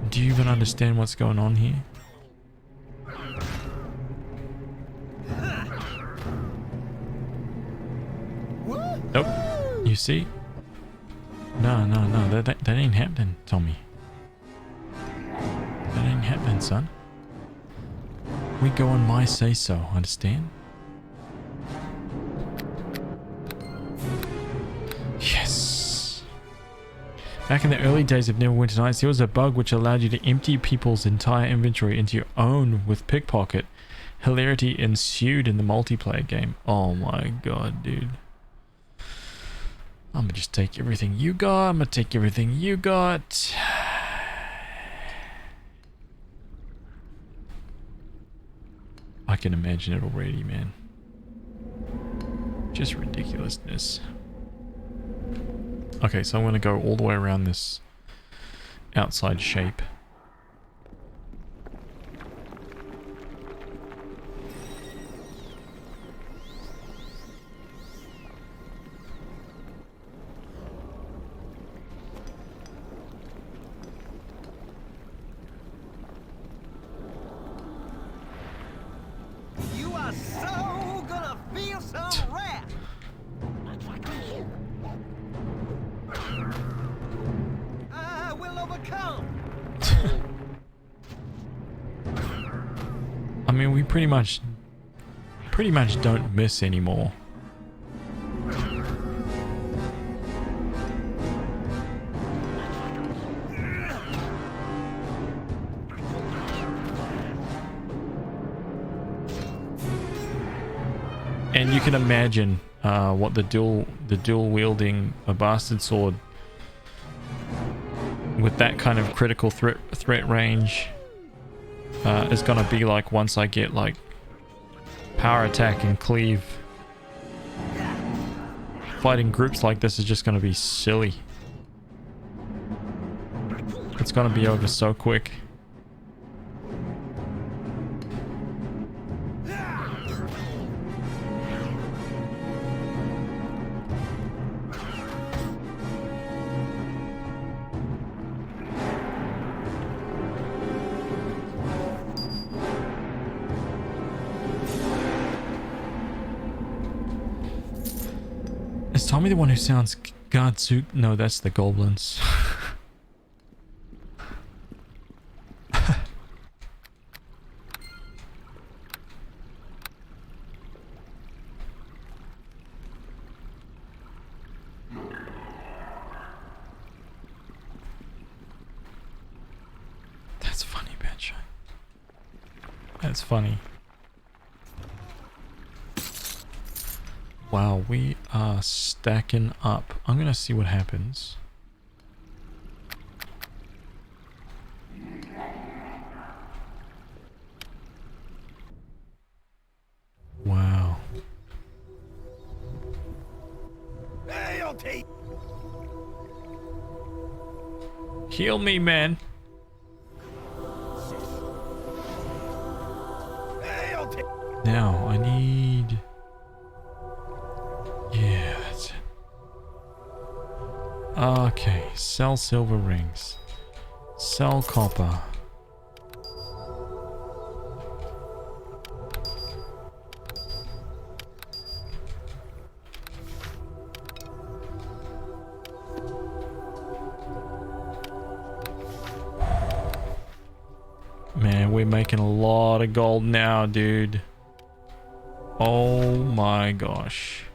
Do you even understand what's going on here? Nope. You see? No, that ain't happening, Tommy. That ain't happening, son. We go on my say-so, understand? Yes! Back in the early days of Neverwinter Nights, there was a bug which allowed you to empty people's entire inventory into your own with pickpocket. Hilarity ensued in the multiplayer game. Oh my god, dude. I'm gonna just take everything you got. I'm gonna take everything you got. I can imagine it already, man. Just ridiculousness. Okay, so I'm gonna go all the way around this outside shape. You are so gonna feel some wrath. I will overcome. I mean, we pretty much don't miss anymore. And you can imagine what the the dual wielding a bastard sword with that kind of critical threat range is gonna be like once I get like power attack and cleave. Fighting groups like this is just gonna be silly. It's gonna be over so quick. Is Tommy the one who sounds Godsu? No, that's the goblins. That's funny, bitch. That's funny. Wow, we are stacking up. I'm gonna see what happens. Wow. Hey, I'll take. Heal me, man. Hey, I'll take. Now, I need... Yeah, that's it. Okay, sell silver rings. Sell copper. Man, we're making a lot of gold now, dude. Oh my gosh.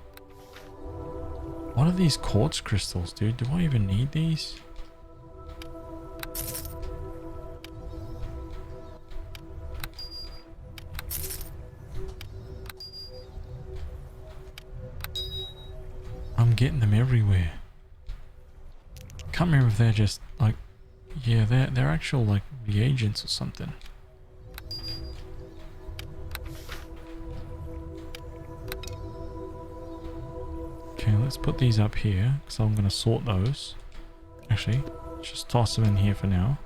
What are these quartz crystals, dude? Do I even need these? I'm getting them everywhere. Can't remember if they're just like, yeah, they're actual like reagents or something. Okay, let's put these up here, because I'm going to sort those. Actually, just toss them in here for now.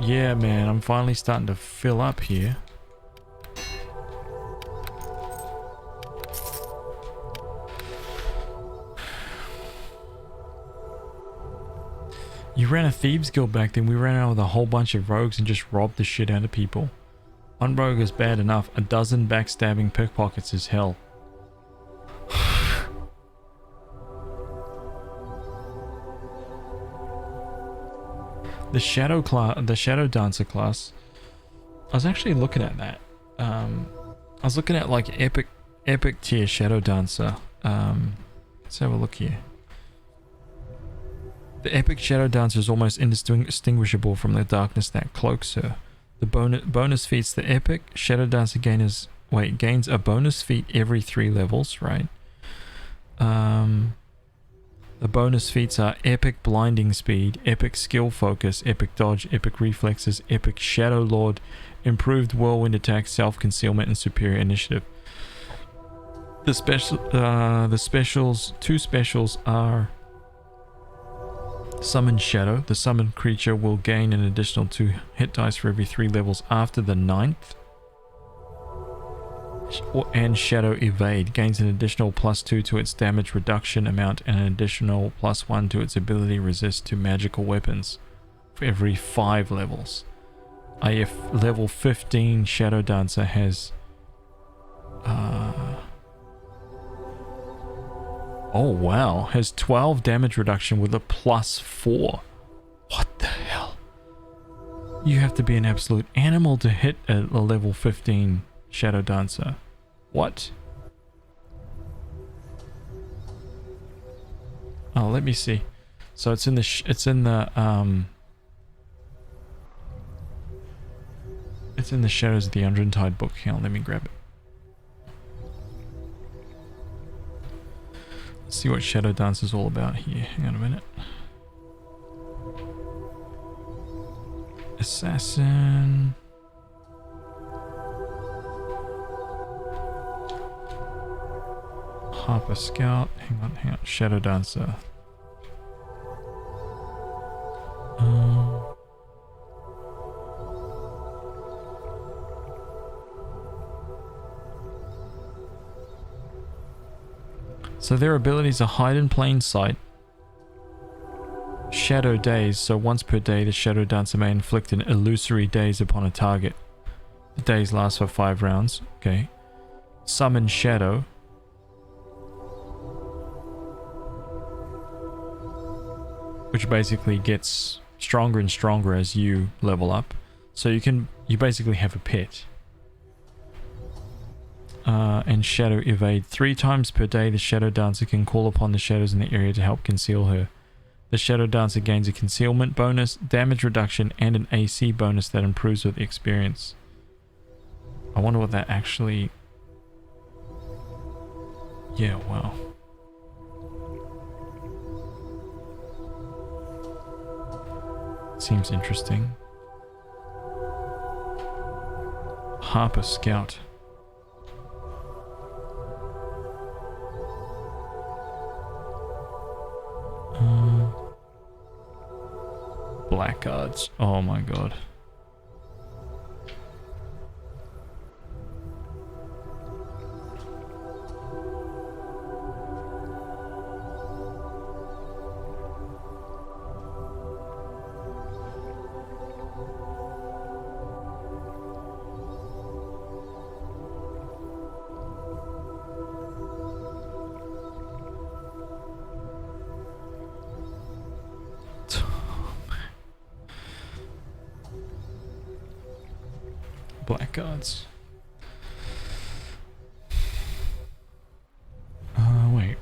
Yeah, man, I'm finally starting to fill up here. You ran a thieves guild back then. We ran out with a whole bunch of rogues and just robbed the shit out of people. One rogue is bad enough. A dozen backstabbing pickpockets is hell. The Shadow Dancer class. I was actually looking at that. I was looking at like epic tier Shadow Dancer. Let's have a look here. The epic Shadow Dancer is almost indistinguishable from the darkness that cloaks her. The bonus feats, the epic Shadow Dancer gains a bonus feat every 3 levels, right? The bonus feats are epic blinding speed, epic skill focus, epic dodge, epic reflexes, epic shadow lord, improved whirlwind attack, self-concealment, and superior initiative. The two specials are Summon Shadow. The summoned creature will gain an additional 2 hit dice for every 3 levels after the 9th. And Shadow Evade gains an additional +2 to its damage reduction amount and an additional +1 to its ability resist to magical weapons for every 5 levels. IF level 15 Shadow Dancer has oh wow, has 12 damage reduction with a +4. What the hell? You have to be an absolute animal to hit a level 15 Shadow Dancer. What? Oh, let me see. So it's in the it's in the Shadows of the Unrentide book. Hang on, let me grab it. Let's see what Shadow Dance is all about here. Hang on a minute. Assassin. Harper Scout. Hang on. Shadow Dancer. So their abilities are hide in plain sight, shadow daze, so once per day the Shadow Dancer may inflict an illusory daze upon a target. The daze lasts for 5 rounds. Okay. Summon Shadow. Which basically gets stronger and stronger as you level up. So you basically have a pet. And Shadow Evade. 3 times per day the Shadow Dancer can call upon the shadows in the area to help conceal her. The Shadow Dancer gains a concealment bonus, damage reduction, and an AC bonus that improves with experience. I wonder what that actually... Yeah, wow. Seems interesting. Harper Scout. Blackguards. Oh my god. Blackguards. Wait,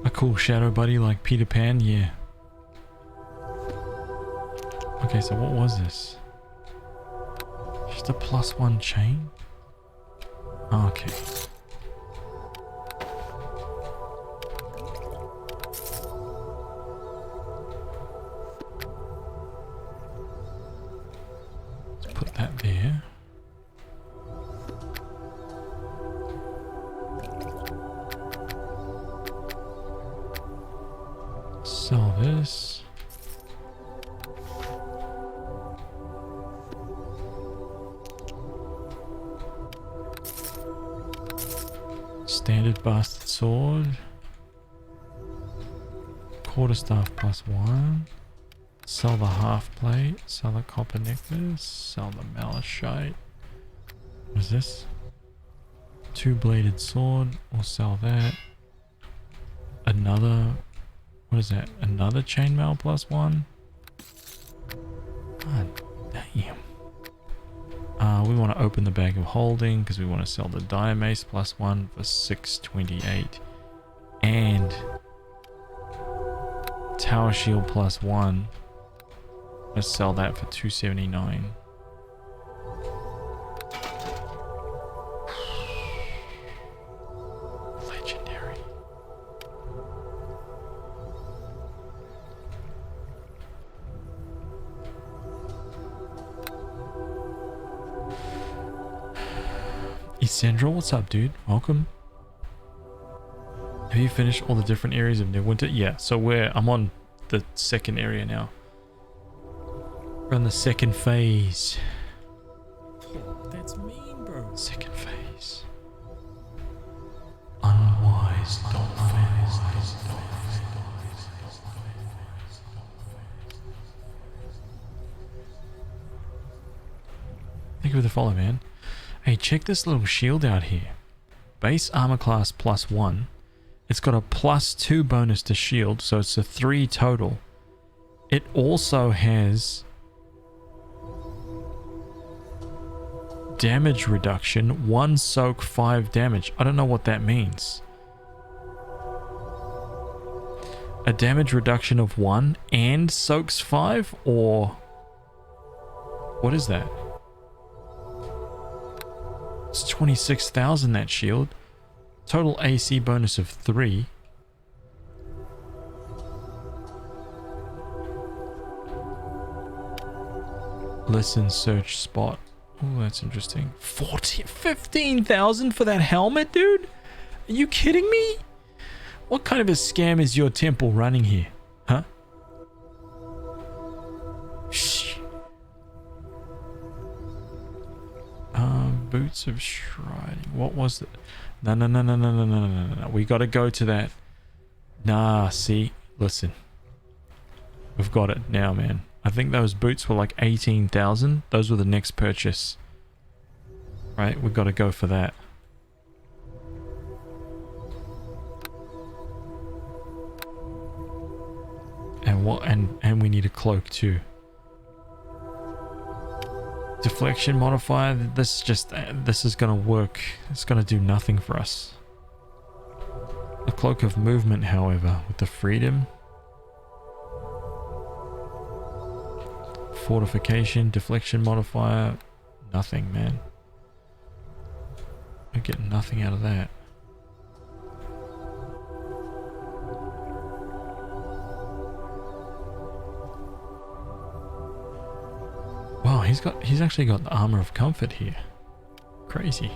a cool shadow buddy like Peter Pan, yeah. Okay, so what was this? Just a +1 chain? Okay. Let's put that there. Sell this. Standard bastard sword. Quarterstaff +1. Sell the half plate. Sell the copper necklace. Sell the malachite. What is this? 2-bladed sword. We'll sell that. Another. What is that? Another chainmail +1. God damn. We want to open the bag of holding because we want to sell the Diamace +1 for 628. And Tower Shield +1. Let's sell that for 279. Legendary. Essendra, what's up, dude? Welcome. Have you finished all the different areas of Neverwinter? Yeah, so I'm on the second area now. We're on the second phase. That's mean, bro. Second phase. Unwise dolphins. Thank you for the follow, man. Hey, check this little shield out here. Base armor class +1. It's got a +2 bonus to shield, so it's a 3 total. It also has damage reduction, 1 soak, 5 damage. I don't know what that means. A damage reduction of 1 and soaks 5, or what is that? It's 26,000 that shield. Total AC bonus of 3. Listen, search, spot. Oh, that's interesting. 15,000 for that helmet, dude? Are you kidding me? What kind of a scam is your temple running here? Huh? Shh. Boots of Shriding. What was it? No. We gotta go to that. Nah, see? Listen. We've got it now, man. I think those boots were like 18,000. Those were the next purchase. Right? We gotta go for that. And what? And we need a cloak too. Deflection modifier. This is gonna work. It's gonna do nothing for us. The cloak of movement, however, with the freedom, fortification, deflection modifier, nothing, man. I get nothing out of that. Wow, he's actually got the armor of comfort here. Crazy.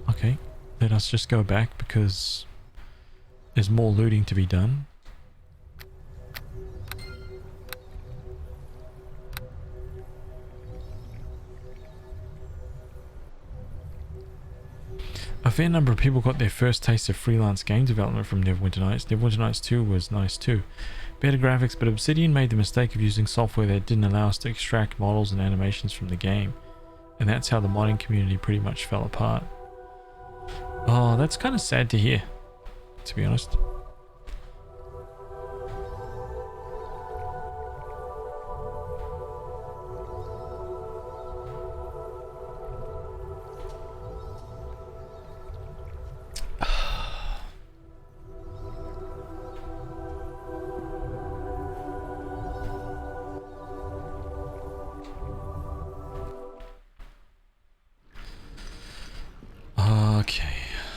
Okay, let us just go back because there's more looting to be done. A fair number of people got their first taste of freelance game development from Neverwinter Nights. Neverwinter Nights 2 was nice too. Better graphics, but Obsidian made the mistake of using software that didn't allow us to extract models and animations from the game. And that's how the modding community pretty much fell apart. Oh, that's kind of sad to hear, to be honest.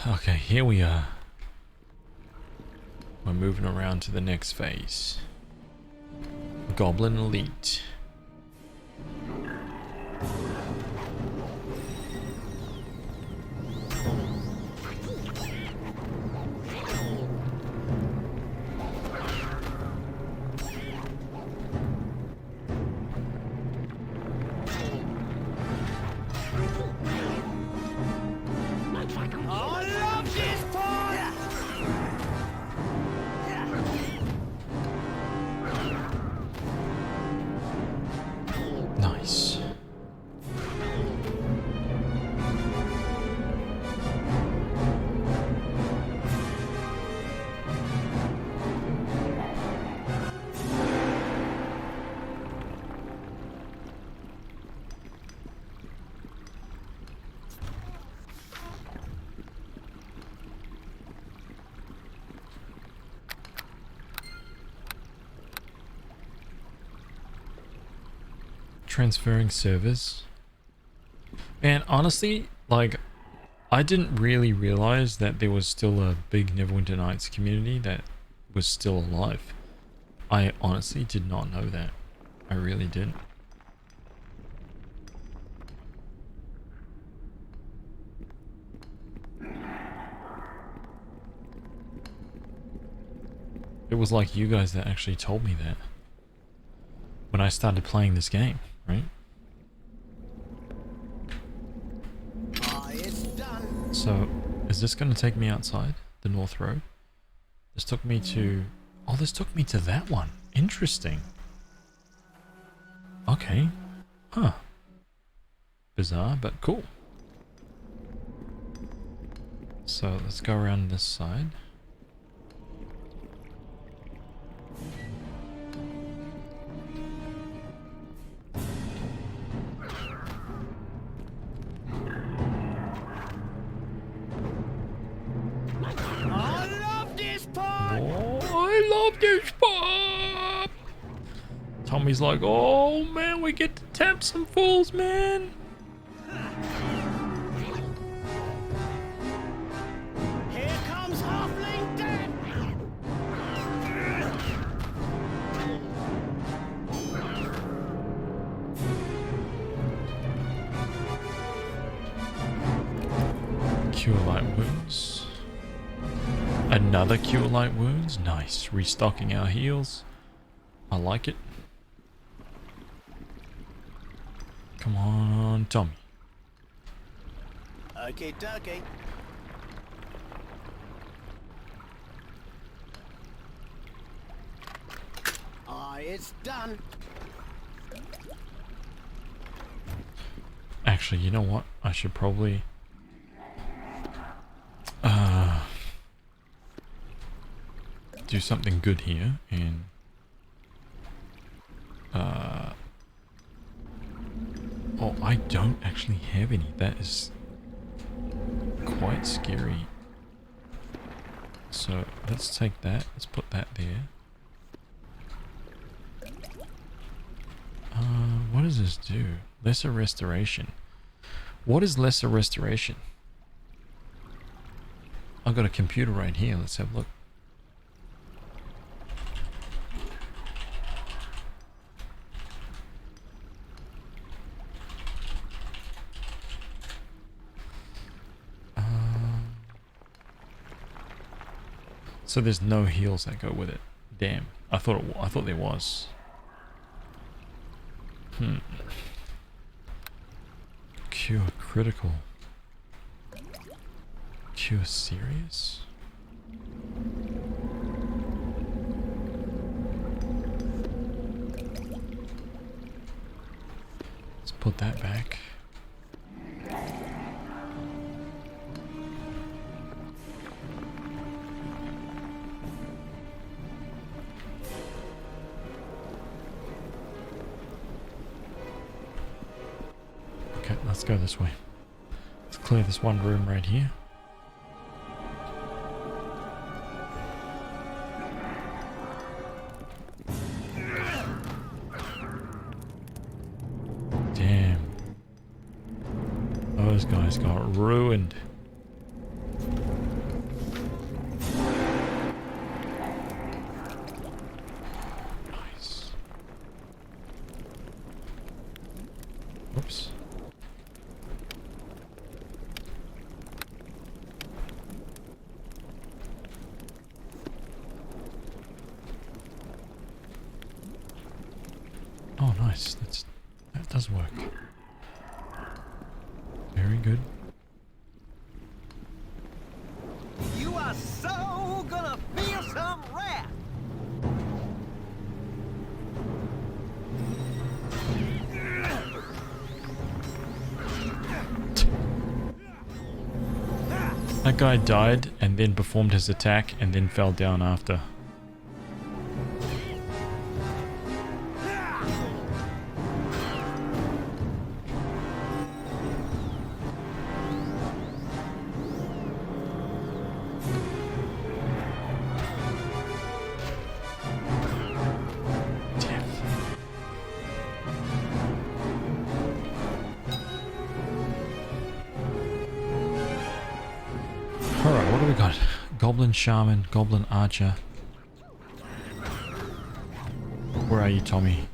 Okay, here we are. We're moving around to the next phase. Goblin Elite. Nice. Transferring servers. And honestly, like, I didn't really realize that there was still a big Neverwinter Nights community that was still alive. I honestly did not know that. I really didn't. It was like you guys that actually told me that when I started playing this game, right? It's done. So, is this going to take me outside the North Road? This took me to... Oh, this took me to that one. Interesting. Okay. Huh. Bizarre, but cool. So, let's go around this side. Tommy's like, oh man, we get to tap some fools, man. Here comes Halfling Death! Cure light wounds. Another cure light wounds. Nice. Restocking our heals. I like it. Come on, Tommy. Okay, dokie. It's done. Actually, you know what? I should probably do something good here and oh, I don't actually have any. That is quite scary. So let's take that. Let's put that there. What does this do? Lesser restoration. What is lesser restoration? I've got a computer right here. Let's have a look. So there's no heals that go with it. Damn. I thought there was. Cure critical. Cure serious? Let's put that back. Okay, let's go this way. Let's clear this one room right here. Damn. Those guys got ruined. Nice. Oops. Oh, nice. That does work. Very good. You are so gonna feel some wrath. That guy died and then performed his attack and then fell down after. Alright, what do we got? Goblin Shaman, Goblin Archer. Where are you, Tommy?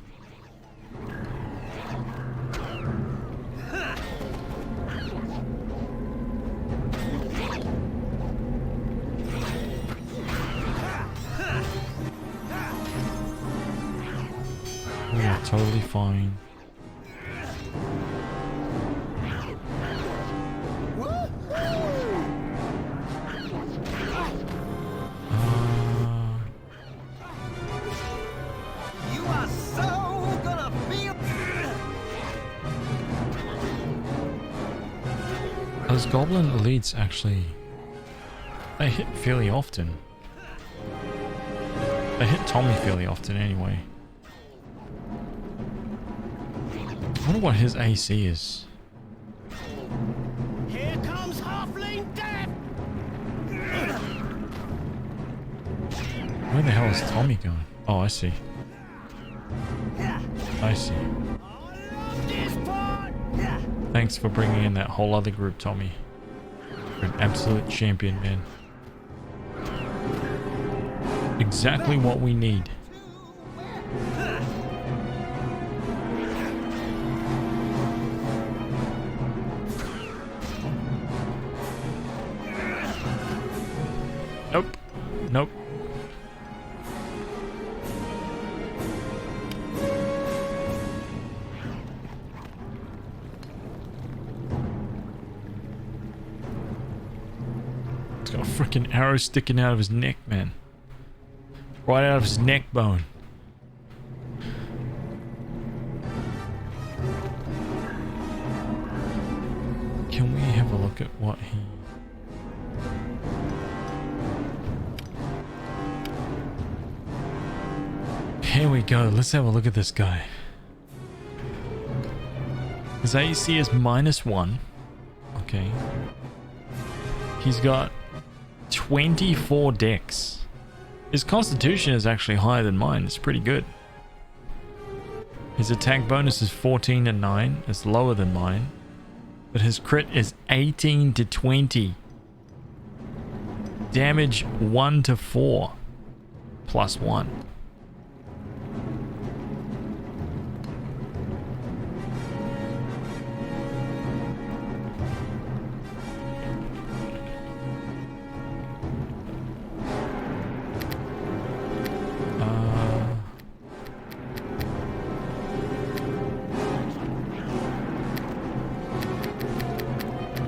We are totally fine. You are so gonna feel. Those Goblin elites actually, they hit fairly often. They hit Tommy fairly often anyway. I wonder what his AC is. Here comes Halfling Death. Where the hell is Tommy going? Oh, I see. Yeah. I see. Thanks for bringing in that whole other group, Tommy. You're an absolute champion, man. Exactly what we need. Nope. Nope. He's got a freaking arrow sticking out of his neck, man. Right out of his neck bone. Can we have a look at what he... Here we go. Let's have a look at this guy. His AC is -1. Okay. He's got 24 dex. His constitution is actually higher than mine. It's pretty good. His attack bonus is 14 to 9. It's lower than mine. But his crit is 18 to 20. Damage 1 to 4. +1.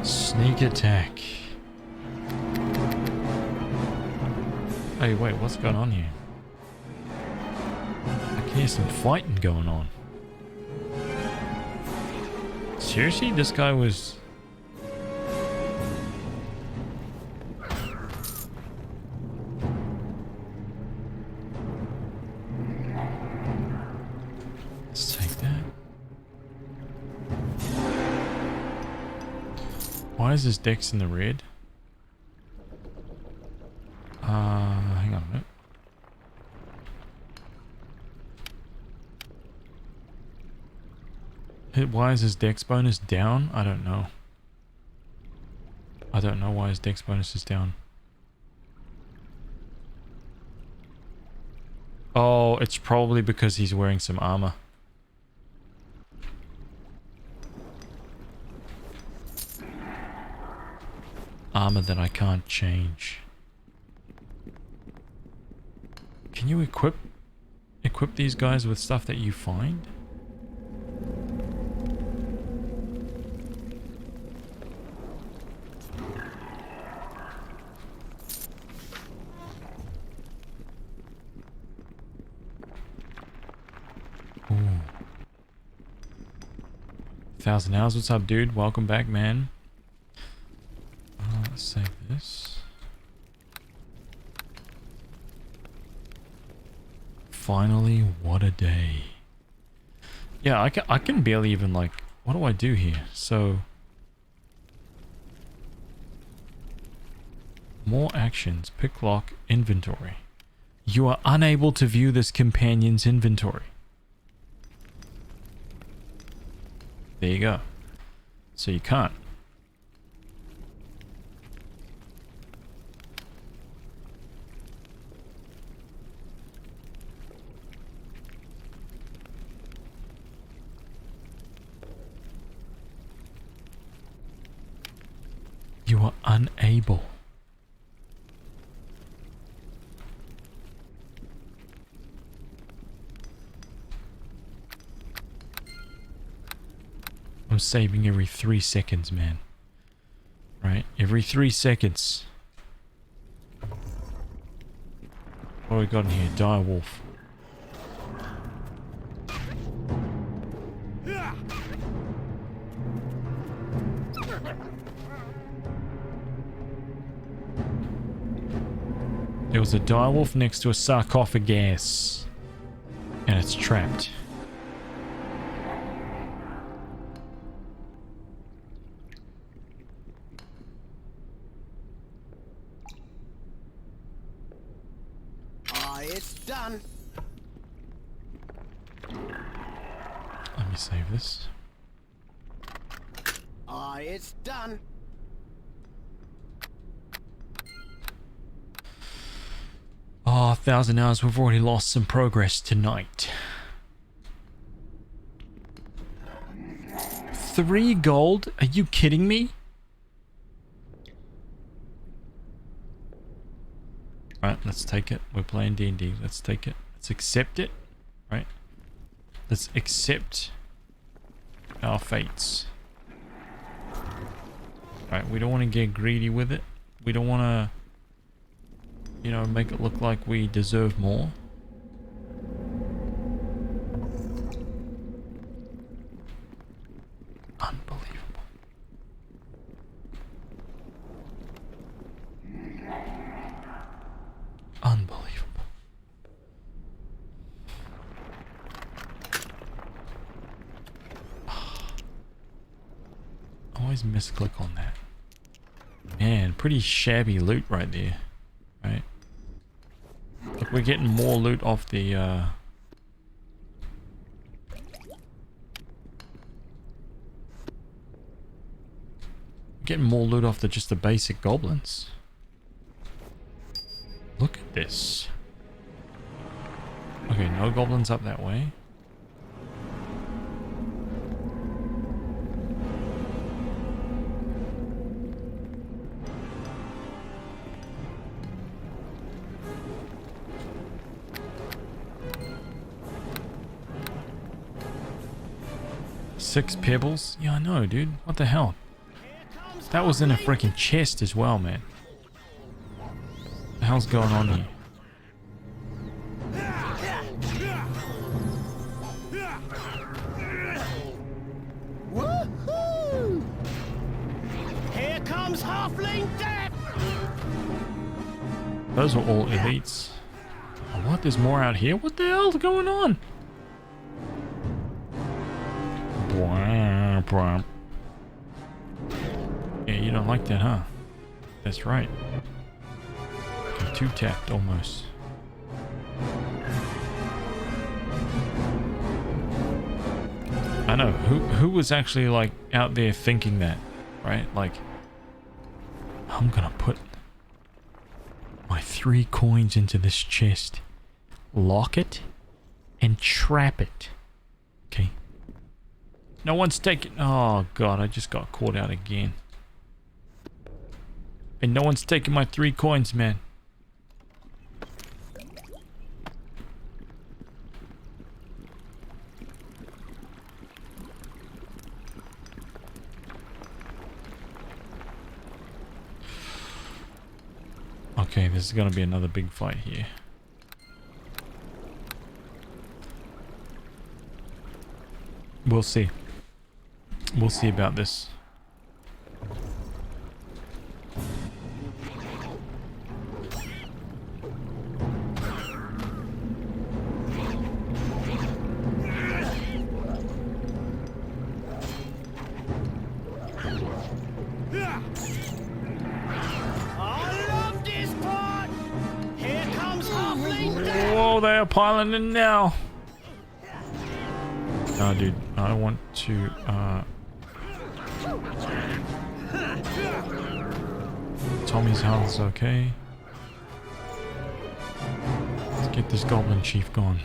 Sneak attack. Hey, wait, what's going on here? I can hear some fighting going on. Seriously? This guy was... Let's take that. Why is his dex in the red? Hang on a minute. Why is his dex bonus down? I don't know. I don't know why his dex bonus is down. Oh, it's probably because he's wearing some armor. Armor that I can't change. Can you equip these guys with stuff that you find? Ooh. 1,000 hours. What's up, dude? Welcome back, man. Let's save this. Finally, what a day. Yeah, I can barely even, like, what do I do here? So, more actions, pick lock, inventory. You are unable to view this companion's inventory. There you go. So you can't. You are unable. I'm saving every 3 seconds, man. Right? Every 3 seconds. What do we got in here? Dire wolf. There was a direwolf next to a sarcophagus. And it's trapped. It's done. save this. It's done. Oh, 1,000 hours. We've already lost some progress tonight. 3 gold? Are you kidding me? Right, let's take it. We're playing D&D. Let's take it. Let's accept it. Right? Let's accept our fates. Right, we don't want to get greedy with it. We don't want to, you know, make it look like we deserve more. Unbelievable. Unbelievable. Always misclick on that. Man, pretty shabby loot right there. Right? Look, we're getting more loot off the getting more loot off the just the basic goblins. Look at this. Okay, no goblins up that way. Six pebbles? Yeah, I know, dude. What the hell? That was in a freaking chest as well, man. What the hell's going on here? Woohoo! Here comes halfling death! Those are all elites. Oh, what? There's more out here? What the hell's going on? Yeah, you don't like that, huh? That's right. Okay, 2 tapped almost. I know. Who was actually like out there thinking that, right? Like, I'm gonna put my 3 coins into this chest, lock it, and trap it. Okay. No one's taking... Oh, God, I just got caught out again. And no one's taking my 3 coins, man. Okay, this is gonna be another big fight here. We'll see. We'll see about this. Whoa, they are piling in now. No, dude, I want to, Tommy's health's okay. Let's get this goblin chief gone.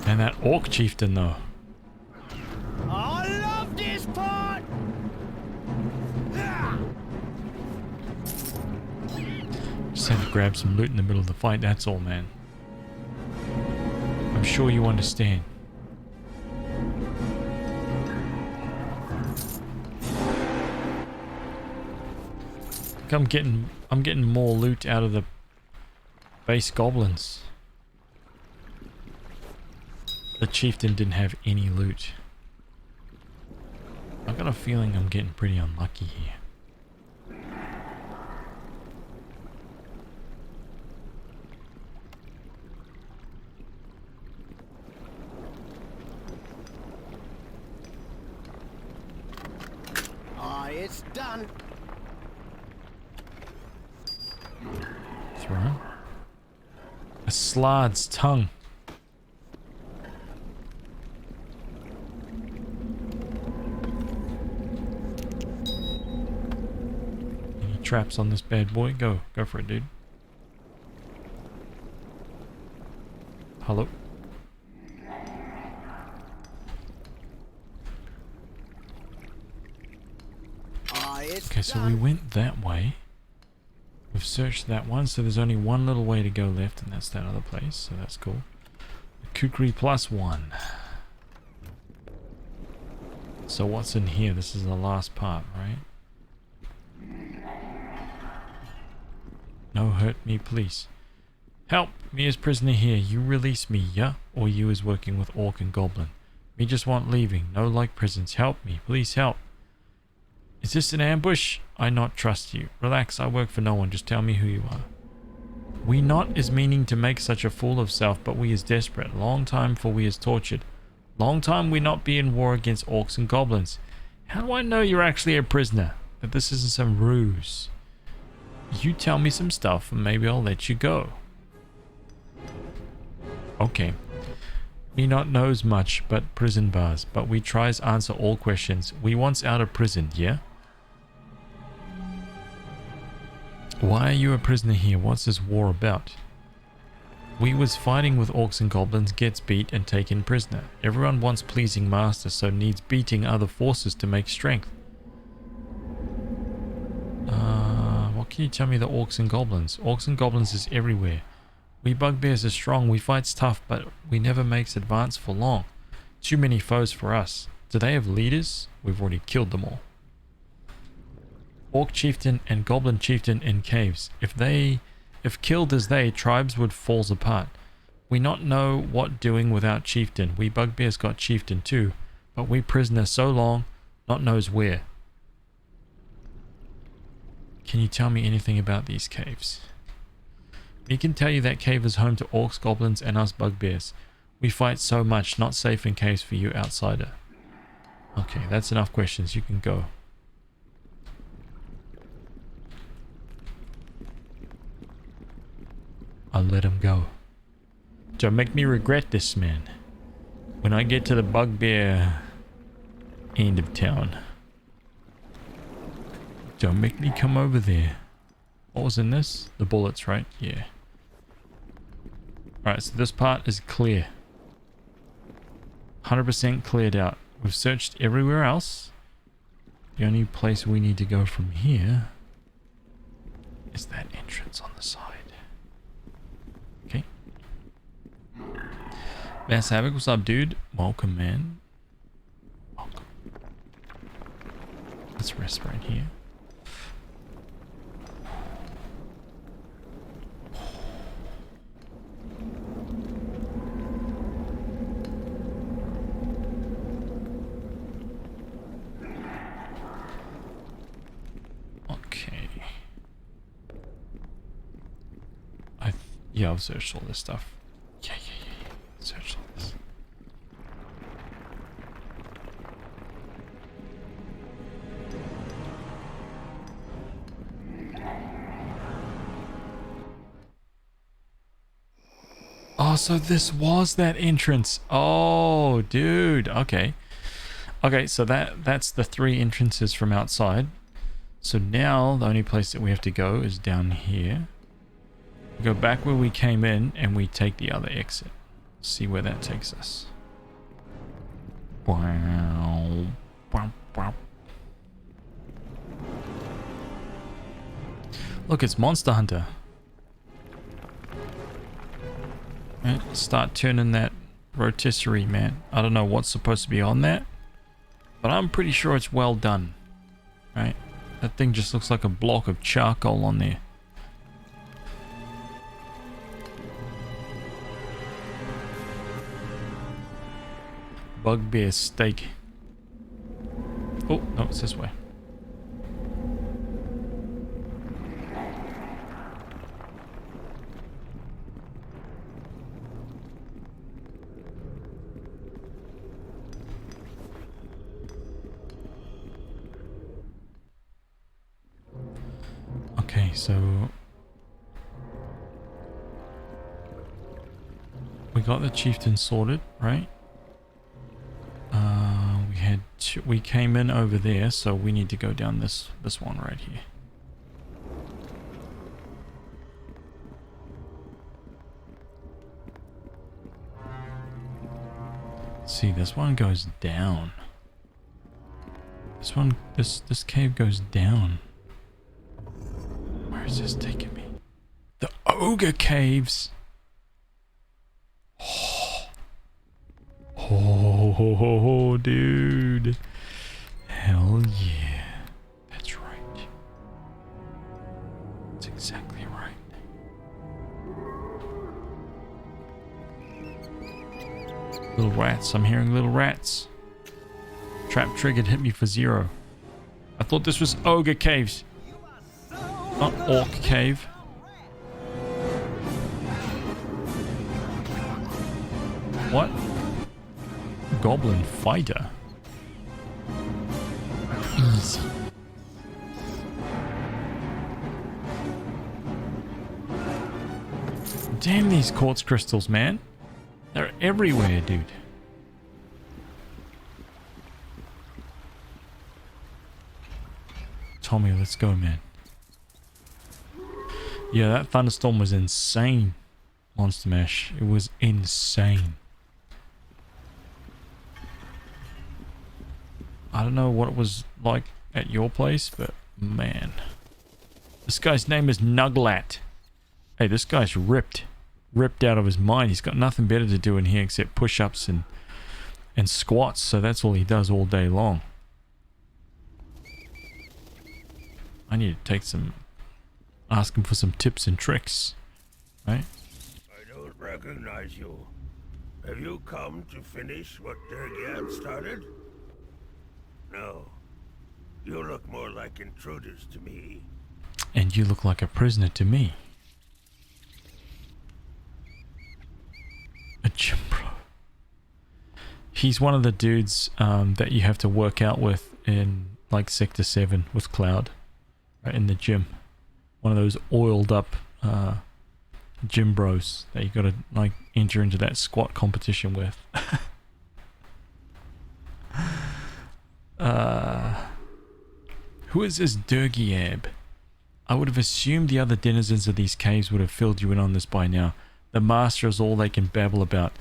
And that orc chieftain, though. I love this part. Just had to grab some loot in the middle of the fight, that's all, man. I'm sure you understand. I'm getting more loot out of the base goblins. The chieftain didn't have any loot. I got a feeling I'm getting pretty unlucky here. It's done. That's right. A slard's tongue. Any traps on this bad boy? Go for it, dude. Hello? Okay, so we went that way. We've searched that one, so there's only one little way to go left, and that's that other place, so that's cool. The Kukri +1. So what's in here? This is the last part, right? No hurt me, please. Help! Me as prisoner here. You release me, yeah? Or you as working with Orc and Goblin? Me just want leaving. No like prisons. Help me. Please help. Is this an ambush? I not trust you. Relax, I work for no one. Just tell me who you are. We not is meaning to make such a fool of self, but we is desperate. Long time for we is tortured. Long time we not be in war against Orcs and Goblins. How do I know you're actually a prisoner? That this isn't some ruse? You tell me some stuff and maybe I'll let you go. Okay. Me not knows much but prison bars, but we tries answer all questions. We wants out of prison, yeah? Why are you a prisoner here? What's this war about? We was fighting with Orcs and Goblins, gets beat and taken prisoner. Everyone wants pleasing master, so needs beating other forces to make strength. What can you tell me the Orcs and Goblins? Orcs and Goblins is everywhere. We bugbears are strong, we fights tough, but we never makes advance for long. Too many foes for us. Do they have leaders? We've already killed them all. Orc chieftain and Goblin chieftain in caves. If killed as they, tribes would falls apart. We not know what doing without chieftain. We bugbears got chieftain too, but we prisoner so long, not knows where. Can you tell me anything about these caves? We can tell you that cave is home to Orcs, Goblins, and us bugbears. We fight so much, not safe in caves for you outsider. Okay, that's enough questions. You can go. I'll let him go. Don't make me regret this, man. When I get to the bugbear end of town. Don't make me come over there. What was in this? The bullets, right? Yeah. Alright, so this part is clear. 100% cleared out. We've searched everywhere else. The only place we need to go from here is that entrance on the side. Okay. Bass Havoc, what's up, dude? Welcome, man. Welcome. Let's rest right here. Yeah, I've searched all this stuff. Yeah. Searched all this. Oh, so this was that entrance. Oh, dude. Okay. Okay, so that's the 3 entrances from outside. So now the only place that we have to go is down here. We go back where we came in and we take the other exit. See where that takes us. Wow. Look, it's Monster Hunter. Right, start turning that rotisserie, man. I don't know what's supposed to be on that, but I'm pretty sure it's well done. Right? That thing just looks like a block of charcoal on there. Bugbear steak. Oh, no, it's this way. Okay, so we got the chieftain sorted, right? We came in over there, so we need to go down this one right here. See, this one goes down. This cave goes down. Where is this taking me? The ogre caves. Oh, dude. Hell yeah. That's right. That's exactly right. Little rats. I'm hearing little rats. Trap triggered, hit me for 0. I thought this was ogre caves. Not orc cave. What? Goblin fighter. Easy. Damn these quartz crystals, man. They're everywhere, dude. Tommy, let's go, man. Yeah, that thunderstorm was insane. Monster Mash. It was insane. I don't know what it was like at your place, but man. This guy's name is Nuglat. Hey, this guy's ripped. Ripped out of his mind. He's got nothing better to do in here except push-ups and squats, so that's all he does all day long. I need to take some... ask him for some tips and tricks. Right? I don't recognize you. Have you come to finish what Dergiab started? No. You look more like intruders to me. And you look like a prisoner to me. A gym bro. He's one of the dudes that you have to work out with in like Sector 7 with Cloud. Right, in the gym. One of those oiled up gym bros that you gotta like enter into that squat competition with. Who is this Dergiab? I would have assumed the other denizens of these caves would have filled you in on this by now. The Master is all they can babble about.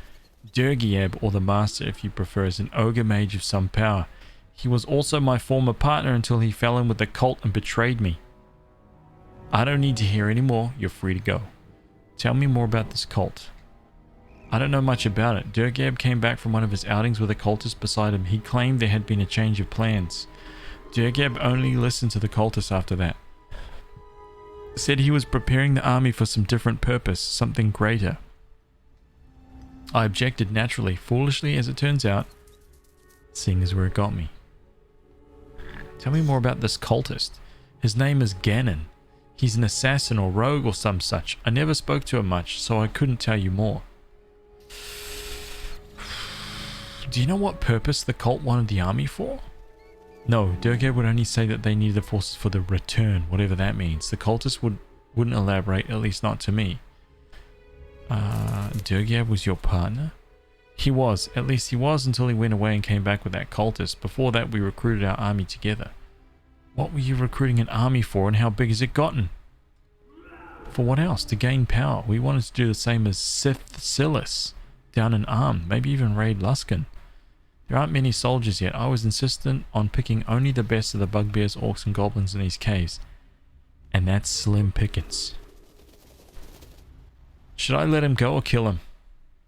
Dergiab, or the Master if you prefer, is an ogre mage of some power. He was also my former partner until he fell in with the cult and betrayed me. I don't need to hear any more. You're free to go. Tell me more about this cult. I don't know much about it. Dergiab came back from one of his outings with a cultist beside him. He claimed there had been a change of plans. Dergiab only listened to the cultist after that. Said he was preparing the army for some different purpose, something greater. I objected naturally, foolishly as it turns out, seeing as where it got me. Tell me more about this cultist. His name is Ganon. He's an assassin or rogue or some such. I never spoke to him much, so I couldn't tell you more. Do you know what purpose the cult wanted the army for? No, Dergiab would only say that they needed the forces for the return, whatever that means. The cultist wouldn't elaborate, at least not to me. Dergiab was your partner? He was. At least he was until he went away and came back with that cultist. Before that, we recruited our army together. What were you recruiting an army for, and how big has it gotten? For what else? To gain power. We wanted to do the same as Sith Silas down in Arm, maybe even raid Luskan. There aren't many soldiers yet. I was insistent on picking only the best of the bugbears, orcs, and goblins in these caves. And that's slim pickings. Should I let him go or kill him?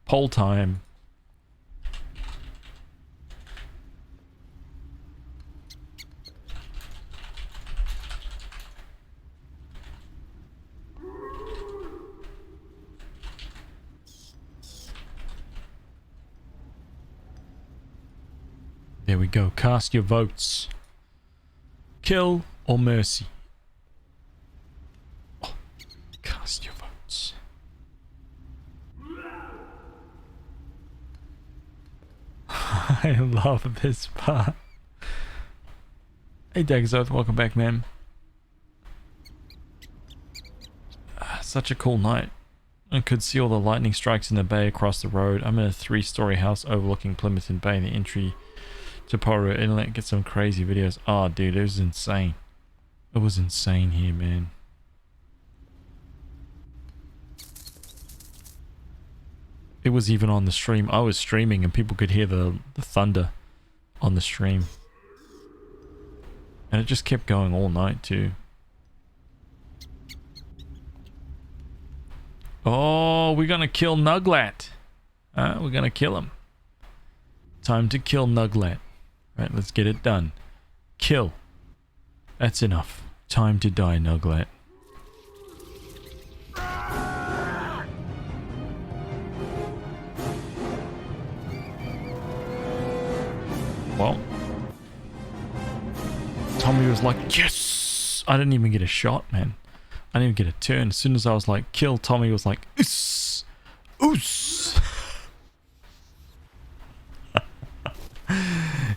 Poll time. There we go. Cast your votes. Kill or mercy? Oh, cast your votes. I love this part. Hey Dagzoth, welcome back, man. Such a cool night. I could see all the lightning strikes in the bay across the road. I'm in a 3-story house overlooking Plymouth Bay, the entry to Poru Inlet. Get some crazy videos. Oh, dude, it was insane. It was insane here, man. It was even on the stream. I was streaming and people could hear the thunder on the stream. And it just kept going all night too. Oh, we're gonna kill Nuglat. We're gonna kill him. Time to kill Nuglat. Right, let's get it done. Kill. That's enough. Time to die, Nuglat. Well, Tommy was like, yes! I didn't even get a shot, man. I didn't even get a turn. As soon as I was like, kill, Tommy was like, oos! Oos!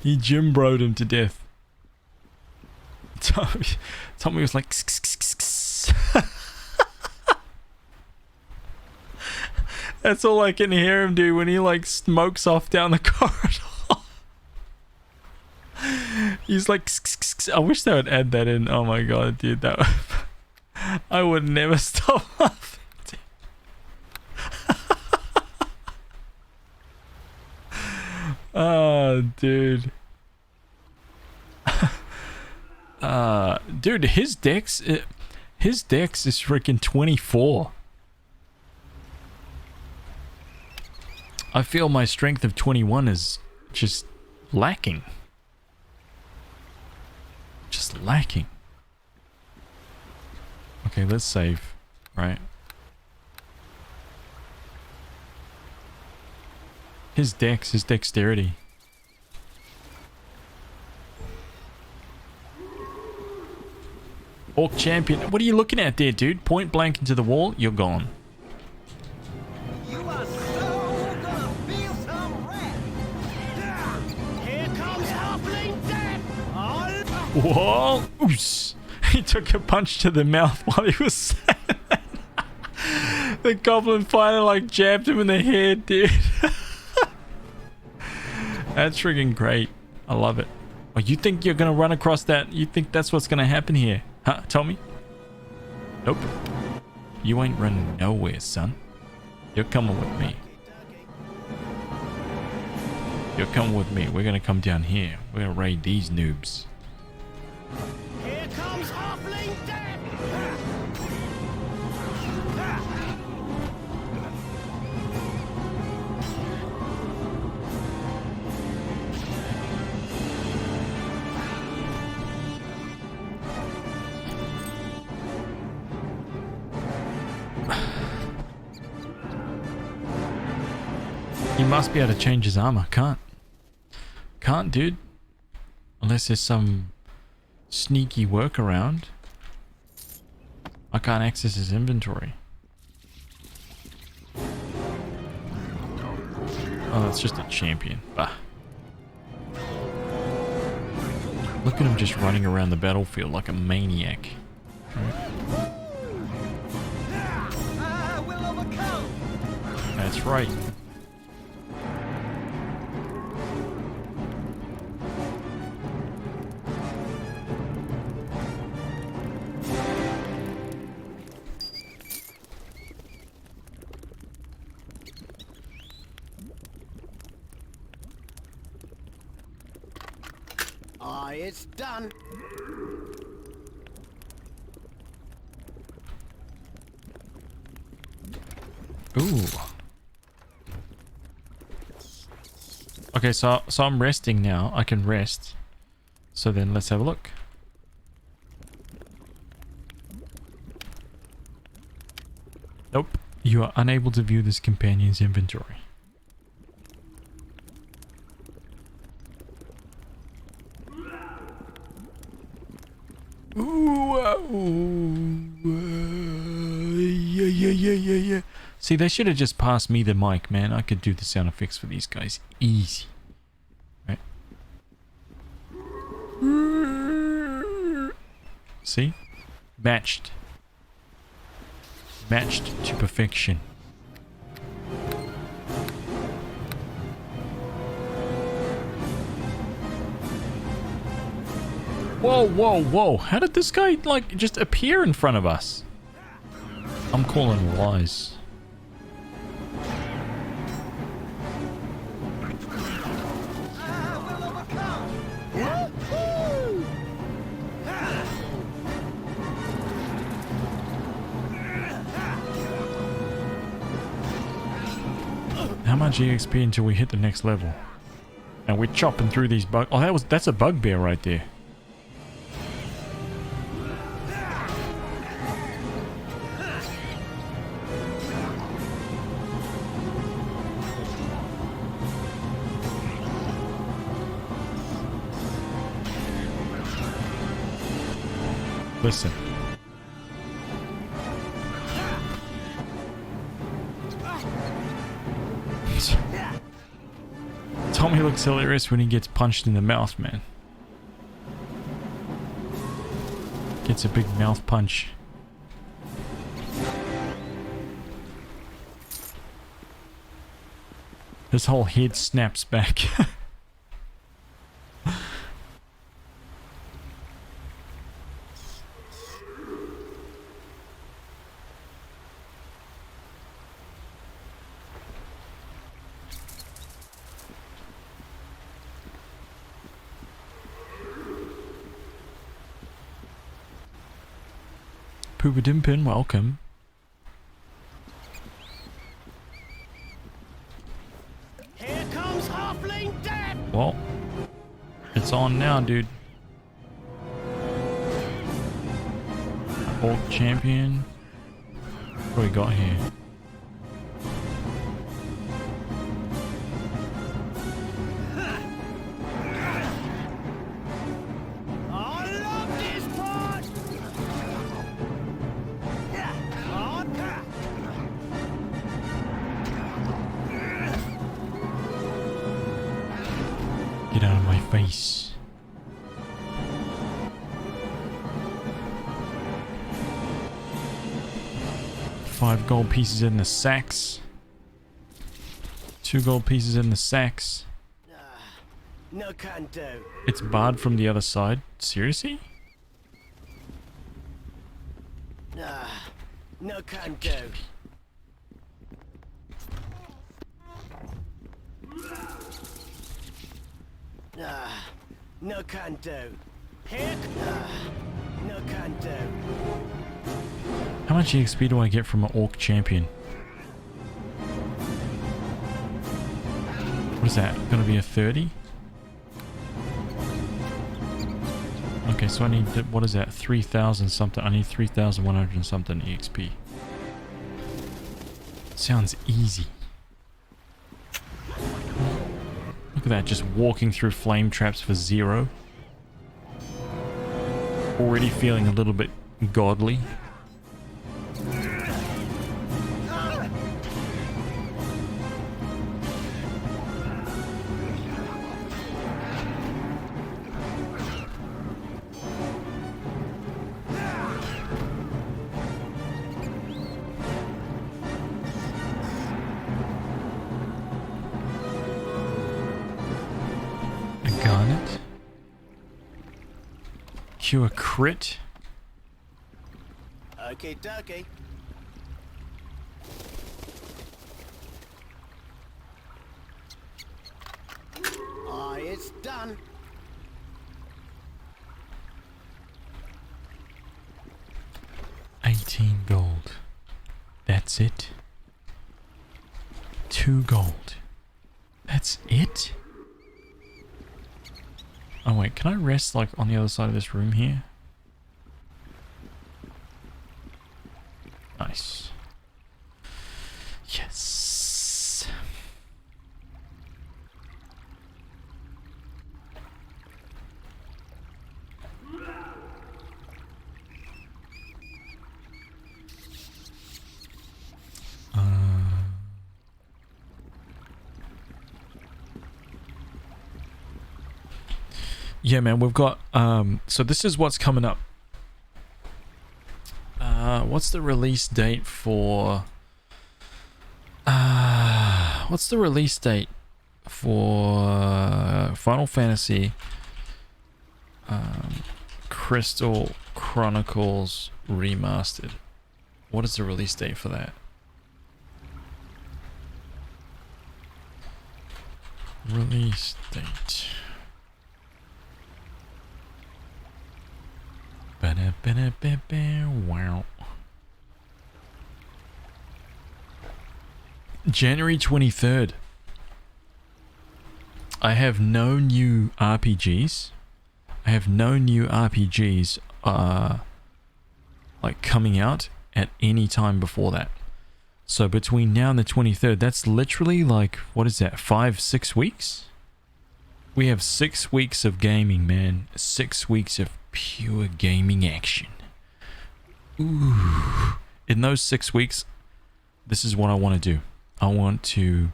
He Jim bro'd him to death. Tommy was like, that's all I can hear him do when he like smokes off down the corridor. He's like, I wish they would add that in. Oh my god, dude, that I would never stop laughing. Oh, dude. Dude, his dex is freaking 24. I feel my strength of 21 is just lacking. Just lacking. Okay, let's save, right? His dex, his dexterity. Orc champion. What are you looking at there, dude? Point blank into the wall, you're gone. You are so gonna feel some rat. Here comes Halfling Death. Whoa! Oos! He took a punch to the mouth while he was saying that. The goblin fighter like jabbed him in the head, dude. That's friggin' great. I love it. Oh, you think you're gonna run across that? You think that's what's gonna happen here? Huh? Tell me? Nope. You ain't running nowhere, son. You're coming with me. You're coming with me. We're gonna come down here. We're gonna raid these noobs. Here comes Halfling Death. He must be able to change his armor. Can't, dude. Unless there's some sneaky workaround. I can't access his inventory. Oh, that's just a champion. Bah. Look at him just running around the battlefield like a maniac. That's right. It's done. Ooh. Okay, so I'm resting now. I can rest. So then let's have a look. Nope. You are unable to view this companion's inventory. Yeah. See, they should have just passed me the mic, man. I could do the sound effects for these guys. Easy. Right? See? Matched. Matched to perfection. Whoa, whoa, whoa. How did this guy, like, just appear in front of us? I'm calling lies. How much EXP until we hit the next level? And we're chopping through these bug. Oh, that's a bugbear right there. Listen. Tommy looks hilarious when he gets punched in the mouth, man. Gets a big mouth punch. His whole head snaps back. Poopadimpin, welcome. Here comes Halfling Death! Well, it's on now, dude. Orc champion. What do we got here? Get out of my face. Five gold pieces in the sacks. 2 gold pieces in the sacks. No can do. It's barred from the other side. Seriously? No can do. No can do. Here. No can do. How much EXP do I get from an orc champion? What is that? Gonna be a 30? Okay, so I need, what is that? 3,000 something. I need 3,100 something EXP. Sounds easy. Look at that, just walking through flame traps for 0. Already feeling a little bit godly. A crit. Okay, dokie. It's done. $18 gold. That's it. 2 gold. That's it? Oh wait, can I rest like on the other side of this room here? Nice. Yes. Yeah, man, we've got so this is what's coming up. What's the release date for... what's the release date for Final Fantasy Crystal Chronicles Remastered? What is the release date for that? Release date. Wow. January 23rd. I have no new RPGs. I have no new RPGs like coming out at any time before that. So between now and the 23rd, that's literally like, what is that, 5-6 weeks? We have 6 weeks of gaming, man. 6 weeks of pure gaming action. Ooh. In those 6 weeks, this is what I want to do. I want to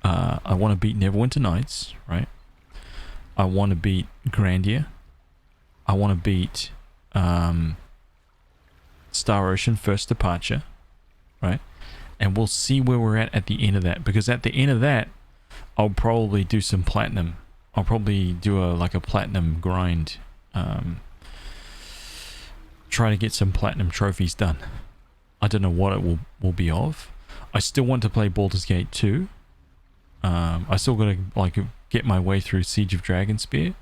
beat Neverwinter Nights, right? I want to beat Grandia. I want to beat Star Ocean First Departure, right? And we'll see where we're at the end of that, because at the end of that, I'll probably do some platinum. I'll probably do a platinum grind. Try to get some platinum trophies done. I don't know what it will be of. I still want to play Baldur's Gate 2. I still got to get my way through Siege of Dragonspear.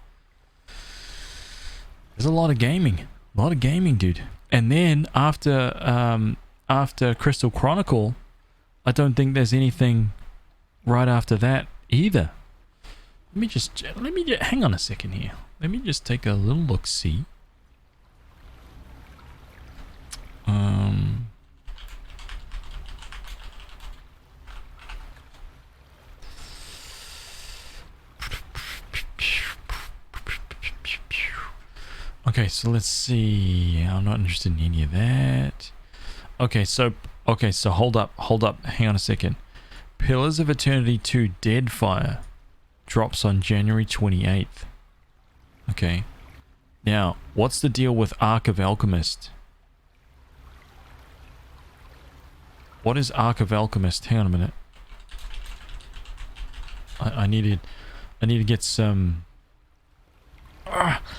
There's a lot of gaming. A lot of gaming, dude. And then after Crystal Chronicle, I don't think there's anything right after that either. Let me just hang on a second here. Let me just take a little look see. Okay, so let's see. I'm not interested in any of that. Okay, so hold up, hang on a second. Pillars of Eternity 2 Deadfire drops on January 28th. Okay. Now, what's the deal with Ark of Alchemist? What is Ark of Alchemist? Hang on a minute. I need to get some...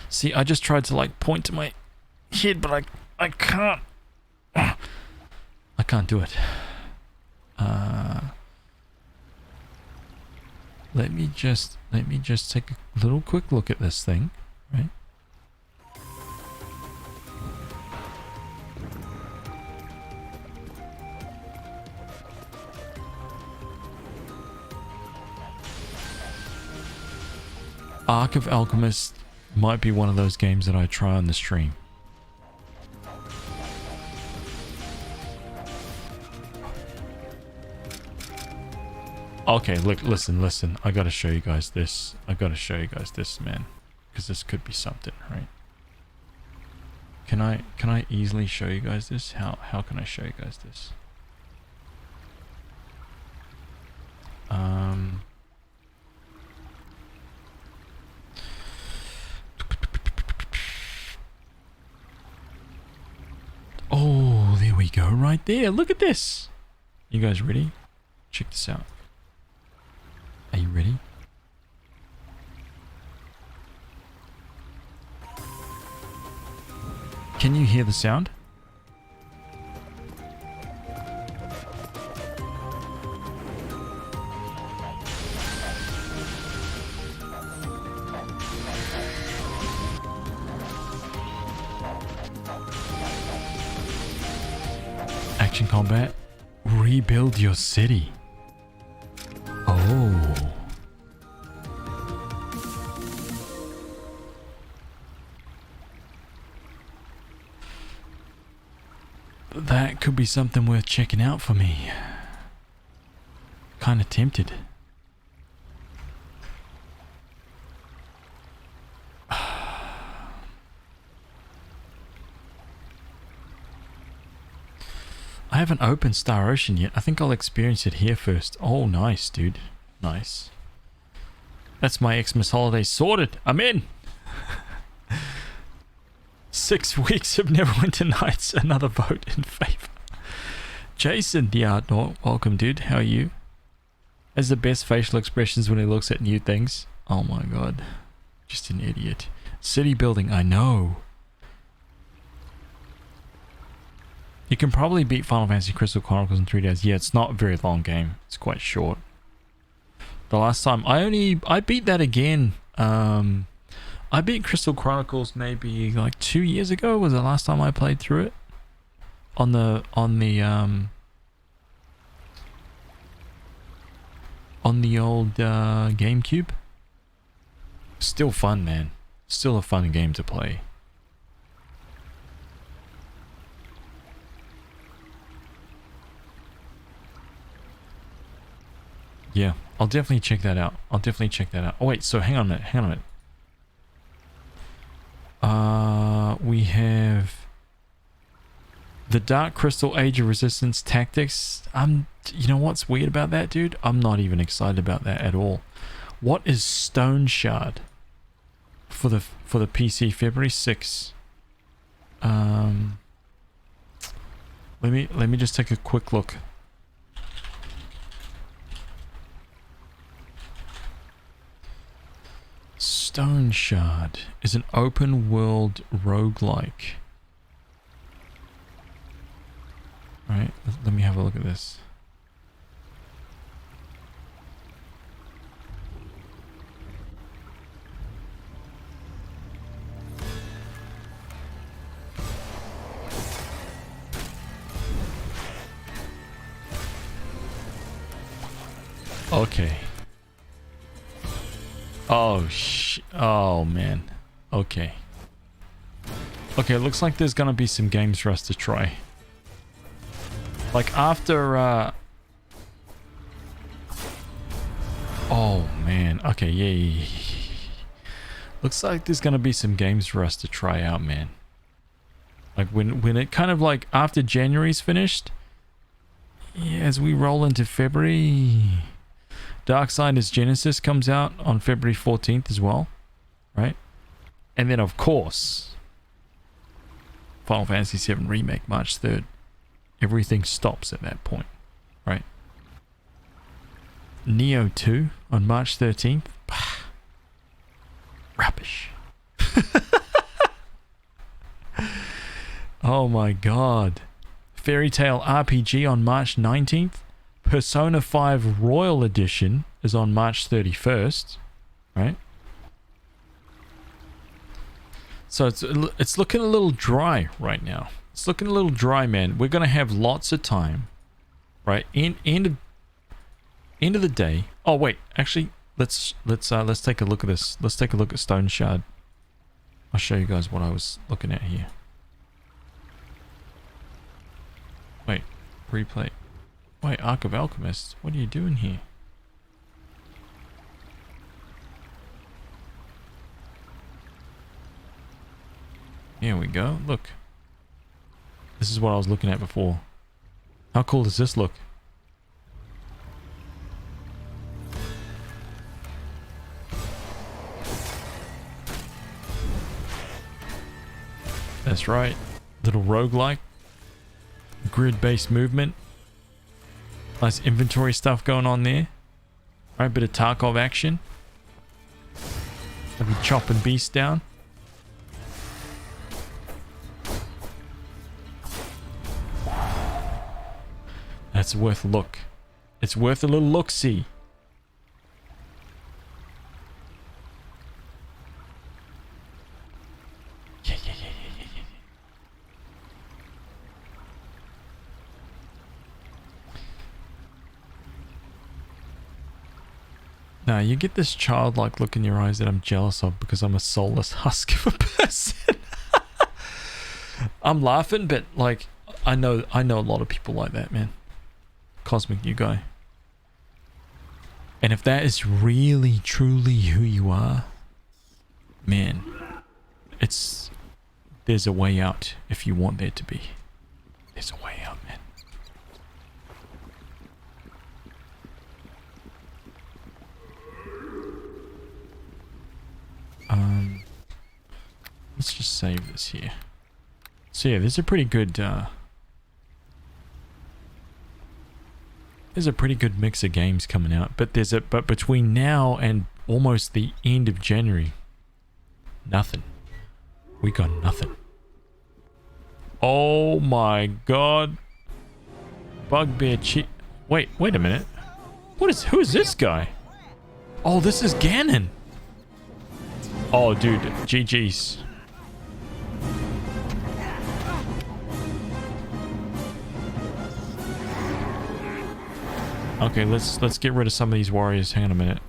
see, I just tried to point to my head, but I can't. I can't do it. Let me just take a little quick look at this thing, right? Ark of Alchemist might be one of those games that I try on the stream. Okay, look, listen. I gotta show you guys this. Man. Because this could be something, right? Can I easily show you guys this? How can I show you guys this? Oh, there we go, right there. Look at this. You guys ready? Check this out. Are you ready? Can you hear the sound? Action combat. Rebuild your city. Oh. That could be something worth checking out for me. Kind of tempted. I haven't opened Star Ocean yet. I think I'll experience it here first. Oh, nice, dude. Nice. That's my Xmas holiday sorted. I'm in. 6 weeks of Neverwinter Nights. Another vote in favor. Jason, the art dog. Welcome, dude. How are you? Has the best facial expressions when he looks at new things. Oh my god. Just an idiot. City building. I know. You can probably beat Final Fantasy Crystal Chronicles in 3 days. Yeah, it's not a very long game. It's quite short. The last time I beat that again. I beat Crystal Chronicles maybe like 2 years ago was the last time I played through it. On the old GameCube. Still fun, man. Still a fun game to play. Yeah, I'll definitely check that out. Oh wait, so hang on a minute. We have the Dark Crystal Age of Resistance Tactics. You know what's weird about that, dude? I'm not even excited about that at all. What is Stone Shard for the PC? February 6th. Let me just take a quick look. Stone Shard is an open world roguelike. Alright, let me have a look at this. Okay. Oh man. Okay. Okay, looks like there's gonna be some games for us to try. Like after oh man. Okay, yeah. Looks like there's gonna be some games for us to try out, man. Like when it kind of like after January's finished, yeah, as we roll into February, Darksiders Genesis comes out on February 14th as well, right? And then of course, Final Fantasy VII Remake March 3rd. Everything stops at that point, right? Neo 2 on March 13th. Rubbish. Oh my god. Fairy Tail RPG on March 19th. Persona 5 Royal Edition is on March 31st, right? So it's looking a little dry right now. It's looking a little dry, man. We're gonna have lots of time, right? End of the day. Oh wait, actually, let's take a look at this. Let's take a look at Stone Shard. I'll show you guys what I was looking at here. Wait, replay. Wait, Ark of Alchemists, what are you doing here? Here we go, look. This is what I was looking at before. How cool does this look? That's right. Little roguelike. Grid-based movement. Nice inventory stuff going on there. Alright, bit of Tarkov action. Let me chopping beasts down. That's worth a look. It's worth a little look-see. Yeah. Now, you get this childlike look in your eyes that I'm jealous of because I'm a soulless husk of a person. I'm laughing, but like, I know a lot of people like that, man. Cosmic you guy. And if that is really, truly who you are, man, there's a way out if you want there to be. There's a way out, man. Let's just save this here. So yeah, there's a pretty good mix of games coming out, but between now and almost the end of January, nothing. We got nothing. Oh my god. Bugbear Wait a minute. Who is this guy? Oh, this is Ganon. Oh, dude, GG's. Okay, let's get rid of some of these warriors. Hang on a minute.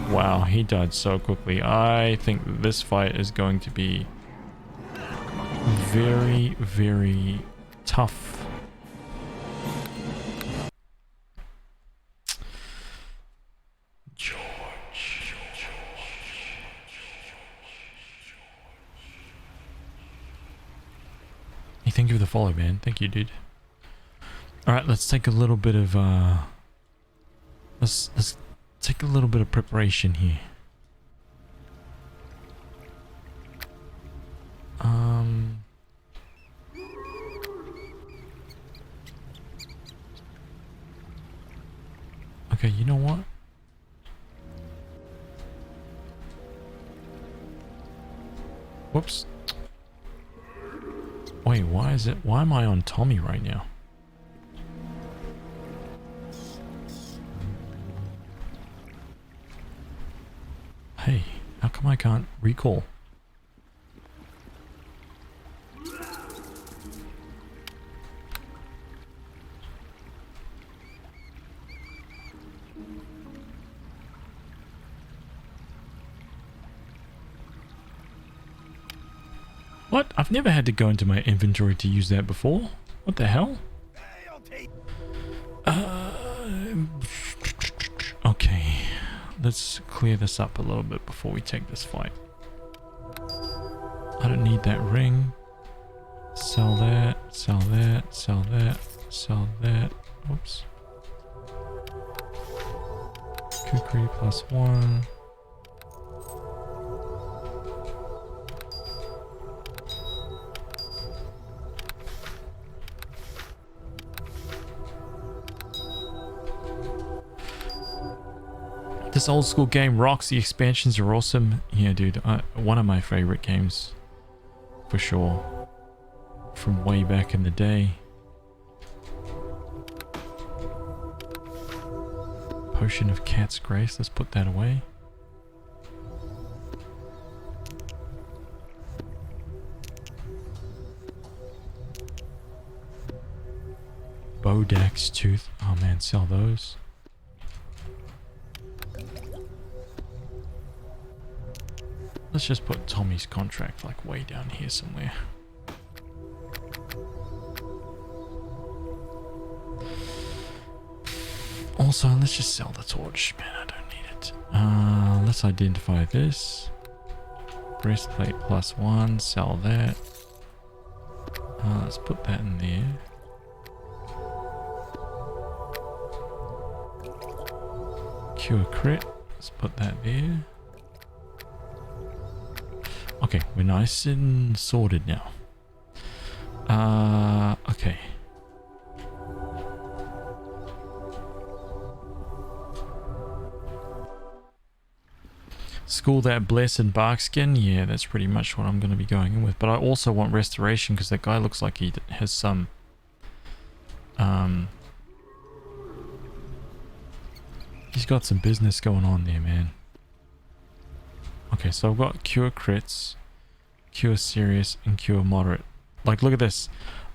Wow, he died so quickly. I think this fight is going to be very, very tough. George. Hey, thank you for the follow, man. Thank you, dude. Alright, let's take a little bit of let's take a little bit of preparation here. Okay, you know what? Whoops. Wait, why am I on Tommy right now? Hey, how come I can't recall? What? I've never had to go into my inventory to use that before. What the hell? Okay. Let's clear this up a little bit before we take this fight. I don't need that ring. Sell that, sell that, sell that, sell that. Whoops. Kukri +1. This old school game rocks. The expansions are awesome. Yeah, dude. One of my favorite games. For sure. From way back in the day. Potion of Cat's Grace. Let's put that away. Bodak's Tooth. Oh man, sell those. Let's just put Tommy's contract like way down here somewhere. Also, let's just sell the torch. Man, I don't need it. Let's identify this. Breastplate +1. Sell that. Let's put that in there. Cure crit. Let's put that there. Okay, we're nice and sorted now. Okay. School that blessed barkskin. Yeah, that's pretty much what I'm going to be going in with. But I also want restoration because that guy looks like he has some... he's got some business going on there, man. Okay, so I've got Cure Crits, Cure Serious, and Cure Moderate. Like, look at this.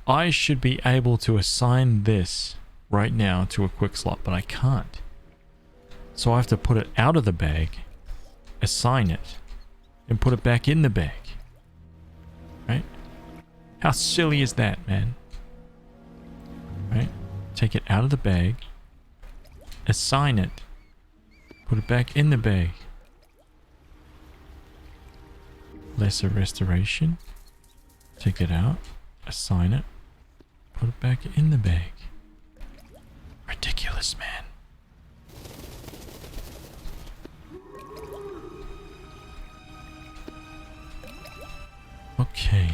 I should be able to assign this right now to a quick slot, but I can't. So I have to put it out of the bag, assign it, and put it back in the bag. Right? How silly is that, man? Right? Take it out of the bag, assign it, put it back in the bag. Lesser restoration. Take it out. Assign it. Put it back in the bag. Ridiculous, man. Okay.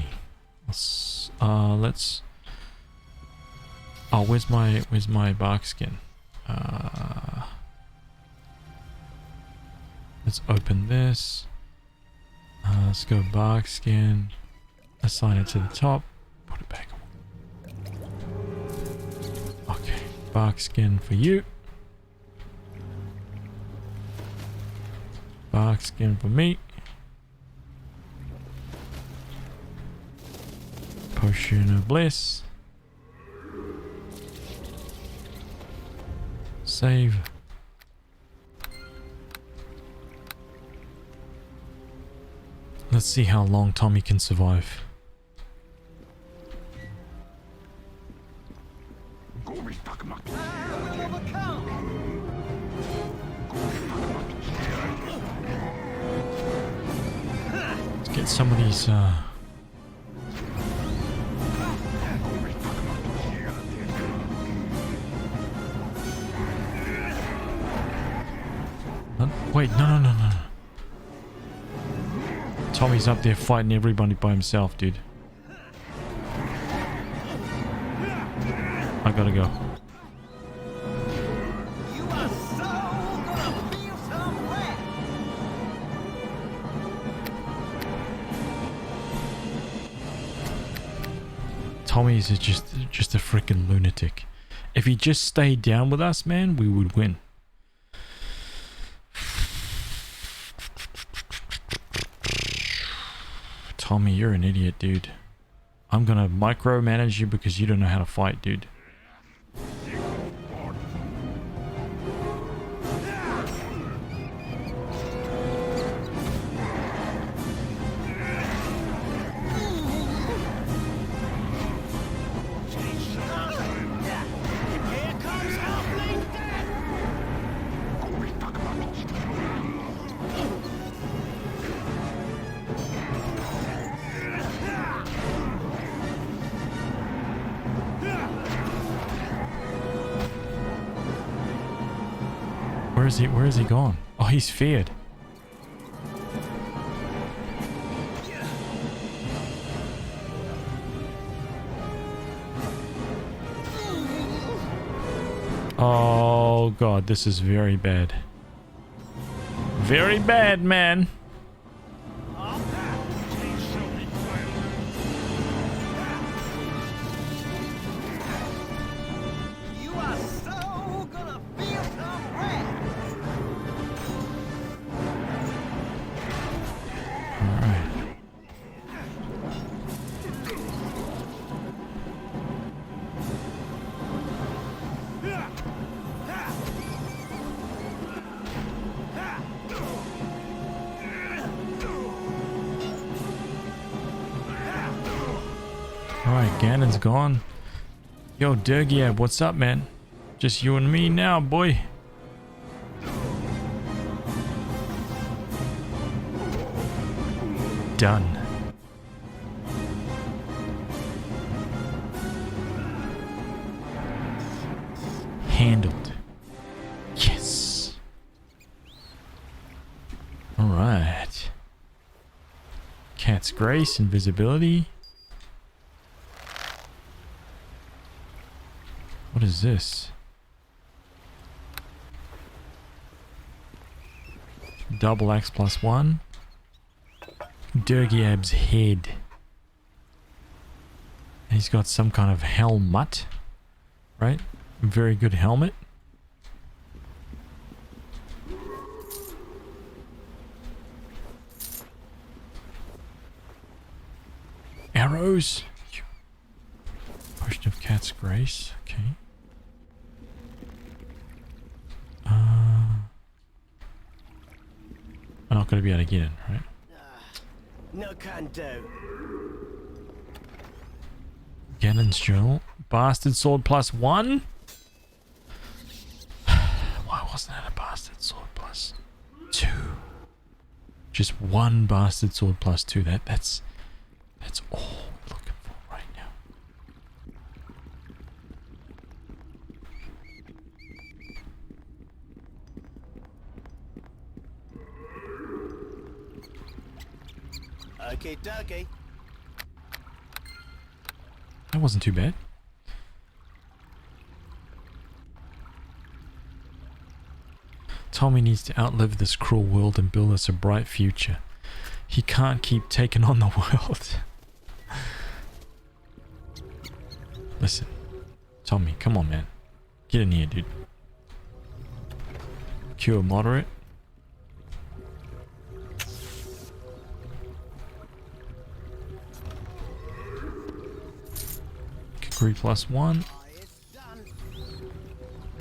Let's. Oh, where's my bark skin? Let's open this. Let's go bark skin. Assign it to the top. Put it back. Okay, bark skin for you. Bark skin for me. Potion of bliss. Save. Let's see how long Tommy can survive. Let's get some of these wait, no. Tommy's up there fighting everybody by himself, dude. I gotta go. You are so gonna feel some wrath. Tommy's just a freaking lunatic. If he just stayed down with us, man, we would win. Tommy, you're an idiot, dude. I'm gonna micromanage you because you don't know how to fight, dude. Where is he gone? Oh, he's feared. Oh god, this is very bad. Very bad, man. Alright, Ganon's gone. Yo, Durgiab, what's up, man? Just you and me now, boy. Done. Handled. Yes. Alright. Cat's Grace, invisibility. What is this? Double X plus 1. Durgiab's head. He's got some kind of helmet, right? Very good helmet. Arrows. Potion of Cat's Grace. Okay. I'm not going to be able to get in, right? No can do. Ganon's Journal. Bastard Sword plus 1? Why wasn't it a Bastard Sword plus 2? Just one Bastard Sword plus 2. That's all we're looking for right now. Okay, dokie. wasn't too bad. Tommy needs to outlive this cruel world and build us a bright future. He can't keep taking on the world. Listen, Tommy, come on, man. Get in here, dude. Cure moderate. Agree +1.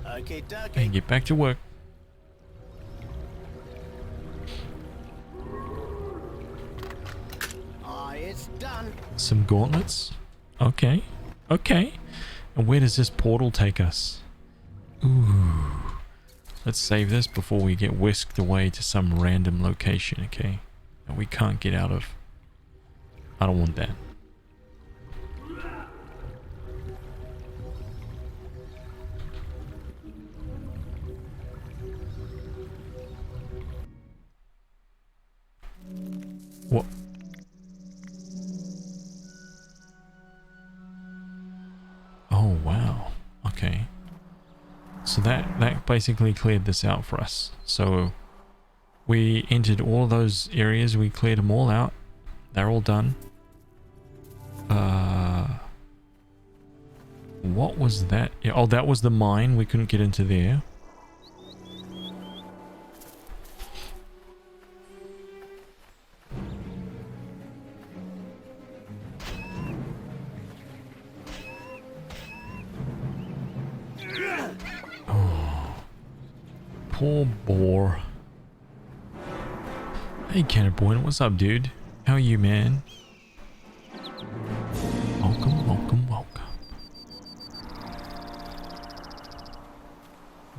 Okay, And get back to work. It's done. Some gauntlets. Okay. Okay. And where does this portal take us? Ooh. Let's save this before we get whisked away to some random location, okay? That we can't get out of. I don't want that. What? Oh, wow. Okay. So that basically cleared this out for us. So we entered all those areas. We cleared them all out. They're all done. What was that? Yeah, oh, that was the mine. We couldn't get into there. Poor boar. Hey, Canterboy, what's up, dude? How are you, man? Welcome, welcome, welcome.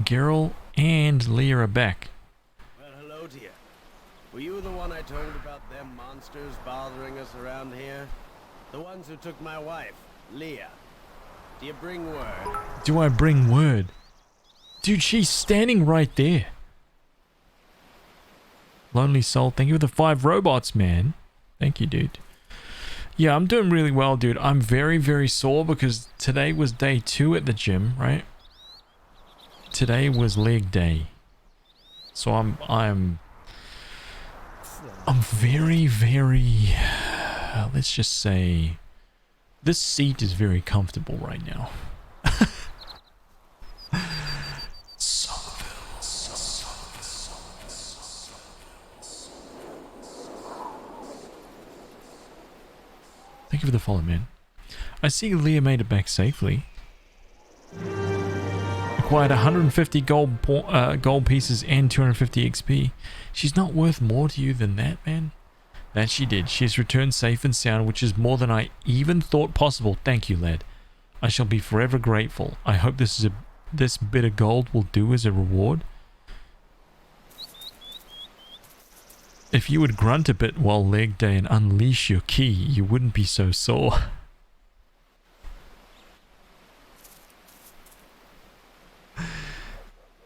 Geralt and Leah are back. Well, hello to you. Were you the one I told about them monsters bothering us around here? The ones who took my wife, Leah. Do you bring word? Do I bring word? Dude, she's standing right there. Lonely Soul, thank you for the 5 robots, man. Thank you, dude. Yeah, I'm doing really well, dude. I'm very, very sore because today was day 2 at the gym, right? Today was leg day. So I'm very, very, let's just say, this seat is very comfortable right now. Thank you for the follow, man. I see Leah made it back safely. Acquired 150 gold pieces and 250 XP. She's not worth more to you than that, man. That she did. She's returned safe and sound, which is more than I even thought possible. Thank you, lad. I shall be forever grateful. I hope this bit of gold will do as a reward. If you would grunt a bit while leg day and unleash your ki, you wouldn't be so sore.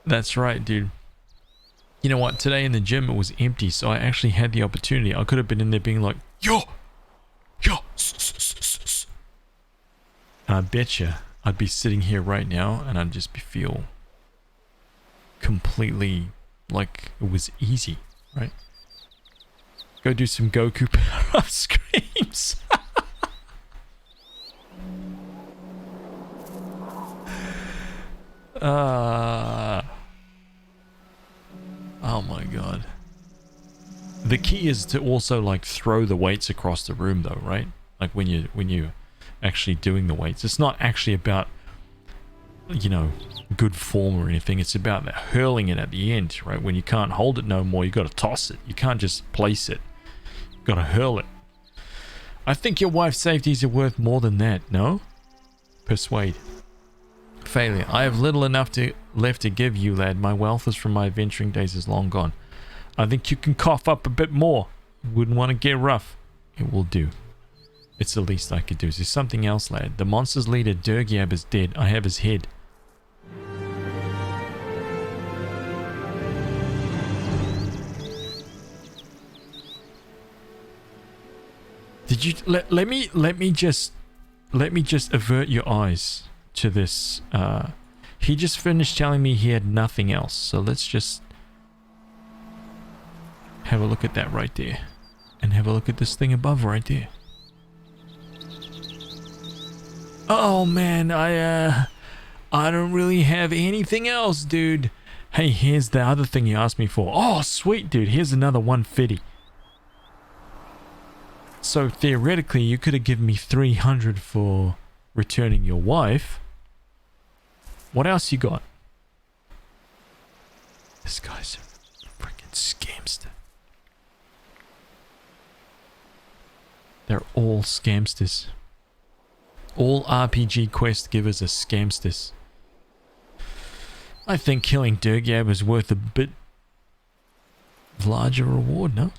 That's right, dude. You know what? Today in the gym it was empty, so I actually had the opportunity. I could have been in there being like, yo, and I bet you I'd be sitting here right now and I'd just feel completely like it was easy, right? Go do some Goku power-up screams. Oh my god. The key is to also like throw the weights across the room though, right? Like when you actually doing the weights. It's not actually about, you know, good form or anything. It's about the hurling it at the end, right? When you can't hold it no more, you got to toss it. You can't just place it. You got to hurl it. I think your wife's safeties are worth more than that, no? Persuade. Failure. I have little enough left to give you, lad. My wealth is from my adventuring days is long gone. I think you can cough up a bit more. Wouldn't want to get rough. It will do. It's the least I could do. There's something else, lad. The monster's leader, Durgyab, is dead. I have his head. Did you let me just let me just avert your eyes to this. He just finished telling me he had nothing else. So let's just have a look at that right there. And have a look at this thing above right there. Oh man, I don't really have anything else, dude. Hey, here's the other thing you asked me for. Oh, sweet, dude. Here's another 150. So theoretically, you could have given me 300 for returning your wife. What else you got? This guy's a freaking scamster. They're all scamsters. All RPG quest givers are scamsters. I think killing Durgab is worth a bit larger reward, no?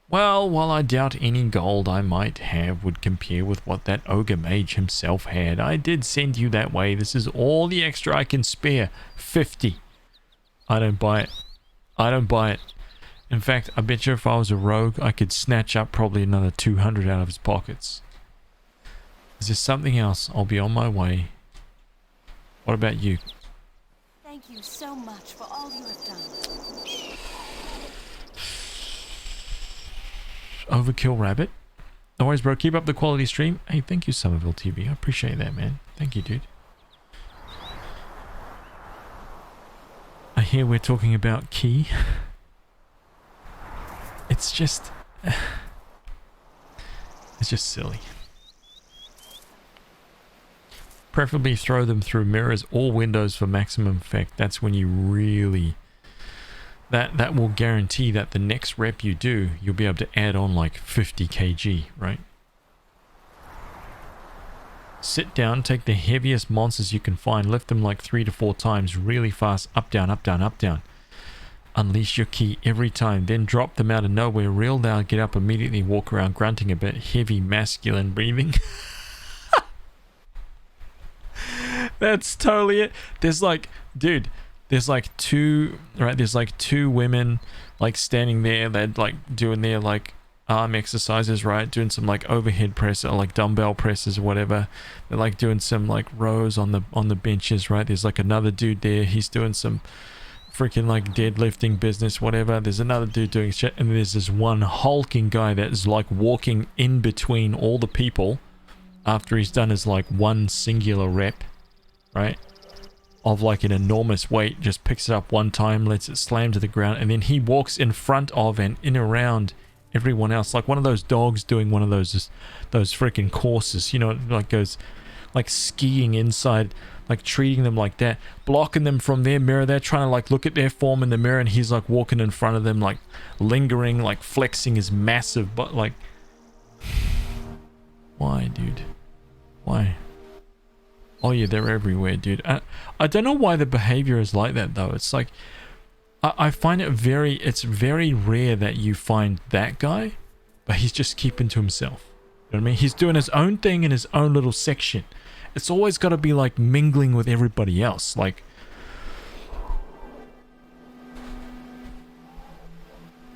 Well, while I doubt any gold I might have would compare with what that ogre mage himself had, I did send you that way. This is all the extra I can spare. 50. I don't buy it. I don't buy it. In fact, I bet you if I was a rogue, I could snatch up probably another 200 out of his pockets. Is there something else? I'll be on my way. What about you? Thank you so much for all you have done. Overkill Rabbit. No worries, bro. Keep up the quality stream. Hey, thank you, Somerville TV. I appreciate that, man. Thank you, dude. I hear we're talking about Key. It's just... it's just silly. Preferably throw them through mirrors or windows for maximum effect. That's when you really... That will guarantee that the next rep you do, you'll be able to add on like 50 kg, right? Sit down, take the heaviest monsters you can find, lift them like 3 to 4 times really fast, up, down, up, down, up, down. Unleash your ki every time, then drop them out of nowhere real loud, get up immediately, walk around grunting a bit, heavy masculine breathing. That's totally it. There's like, dude, there's like two women like standing there, they're like doing their like arm exercises, right? Doing some like overhead press or like dumbbell presses or whatever. They're like doing some like rows on the benches, right? There's like another dude there, he's doing some freaking like deadlifting business, whatever. There's another dude doing shit, and there's this one hulking guy that's like walking in between all the people after he's done his like one singular rep, right? Of like an enormous weight, just picks it up one time, lets it slam to the ground, and then he walks in front of and in around everyone else, like one of those dogs doing one of those freaking courses, you know, like goes like skiing inside, like treating them like that, blocking them from their mirror. They're trying to like look at their form in the mirror, and he's like walking in front of them, like lingering, like flexing his massive butt. Like, why, dude? Why? Oh yeah, they're everywhere, dude. I don't know why the behavior is like that though. It's like, I find it it's very rare that you find that guy, but he's just keeping to himself. You know what I mean? He's doing his own thing in his own little section. It's always got to be like mingling with everybody else. Like,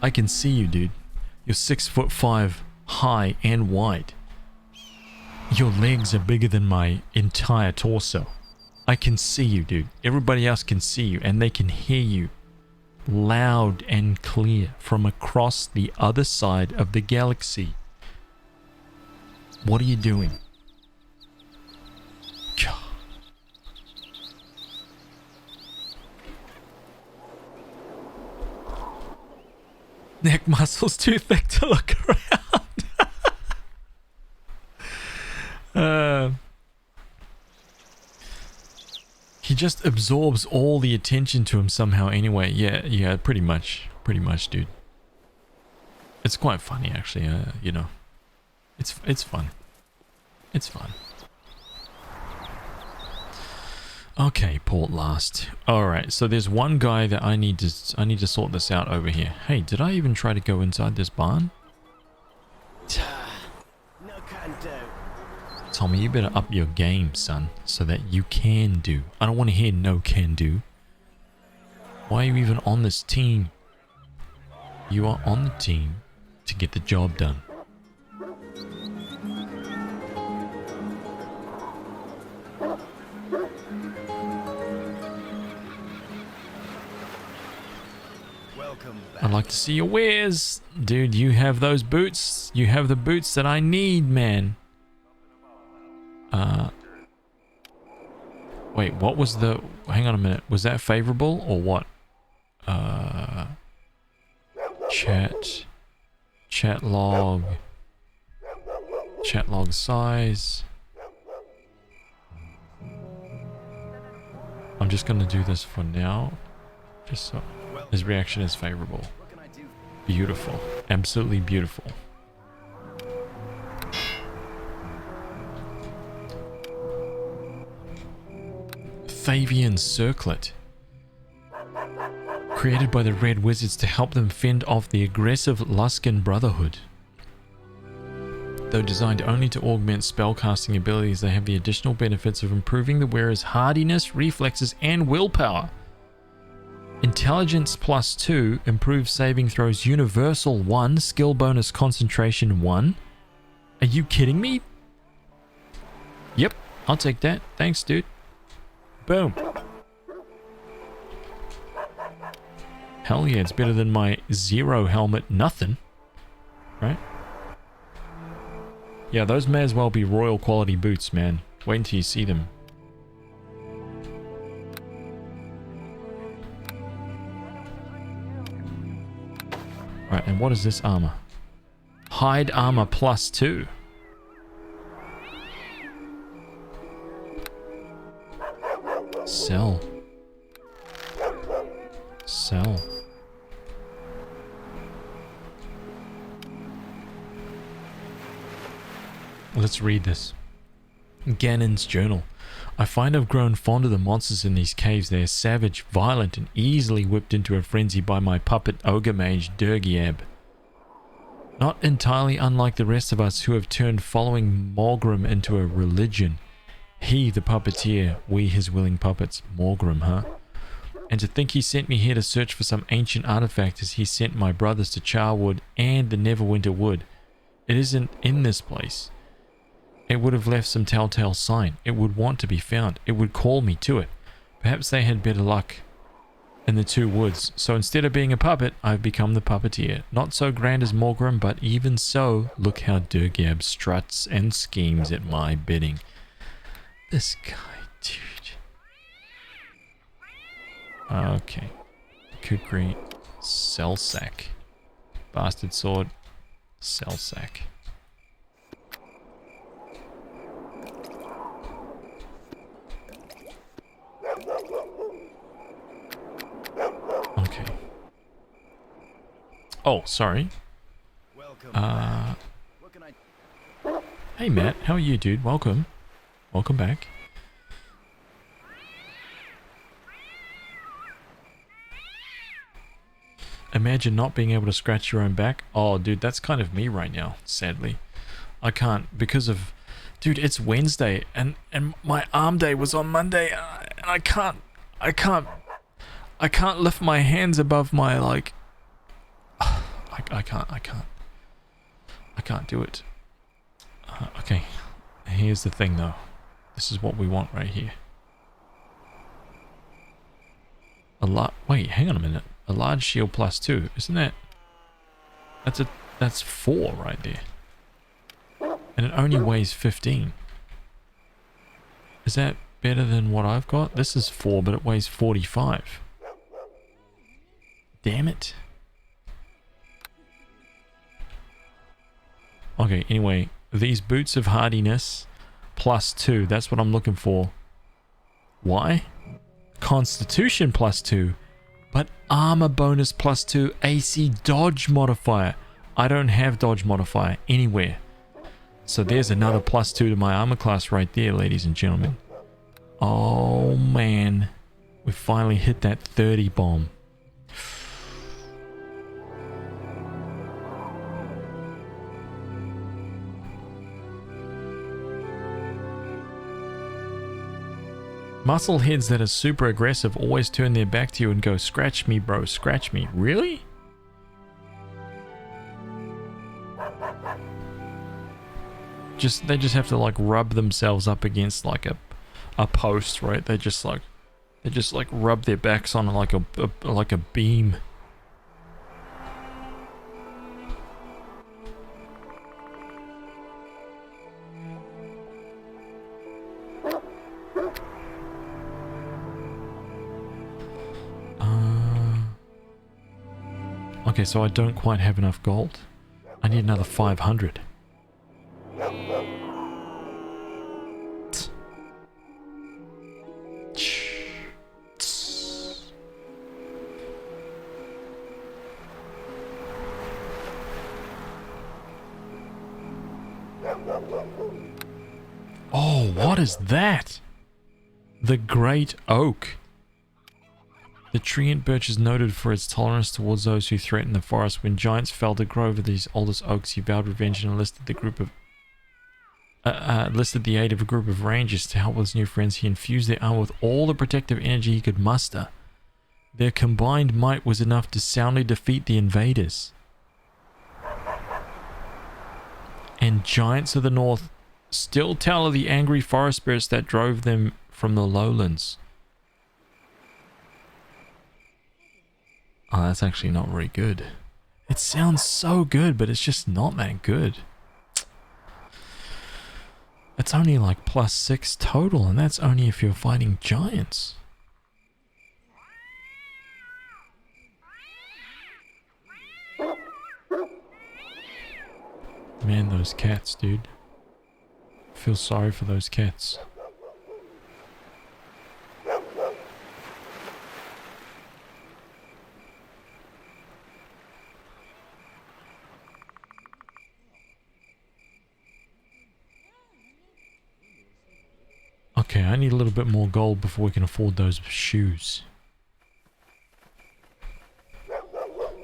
I can see you, dude. You're 6'5" high and wide. Your legs are bigger than my entire torso. I can see you, dude. Everybody else can see you, and they can hear you loud and clear from across the other side of the galaxy. What are you doing? Neck muscles too thick to look around. He just absorbs all the attention to him somehow anyway. Yeah, pretty much, dude. It's quite funny actually, you know. It's fun. It's fun. Okay, port last. Alright, so there's one guy that I need to sort this out over here. Hey, did I even try to go inside this barn? No can do. Tommy, you better up your game, son, so that you can do. I don't want to hear no can do. Why are you even on this team? You are on the team to get the job done. I'd like to see your wares. Dude, you have those boots. You have the boots that I need, man. Wait, what was the... Hang on a minute. Was that favorable or what? Chat. Chat log. Chat log size. I'm just going to do this for now. Just so his reaction is favorable. Beautiful. Absolutely beautiful. Favian Circlet. Created by the Red Wizards to help them fend off the aggressive Luskan Brotherhood. Though designed only to augment spellcasting abilities, they have the additional benefits of improving the wearer's hardiness, reflexes, and willpower. Intelligence plus 2 improves saving throws universal 1, skill bonus concentration 1. Are you kidding me? Yep, I'll take that. Thanks, dude. Boom. Hell yeah, it's better than my 0 helmet nothing. Right? Yeah, those may as well be royal quality boots, man. Wait until you see them. Right, and what is this armor? Hide armor plus 2. Sell. Sell. Let's read this. Ganon's journal. I find I've grown fond of the monsters in these caves. They are savage, violent, and easily whipped into a frenzy by my puppet ogre mage Durgiab. Not entirely unlike the rest of us who have turned following Morgrim into a religion. He, the puppeteer, we his willing puppets. Morgrim, huh? And to think he sent me here to search for some ancient artifact as he sent my brothers to Charwood and the Neverwinter Wood. It isn't in this place. It would have left some telltale sign. It would want to be found. It would call me to it. Perhaps they had better luck in the two woods. So instead of being a puppet, I've become the puppeteer. Not so grand as Morgrim, but even so, look how Durgab struts and schemes at my bidding. This guy, dude. Okay. Kukri. Cellsack. Bastard sword. Cellsack. Okay. Oh, sorry. Hey Matt, how are you, dude? Welcome. Welcome back. Imagine not being able to scratch your own back. Oh, dude, that's kind of me right now, sadly. I can't because of... Dude, it's Wednesday and my arm day was on Monday and I can't lift my hands above my, like... I can't do it. Okay, here's the thing though. This is what we want right here. Wait, hang on a minute. A large shield plus 2, isn't that... That's 4 right there. And it only weighs 15. Is that better than what I've got? This is 4, but it weighs 45. Damn it. Okay, anyway, these boots of hardiness plus 2, that's what I'm looking for. Why? Constitution plus 2, but armor bonus plus 2, AC dodge modifier. I don't have dodge modifier anywhere. So there's another plus 2 to my armor class right there, ladies and gentlemen. Oh man, we finally hit that 30 bomb. Muscle heads that are super aggressive always turn their back to you and go, scratch me bro, scratch me. Really? They just have to like rub themselves up against like a post, right? They just like rub their backs on like a beam. Okay, so I don't quite have enough gold. I need another 500. Oh, what is that? The Great Oak. The tree and birch is noted for its tolerance towards those who threaten the forest. When giants felled a grove of these oldest oaks, he vowed revenge and enlisted the aid of a group of rangers to help his new friends. He infused their armor with all the protective energy he could muster. Their combined might was enough to soundly defeat the invaders. And giants of the north still tell of the angry forest spirits that drove them from the lowlands. Oh, that's actually not very good. It sounds so good, but it's just not that good. It's only like +6 total, and that's only if you're fighting giants. Man, those cats, dude. I feel sorry for those cats. Okay, I need a little bit more gold before we can afford those shoes.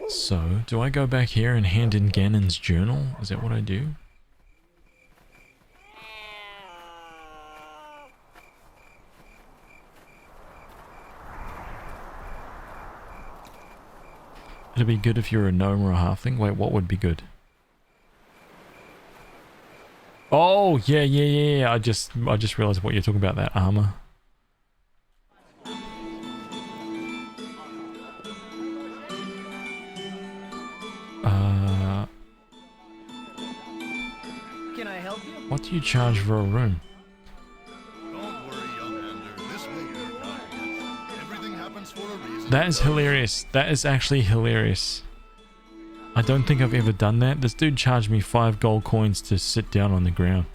So, do I go back here and hand in Ganon's journal? Is that what I do? It'd be good if you're a gnome or a halfling. Wait, what would be good? Oh, yeah. I just realized what you're talking about, that armor. Can I help you? What do you charge for a room? Don't worry, young Ender. This will work out. Everything happens for a reason. That is hilarious. That is actually hilarious. I don't think I've ever done that. This dude charged me 5 gold coins to sit down on the ground.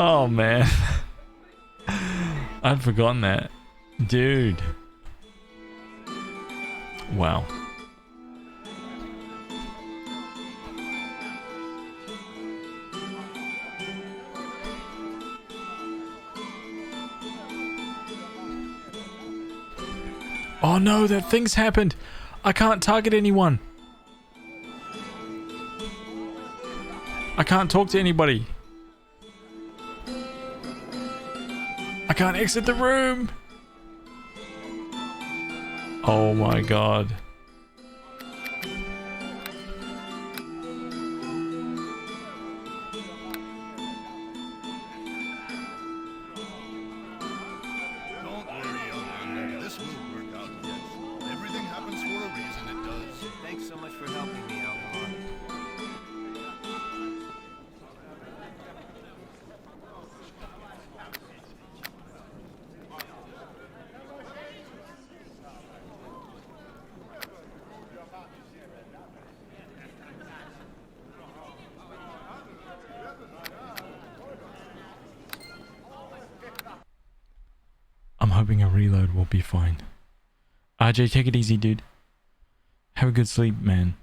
Oh man. I'd forgotten that. Dude. Wow. Oh no, that thing's happened. I can't target anyone. I can't talk to anybody. I can't exit the room. Oh my god. Don't worry, young Ender. This will work out. Everything happens for a reason. It does. Thanks so much for helping me out, Lon. I'm hoping a reload will be fine. RJ, take it easy, dude. Have a good sleep, man.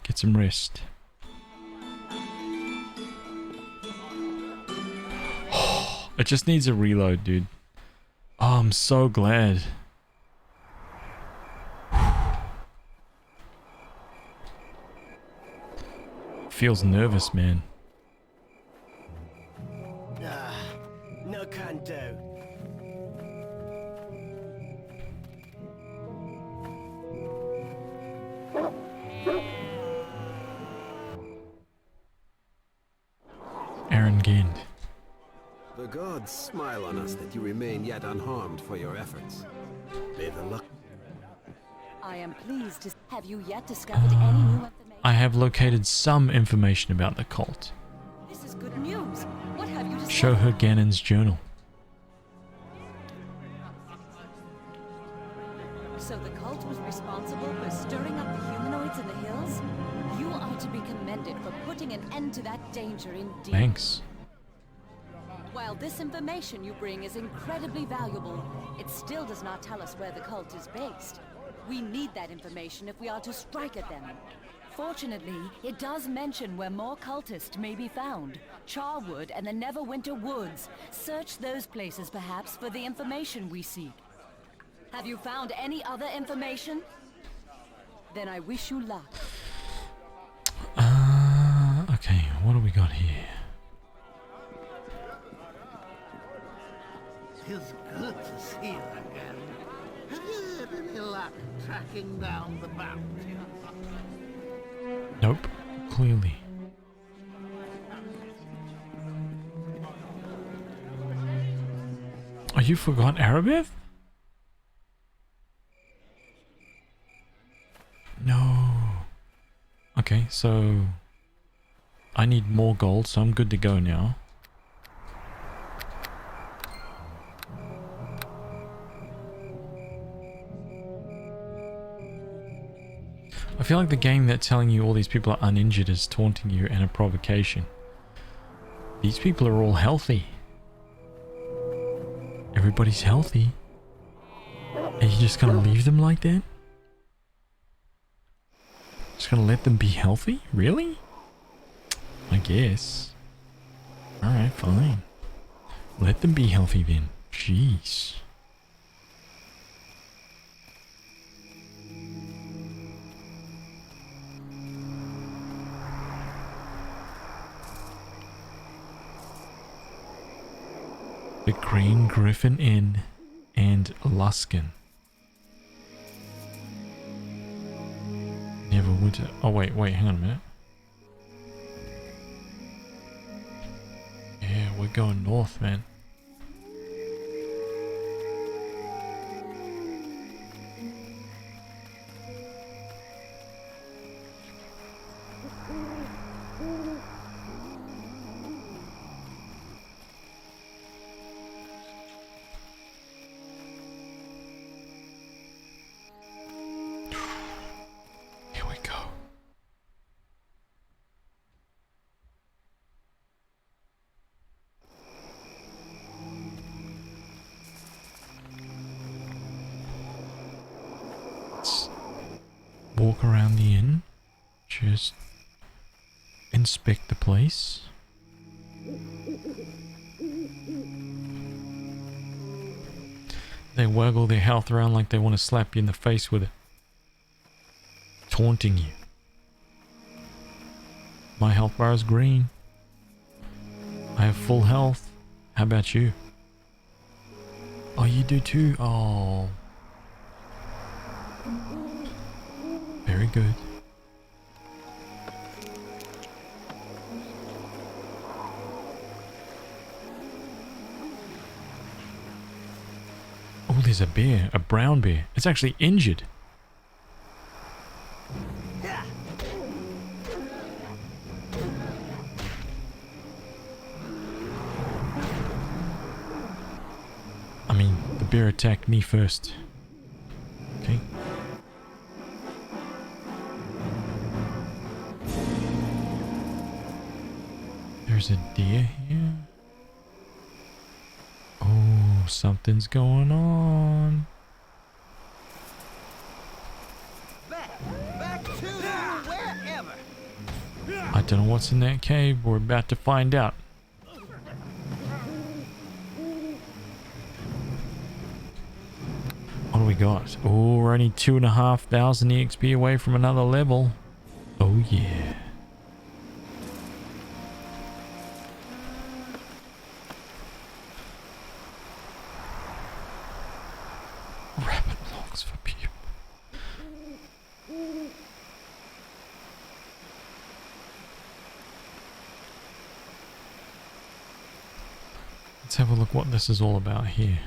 Get some rest. It just needs a reload, dude. Oh, I'm so glad. Feels nervous, man. No can do. Aaron Gend. The gods smile on us that you remain yet unharmed for your efforts. May the luck. I am pleased to... Have you yet discovered any new information? I have located some information about the cult. This is good news. What have you to Show say? her Ganon's journal. So the cult was responsible for stirring up the humanoids in the hills? You are to be commended for putting an end to that danger indeed. Thanks. While this information you bring is incredibly valuable, it still does not tell us where the cult is based. We need that information if we are to strike at them. Fortunately, it does mention where more cultists may be found. Charwood and the Neverwinter Woods. Search those places perhaps for the information we seek. Have you found any other information? Then I wish you luck. Okay, what do we got here? Tis good to see you again. Have you had any luck tracking down the bounty? Nope, clearly. Oh, you forgot Arabeth? No. Okay, so I need more gold, so I'm good to go now. I feel like the game that's telling you all these people are uninjured is taunting you and a provocation. These people are all healthy. Everybody's healthy. Are you just gonna leave them like that? Just gonna let them be healthy? Really? I guess. Alright, fine. Let them be healthy then. Jeez. The Green Griffin Inn and Luskin. Neverwinter. Oh wait, hang on a minute. Yeah, we're going north, man. Here we go. Let's walk around the inn. Just inspect the place. They waggle their health around like they want to slap you in the face with it. Taunting you. My health bar is green. I have full health. How about you? Oh, you do too? Oh. Very good. Oh, there's a bear. A brown bear. It's actually injured. I mean, the bear attacked me first. Okay. There's a deer here. Oh, something's going on. Back to wherever. I don't know what's in that cave. We're about to find out. What do we got? Oh, we're only 2,500 EXP away from another level. Oh yeah. Rabbit logs for people. Let's have a look what this is all about here.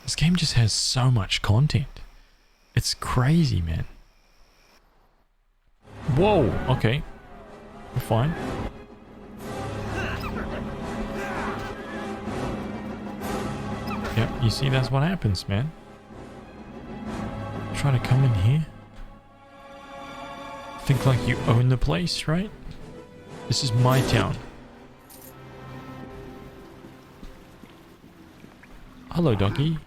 This game just has so much content. It's crazy, man. Whoa, okay. We're fine. Yep, you see, that's what happens, man. Try to come in here. Think like you own the place, right? This is my town. Hello, doggy.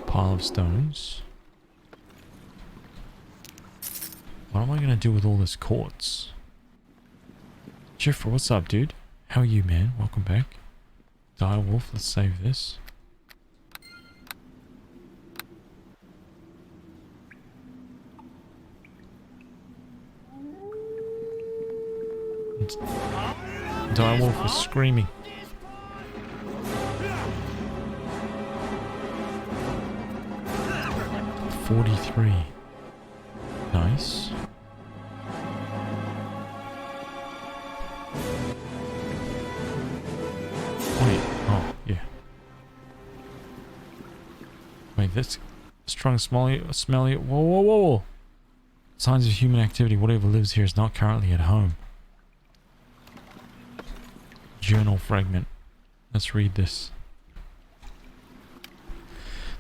Pile of stones. What am I gonna do with all this quartz? Jeffrey, what's up, dude? How are you, man? Welcome back. Direwolf, let's save this. Direwolf was screaming. $43. Nice. Wait, oh, yeah. Wait, that's strong, smelly, whoa, whoa, whoa, whoa. Signs of human activity. Whatever lives here is not currently at home. Journal fragment. Let's read this.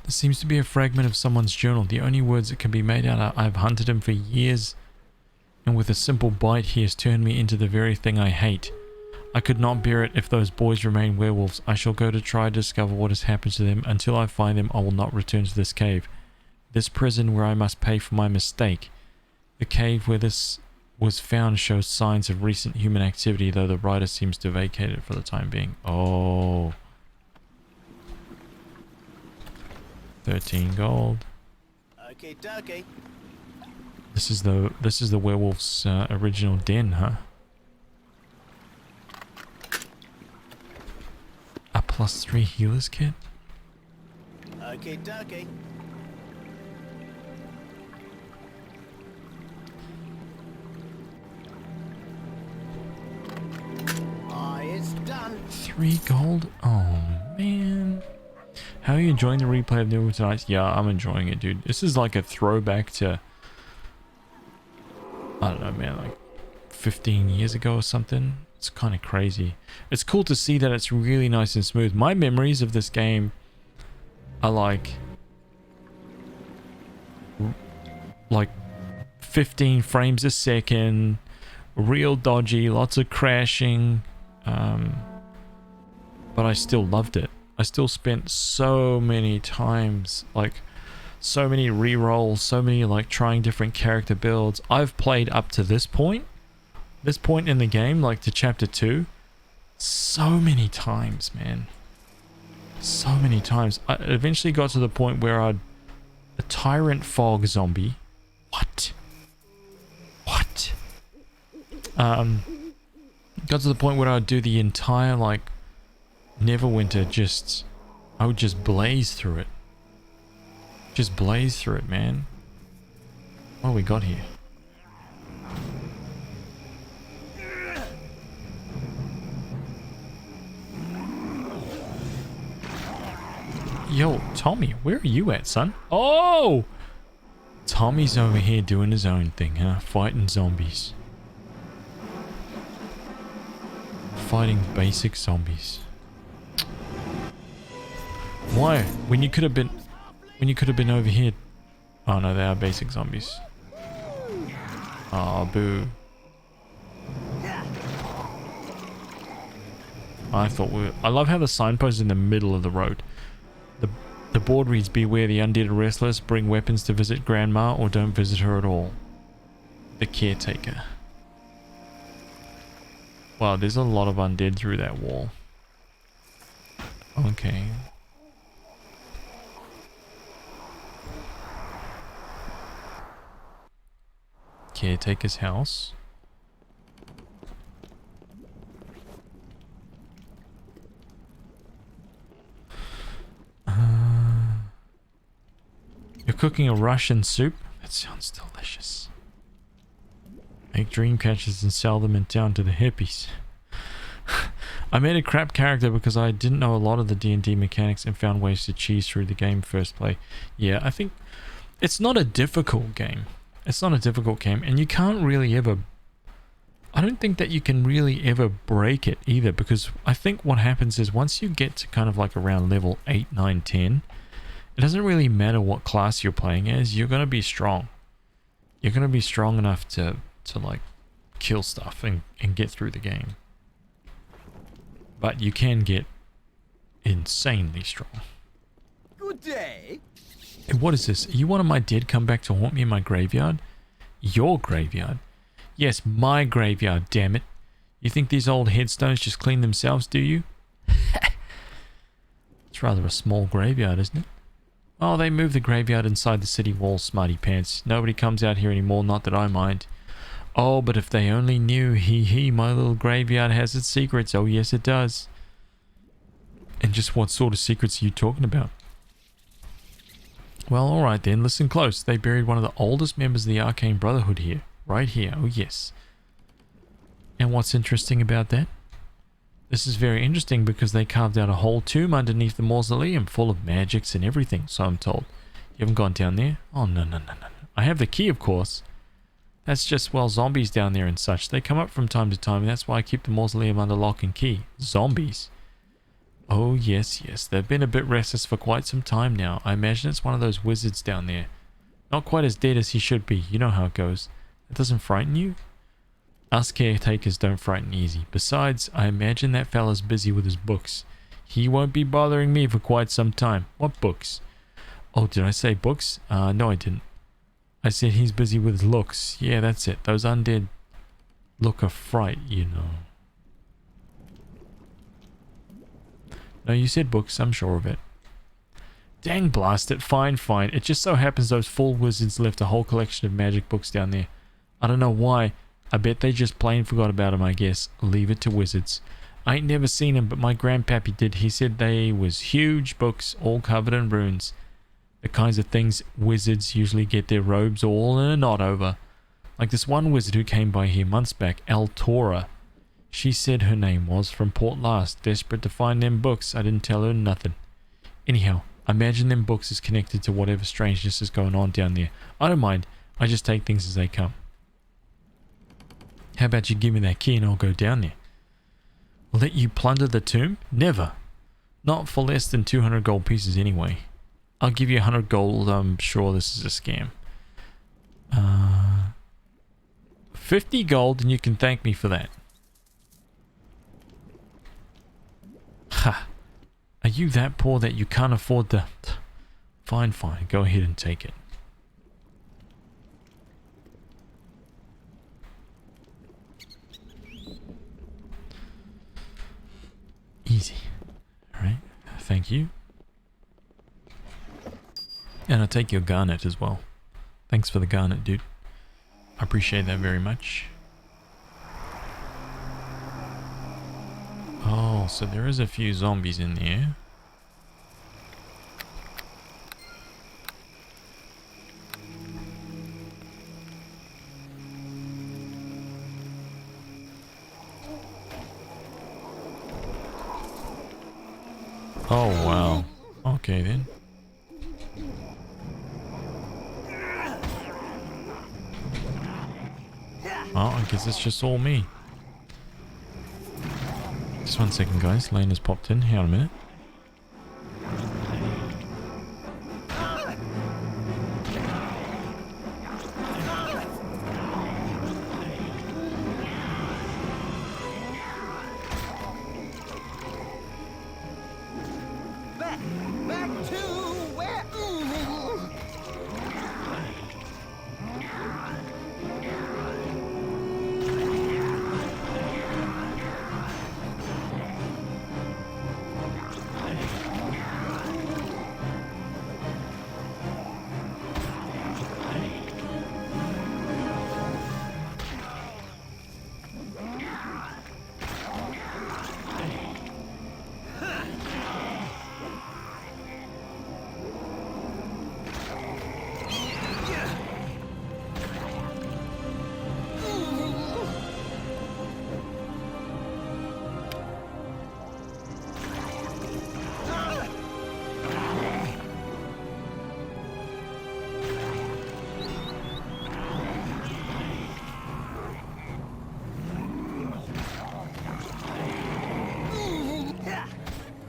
This seems to be a fragment of someone's journal. The only words that can be made out are, I've hunted him for years, and with a simple bite he has turned me into the very thing I hate. I could not bear it if those boys remain werewolves. I shall go to try to discover what has happened to them. Until I find them, I will not return to this cave. This prison where I must pay for my mistake. The cave where this was found shows signs of recent human activity, though the writer seems to vacate it for the time being. Oh. 13 gold. Okay, dokie. This is the werewolf's original den, huh? A +3 healer's kit? Okay, dokie. It's done. 3 gold? Oh, man. How are you enjoying the replay of Neverwinter Nights? Yeah, I'm enjoying it, dude. This is like a throwback to, I don't know, man, like 15 years ago or something. It's kind of crazy. It's cool to see that it's really nice and smooth. My memories of this game are like 15 frames a second, real dodgy, lots of crashing, but I still loved it. I still spent so many times, like so many re-rolls, so many like trying different character builds. I've played up to this point in the game, like to chapter 2, so many times, man. So many times. I eventually got to the point where a tyrant fog zombie. What? Got to the point where I'd do the entire like Neverwinter, I would just blaze through it. Just blaze through it, man. What we got here? Yo, Tommy, where are you at, son? Oh! Tommy's over here doing his own thing, huh? Fighting zombies. Fighting basic zombies. Why? When you could have been over here. Oh no, they are basic zombies. Oh, boo. I love how the signpost is in the middle of the road. The board reads, beware the undead restless, bring weapons to visit grandma or don't visit her at all. The caretaker. Wow, there's a lot of undead through that wall. Okay. Caretaker's house. You're cooking a Russian soup? That sounds delicious. Make dream catchers and sell them in town to the hippies. I made a crap character because I didn't know a lot of the D&D mechanics and found ways to cheese through the game first play. Yeah, I think it's not a difficult game. It's not a difficult game, and you can't really ever... I don't think that you can really ever break it either, because I think what happens is once you get to kind of like around level 8, 9, 10, it doesn't really matter what class you're playing as, you're going to be strong. You're going to be strong enough to like kill stuff and get through the game. But you can get insanely strong. Good day. Hey, what is this? Are you one of my dead come back to haunt me in my graveyard? Your graveyard? Yes, my graveyard, damn it. You think these old headstones just clean themselves, do you? It's rather a small graveyard, isn't it? Oh, they moved the graveyard inside the city walls, smarty pants. Nobody comes out here anymore, not that I mind. Oh, but if they only knew, hee, my little graveyard has its secrets. Oh, yes, it does. And just what sort of secrets are you talking about? Well, alright then, listen close. They buried one of the oldest members of the Arcane Brotherhood here. Right here, oh yes. And what's interesting about that? This is very interesting because they carved out a whole tomb underneath the mausoleum full of magics and everything, so I'm told. You haven't gone down there? Oh, no. I have the key, of course. That's just, well, zombies down there and such. They come up from time to time, and that's why I keep the mausoleum under lock and key. Zombies. Oh, yes. They've been a bit restless for quite some time now. I imagine it's one of those wizards down there. Not quite as dead as he should be. You know how it goes. It doesn't frighten you? Us caretakers don't frighten easy. Besides, I imagine that fella's busy with his books. He won't be bothering me for quite some time. What books? Oh, did I say books? No, I didn't. I said he's busy with his looks. Yeah, that's it. Those undead look of fright, you know. No, you said books. I'm sure of it. Dang blast it. Fine. It just so happens those fool wizards left a whole collection of magic books down there. I don't know why. I bet they just plain forgot about them, I guess. Leave it to wizards. I ain't never seen them, but my grandpappy did. He said they was huge books, all covered in runes. The kinds of things wizards usually get their robes all in a knot over. Like this one wizard who came by here months back, Altora. She said her name was, from Port Last, desperate to find them books. I didn't tell her nothing. Anyhow, I imagine them books is connected to whatever strangeness is going on down there. I don't mind. I just take things as they come. How about you give me that key and I'll go down there? Will let you plunder the tomb? Never. Not for less than 200 gold pieces anyway. I'll give you 100 gold. I'm sure this is a scam. 50 gold and you can thank me for that. Ha. Are you that poor that you can't afford the... Fine. Go ahead and take it. Easy. Alright. Thank you. And I'll take your garnet as well. Thanks for the garnet, dude. I appreciate that very much. Oh, so there is a few zombies in there. Oh, wow. Okay, then. Oh, I guess it's just all me. Just 1 second, guys. Lane has popped in. Hang on a minute. Back to where?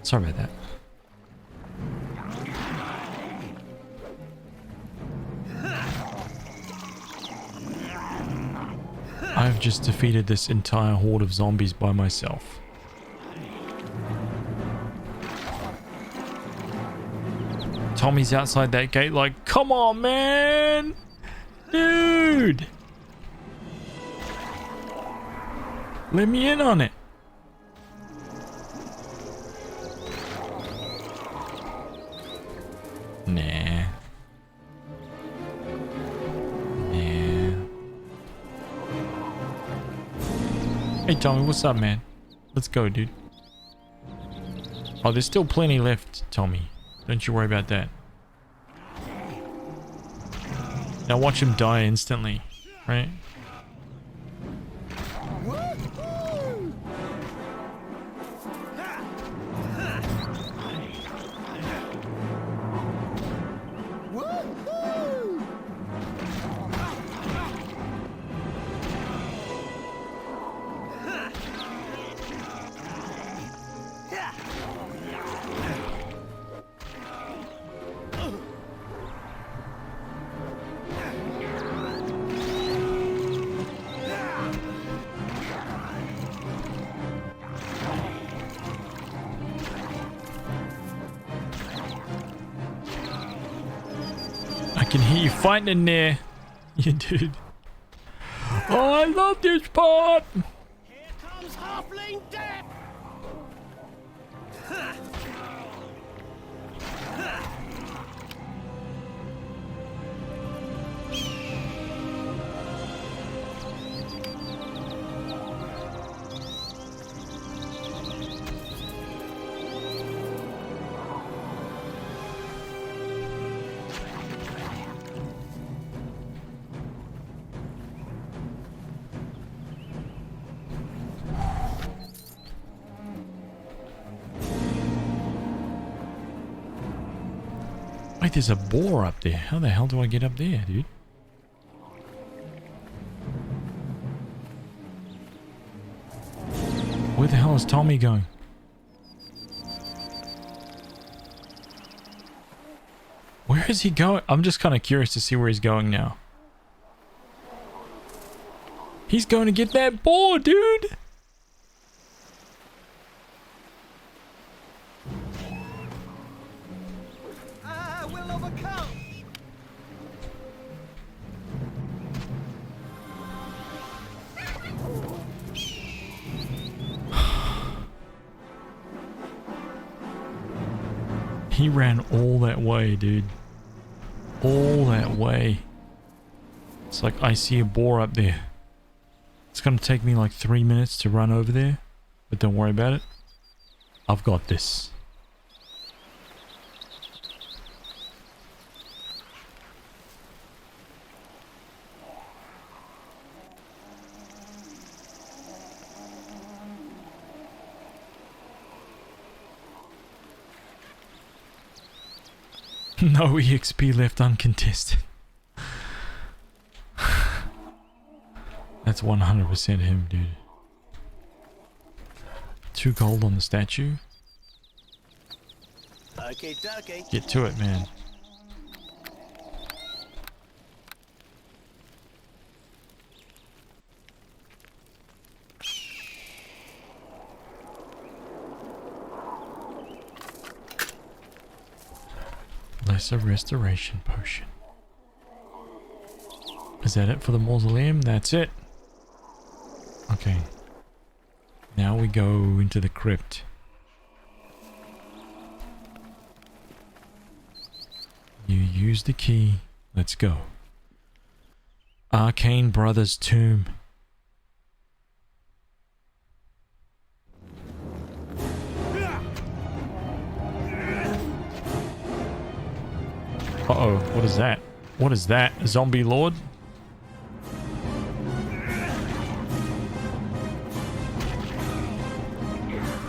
Sorry about that. I've just defeated this entire horde of zombies by myself. Tommy's outside that gate like, come on, man! Dude! Let me in on it. Nah. Hey Tommy, what's up, man? Let's go, dude. Oh, there's still plenty left, Tommy. Don't you worry about that. Now watch him die instantly, right? I can hear you fighting in there. You dude. Oh, I love this part. Here comes Halfling Death! Wait, there's a boar up there. How the hell do I get up there, dude? Where the hell is Tommy going? Where is he going? I'm just kind of curious to see where he's going now. He's going to get that boar, dude! I will overcome. He ran all that way, dude. All that way. It's like I see a boar up there. It's gonna take me like 3 minutes to run over there, but don't worry about it. I've got this. No EXP left uncontested. That's 100% him, dude. 2 gold on the statue. Okay, okay. Get to it, man. Lesser restoration potion. Is that it for the mausoleum? That's it. Okay. Now we go into the crypt. You use the key. Let's go. Arcane Brothers' tomb. Uh-oh, what is that? What is that? A zombie lord?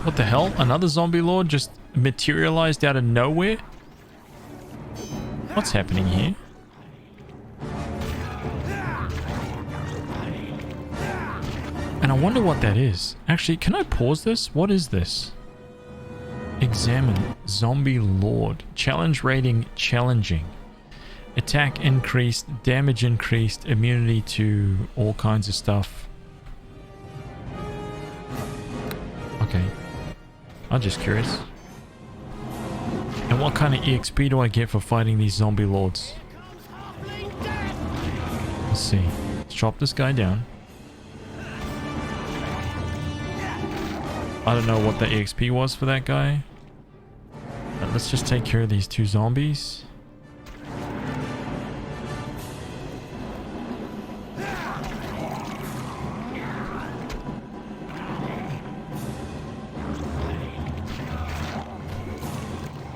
What the hell? Another zombie lord just materialized out of nowhere? What's happening here? And I wonder what that is. Actually, can I pause this? What is this? Examine. Zombie Lord. Challenge rating challenging. Attack increased. Damage increased. Immunity to all kinds of stuff. Okay. I'm just curious. And what kind of EXP do I get for fighting these zombie lords? Let's see. Let's chop this guy down. I don't know what the EXP was for that guy. But let's just take care of these two zombies.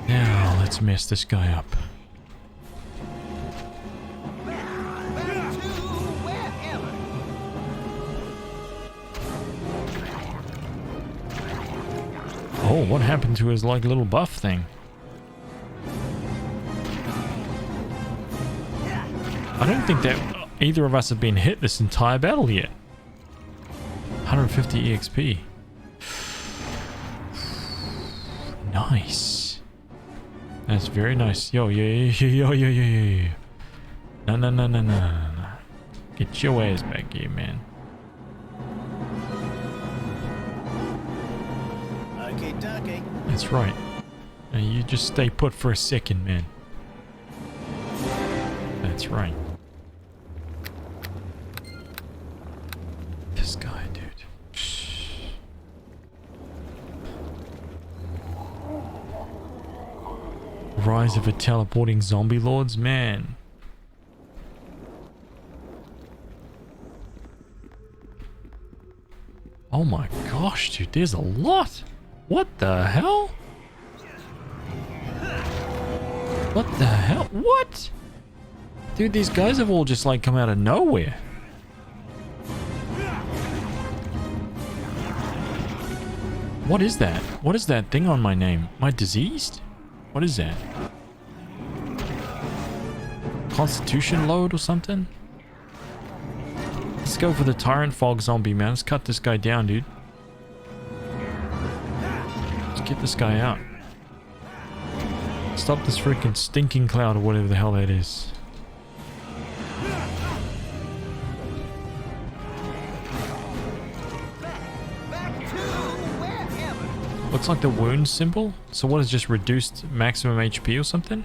Now let's mess this guy up. Oh, what happened to his like little buff thing? I don't think that either of us have been hit this entire battle yet. 150 EXP. Nice. That's very nice. Yo, yo. No. Get your ass back here, man. Okay. That's right. Now you just stay put for a second, man. That's right. This guy, dude. Rise of the teleporting zombie lords, man. Oh my gosh, dude, there's a lot. What the hell? What the hell? What? Dude, these guys have all just like come out of nowhere. What is that? What is that thing on my name? Am I diseased? What is that? Constitution load or something? Let's go for the Tyrant Fog zombie, man. Let's cut this guy down, dude. Let's get this guy out. Stop this freaking stinking cloud or whatever the hell that is. Looks like the wound symbol. So what is just reduced maximum HP or something?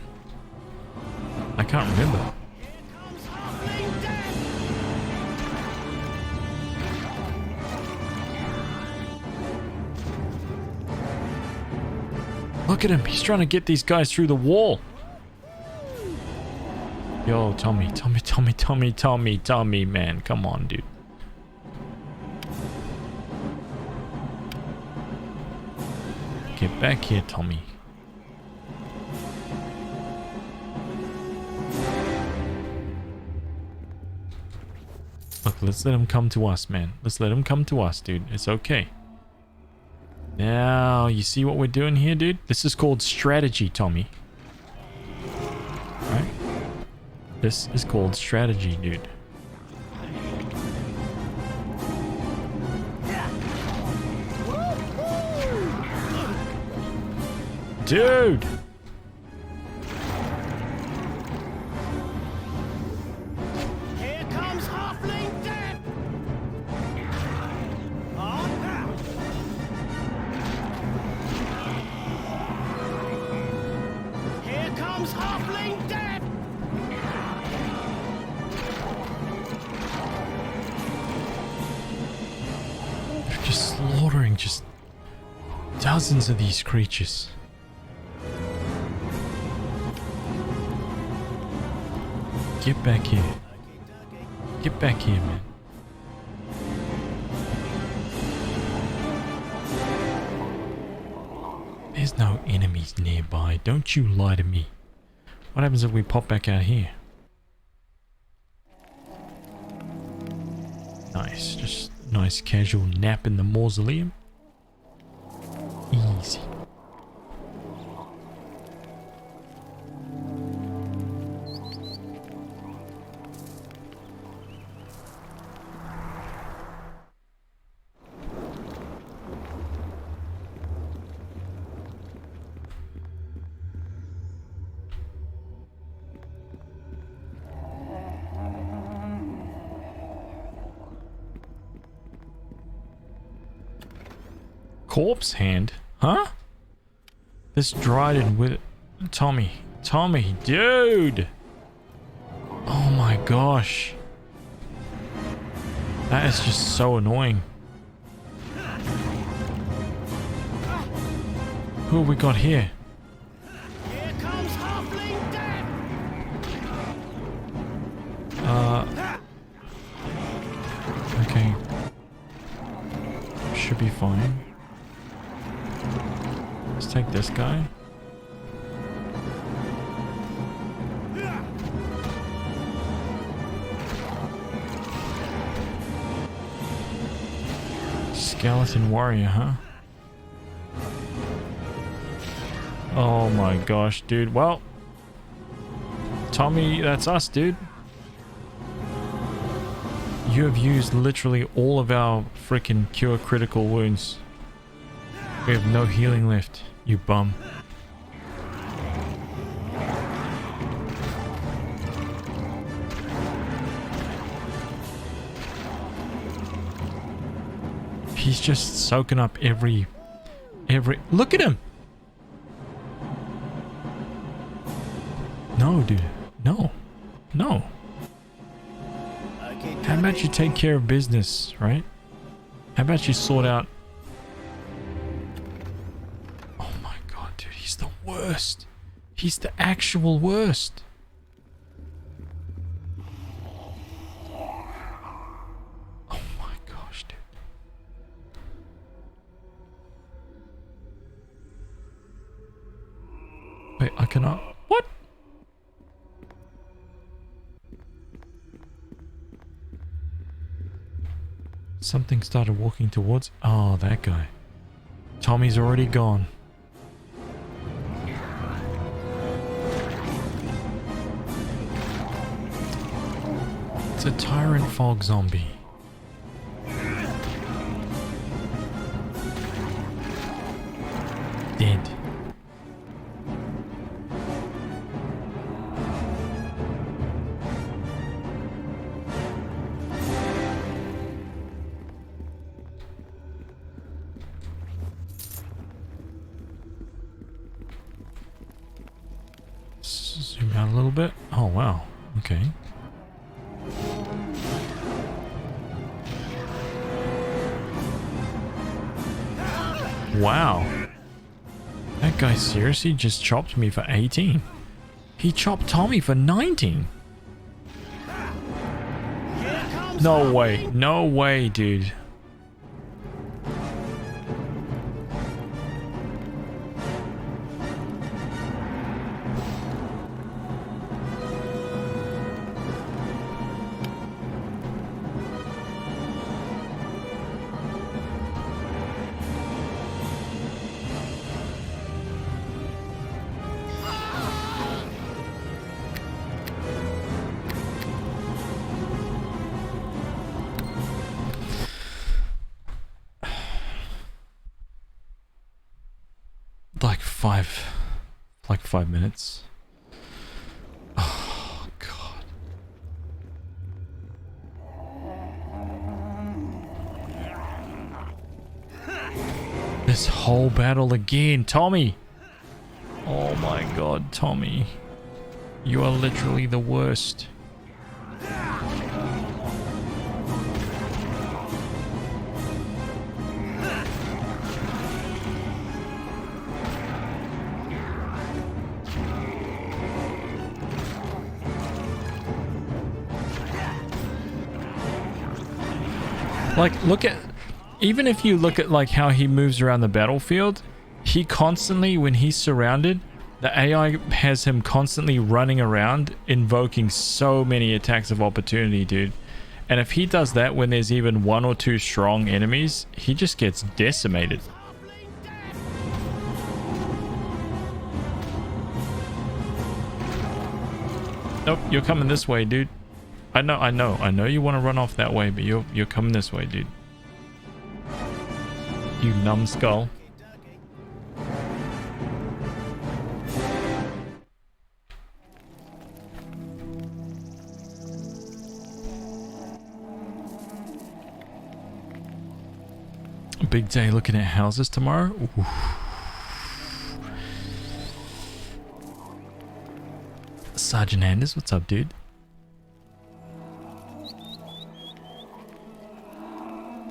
I can't remember. Look at him. He's trying to get these guys through the wall. Yo, Tommy, man. Come on, dude. Get back here, Tommy. Look, let's let him come to us, man. Let's let him come to us, dude. It's okay. Now, you see what we're doing here, dude? This is called strategy, Tommy. Right? This is called strategy, dude. Dude! Here comes Halfling Death! On now! Here comes Halfling Death! They're just slaughtering just dozens of these creatures. Get back here. Get back here, man. There's no enemies nearby. Don't you lie to me. What happens if we pop back out here? Nice. Just nice casual nap in the mausoleum. Easy. Corpse hand? Huh? This Dryden with Tommy. Tommy, dude! Oh my gosh. That is just so annoying. Who have we got here? Here comes halfling death! Okay. Should be fine. Let's take this guy. Skeleton warrior, huh? Oh my gosh, dude. Well, Tommy, that's us, dude. You have used literally all of our freaking cure critical wounds. We have no healing left, you bum. He's just soaking up every... Look at him! No, dude. No. No. How about you take care of business, right? How about you sort out... Oh my god, dude. He's the worst. He's the actual worst. Oh my gosh, dude. Wait, I cannot... What? Something started walking towards... Oh, that guy. Tommy's already gone. It's a tyrant fog zombie. Dead. Zoom out a little bit. Oh, wow. Okay. Wow. That guy seriously just chopped me for 18. He chopped Tommy for 19. No way. No way, dude. Like 5 minutes. Oh god. This whole battle again, Tommy. Oh my god, Tommy. You are literally the worst. Like, look at... Even if you look at, like, how he moves around the battlefield, he constantly, when he's surrounded, the AI has him constantly running around, invoking so many attacks of opportunity, dude. And if he does that when there's even 1 or 2 strong enemies, he just gets decimated. Nope, you're coming this way, dude. I know you want to run off that way, but you're coming this way, dude. You numbskull. big day looking at houses tomorrow. Ooh. Sergeant Anders, what's up, dude?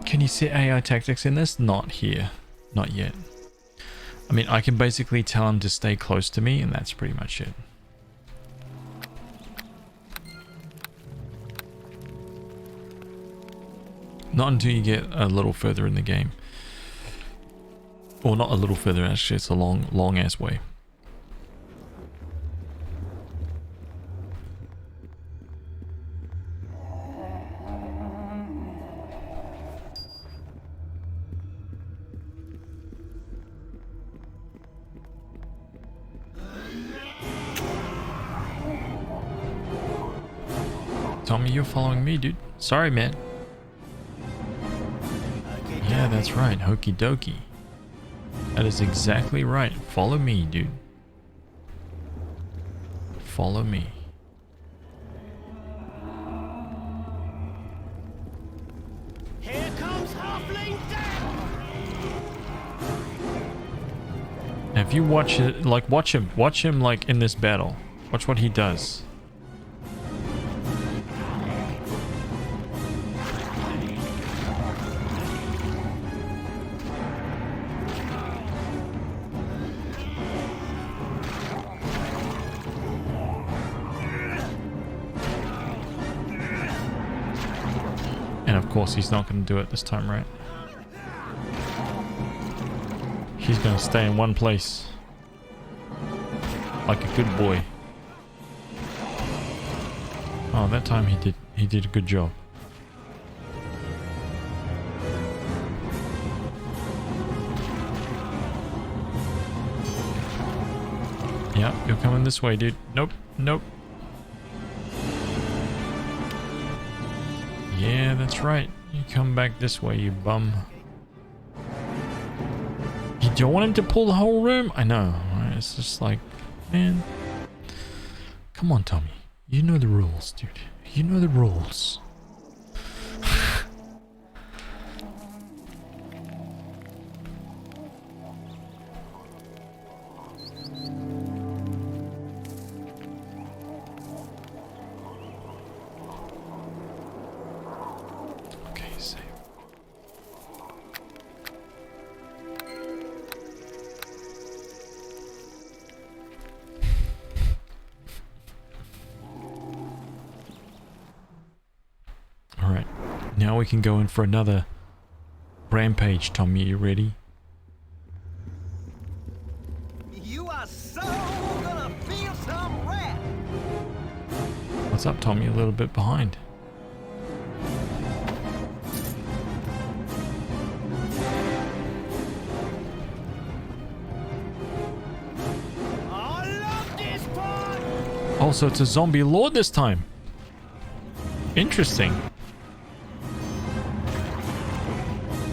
Can you set AI tactics in this? Not here. Not yet. I mean, I can basically tell him to stay close to me, and that's pretty much it. Not until you get a little further in the game. Or not a little further, actually. It's a long ass way. Tommy, you're following me, dude. Sorry, man. Yeah, that's right. Hokey dokey. That is exactly right. Follow me, dude. Follow me. Here comes Halfling Death! Now, if you watch it, like, watch him like in this battle. Watch what he does. And of course he's not going to do it this time, right? He's going to stay in one place. Like a good boy. Oh, that time he did a good job. Yep, you're coming this way, dude. Nope, nope. Yeah, that's right. You come back this way, you bum. You don't want him to pull the whole room? I know. Right? It's just like, man. Come on, Tommy. You know the rules, dude. You know the rules. Now we can go in for another rampage, Tommy. You ready? You are so gonna feel some rat! What's up, Tommy? A little bit behind. I love this part! Oh, so it's a zombie lord this time. Interesting.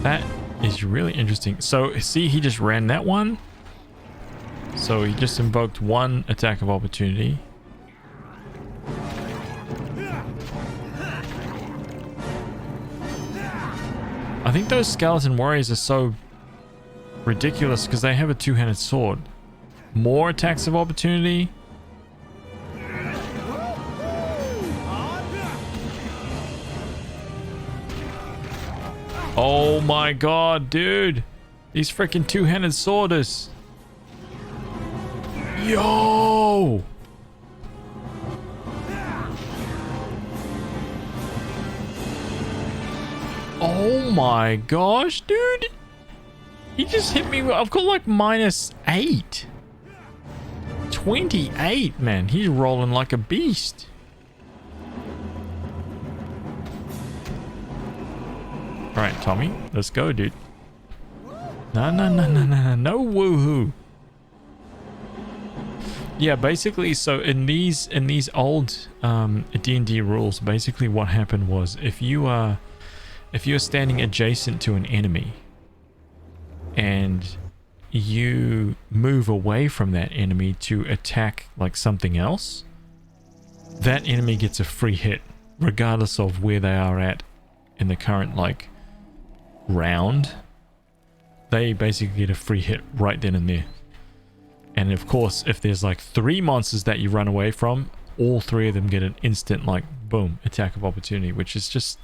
That is really interesting. So, see, he just ran that one. So, he just invoked one attack of opportunity. I think those skeleton warriors are so ridiculous because they have a two-handed sword. More attacks of opportunity. Oh my god, dude. These freaking two-handed sworders. Yo! Oh my gosh, dude. He just hit me. I've got like -8. 28, man. He's rolling like a beast. Alright, Tommy, let's go, dude. No woohoo. Yeah, basically, so in these old D&D rules, basically what happened was if you're standing adjacent to an enemy and you move away from that enemy to attack like something else, that enemy gets a free hit regardless of where they are at in the current like round. they basically get a free hit right then and there. And of course, if there's like 3 monsters that you run away from, all 3 of them get an instant, like, boom, attack of opportunity, which is just,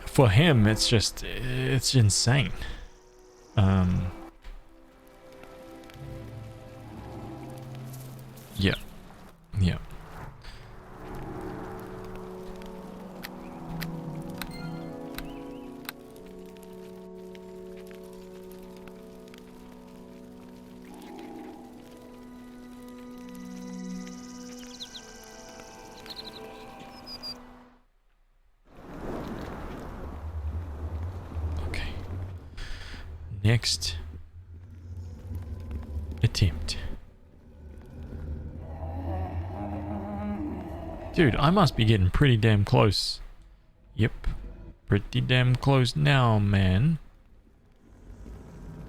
for him, it's insane. Yeah. Yeah. Okay. Next attempt. Dude, I must be getting pretty damn close. Yep. Pretty damn close now, man.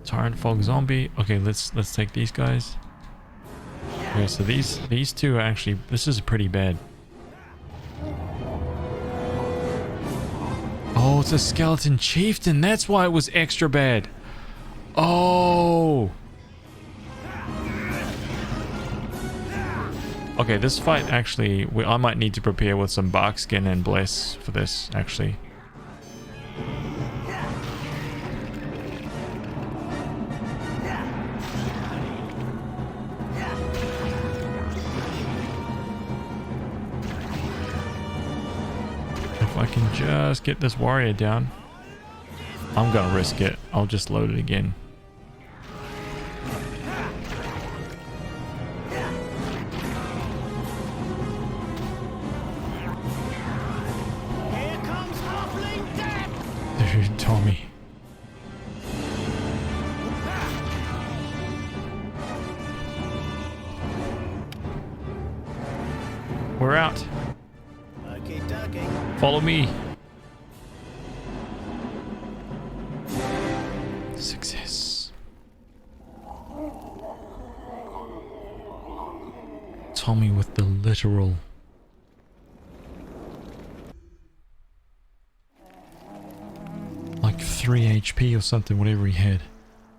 Tyrant Fog Zombie. Okay, let's take these guys. Okay, so these two are actually, this is pretty bad. Oh, it's a skeleton chieftain. That's why it was extra bad. Oh. Okay, this fight actually, I might need to prepare with some bark skin and bless for this, actually. If I can just get this warrior down, I'm gonna risk it. I'll just load it again. Dude, Tommy. We're out. Follow me. Success. Tommy with the literal. Like 3 HP or something, whatever he had.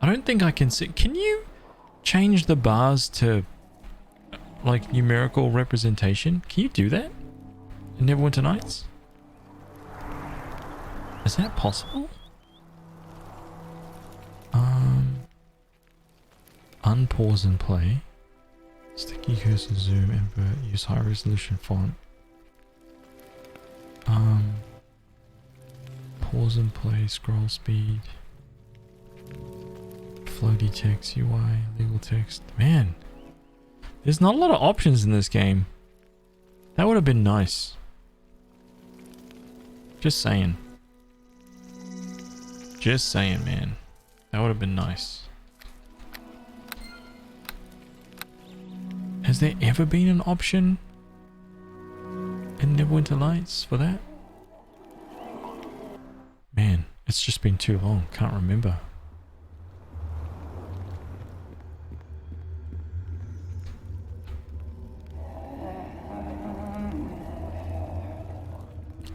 I don't think I can see. Can you change the bars to like numerical representation? Can you do that in Neverwinter Nights? Is that possible? Unpause and play. Sticky cursor, zoom, invert, use high resolution font. Pause and play, scroll speed, floaty text, UI, legal text. Man, there's not a lot of options in this game. That would have been nice. Just saying. Just saying, man. That would have been nice. Has there ever been an option in Neverwinter Nights for that? Man, it's just been too long. Can't remember.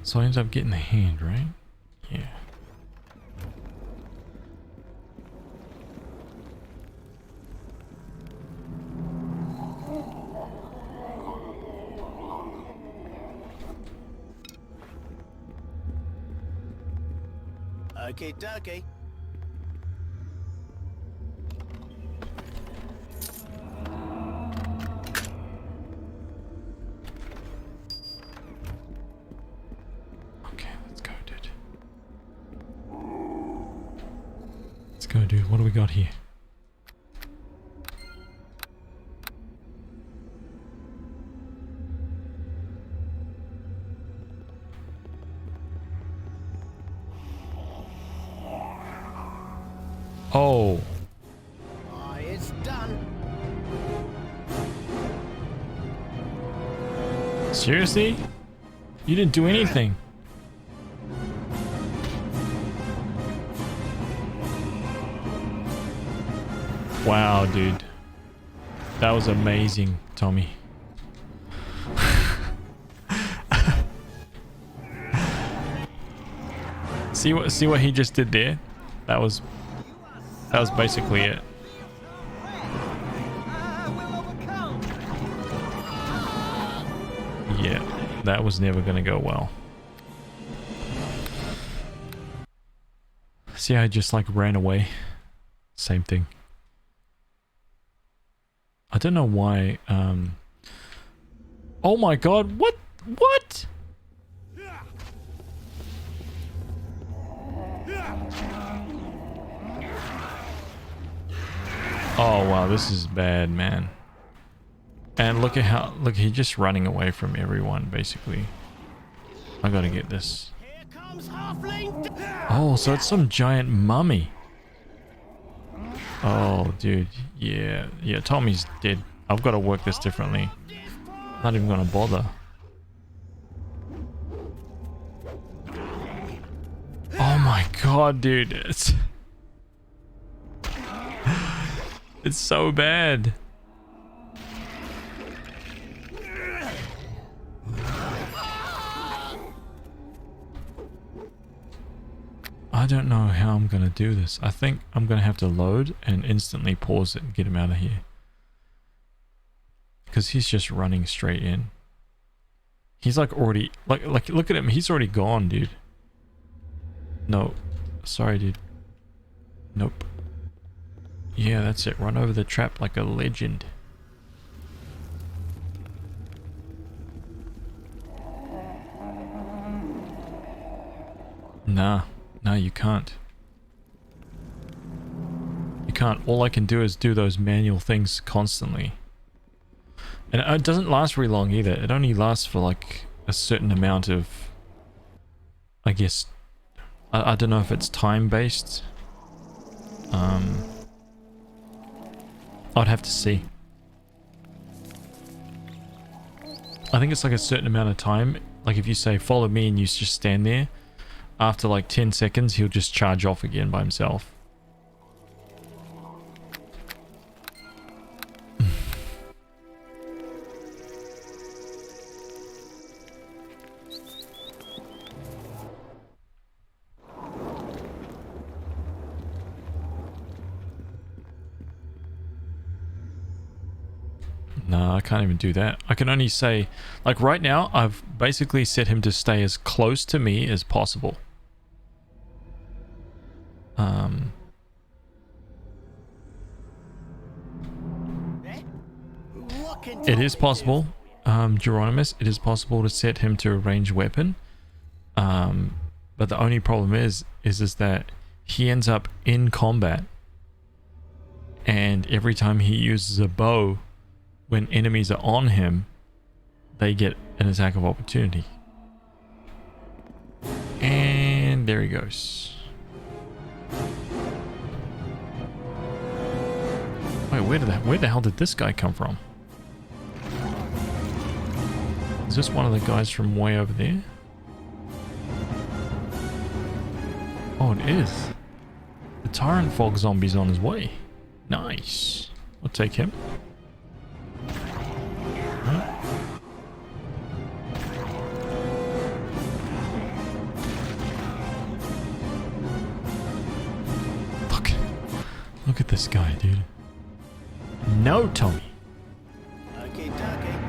So I end up getting the hand, right? Yeah. Okay, dokie. Okay, let's go, dude. Let's go, dude. What do we got here? Oh. Oh, it's done. Seriously? You didn't do anything. Wow, dude. That was amazing, Tommy. See what he just did there? That was That was basically it. Yeah, that was never going to go well. See, I just like ran away. Same thing. I don't know why. Oh my god, what? What? Oh wow, this is bad, man. And look at how, look, he's just running away from everyone, basically. I gotta get this. Oh, so it's some giant mummy. Oh, dude. Yeah. Yeah, Tommy's dead. I've got to work this differently. Not even gonna bother. Oh my god, dude. It's so bad. I don't know how I'm gonna do this. I think I'm gonna have to load and instantly pause it and get him out of here. Because he's just running straight in. He's like already, like look at him. He's already gone, dude. No. Sorry, dude. Nope. Yeah, that's it. Run over the trap like a legend. Nah. No, you can't. You can't. All I can do is do those manual things constantly. And it doesn't last very long either. It only lasts for like a certain amount of... I guess... I don't know if it's time-based. I'd have to see. I think it's like a certain amount of time. Like if you say, follow me, and you just stand there. After like 10 seconds, he'll just charge off again by himself. No, I can't even do that. I can only say, like right now, I've basically set him to stay as close to me as possible. It is possible, Geronimus, it is possible to set him to a ranged weapon. But the only problem is that he ends up in combat. And every time he uses a bow, when enemies are on him, they get an attack of opportunity. And there he goes. Wait, where the hell did this guy come from? Is this one of the guys from way over there? Oh, it is. The Tyrant Fog zombie's on his way. Nice. I'll take him. Look at this guy, dude. No, Tommy. Okay, talking.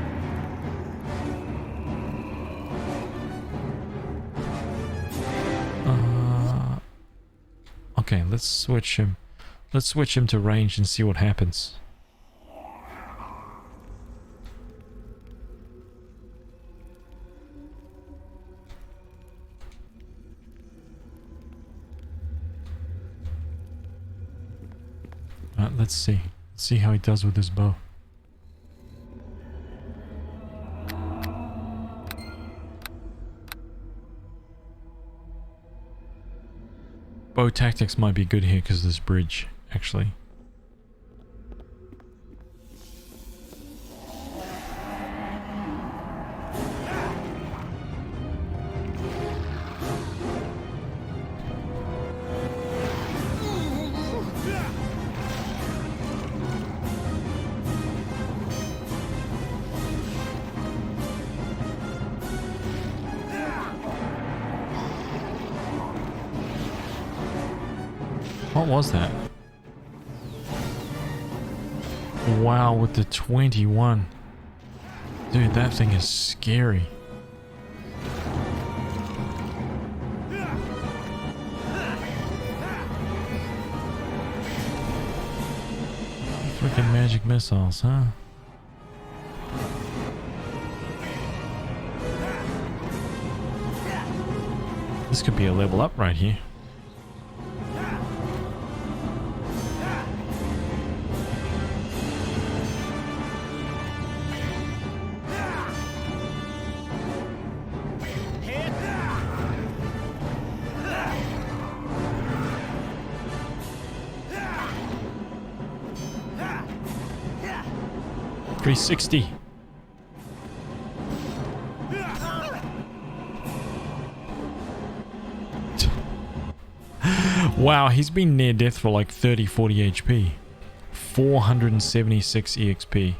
Okay, let's switch him. Let's switch him to range and see what happens. Let's see. Let's see how he does with his bow. Bow tactics might be good here because of this bridge, actually. What was that? Wow, with the 21. Dude, that thing is scary. Freaking magic missiles, huh? This could be a level up right here. $360. Wow, he's been near death for like 30, 40 HP. 476 EXP.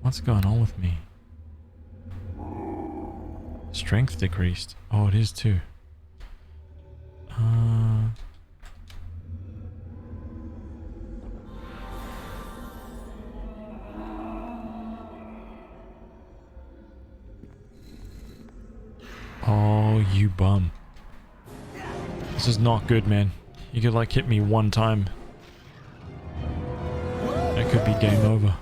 What's going on with me? Strength decreased. Oh, it is too. Oh, you bum. This is not good, man. You could like hit me one time. That could be game over.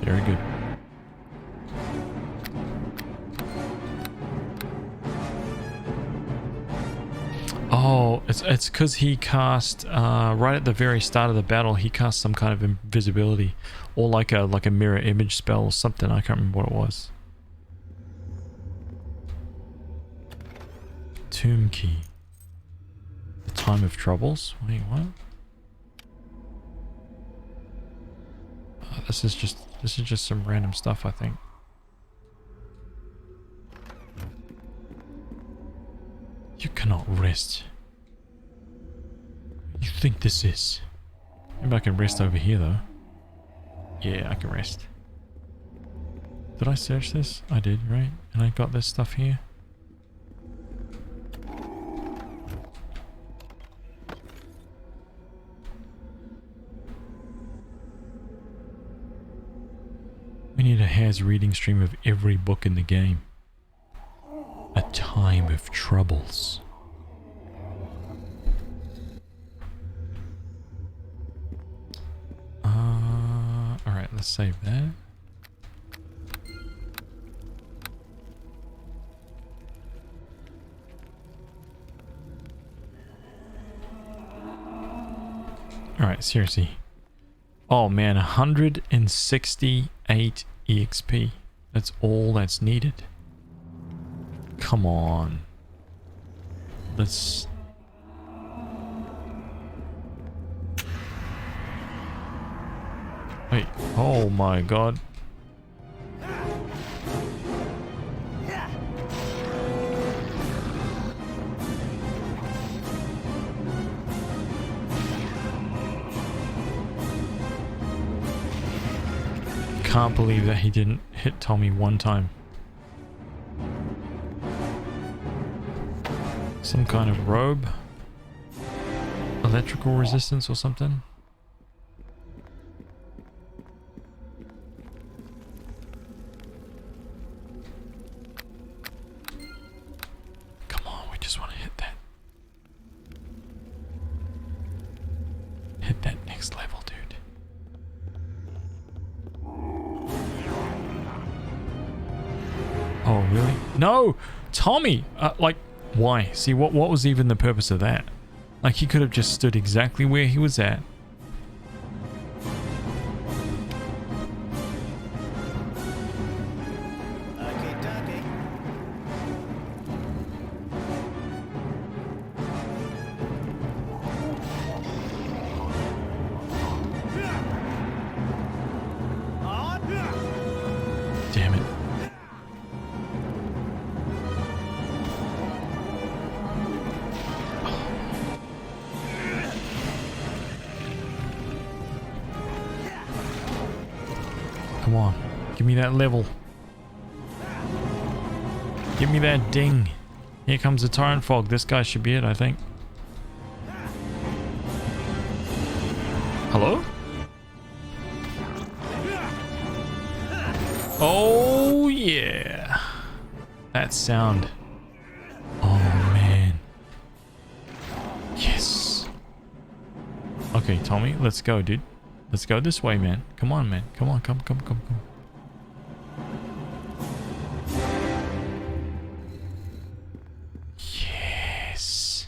Very good. Oh, it's because he cast right at the very start of the battle. He cast some kind of invisibility, or like a mirror image spell or something. I can't remember what it was. Tomb key. The time of troubles. Wait, what? This is just some random stuff, I think. You cannot rest. You think this is? Maybe I can rest over here though. Yeah, I can rest. Did I search this? I did, right? And I got this stuff here. We need a Haz reading stream of every book in the game. A time of troubles. Alright, let's save that. Alright, seriously. Oh man, 168 EXP. That's all that's needed. Come on. Let's... Wait. Oh my god. Can't believe that he didn't hit Tommy one time. Some kind of robe? Electrical resistance or something? Come on, we just want to hit that. Hit that next level, dude. Oh, really? No! Tommy! Like, why? See, what was even the purpose of that? Like, he could have just stood exactly where he was at. Come on. Give me that level. Give me that ding. Here comes the Tyrant Fog. This guy should be it, I think. Hello? Oh, yeah. That sound. Oh, man. Yes. Okay, Tommy, let's go, dude. Let's go this way, man. Come on, man. Come on, come. Yes.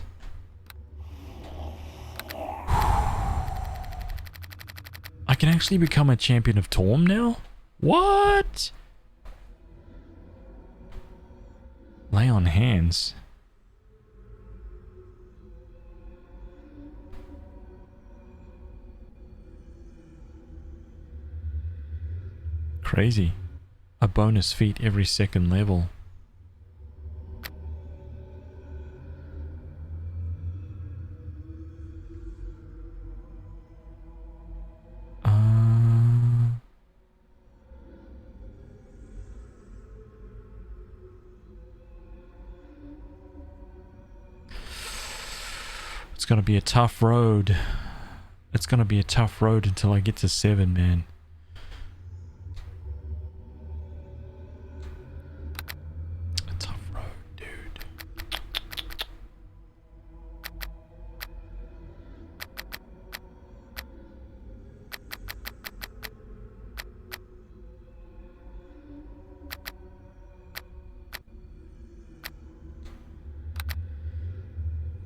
I can actually become a champion of Torm now? What? Lay on hands. Crazy. A bonus feat every second level. It's gonna be a tough road. It's gonna be a tough road until I get to 7, man. A tough road, dude.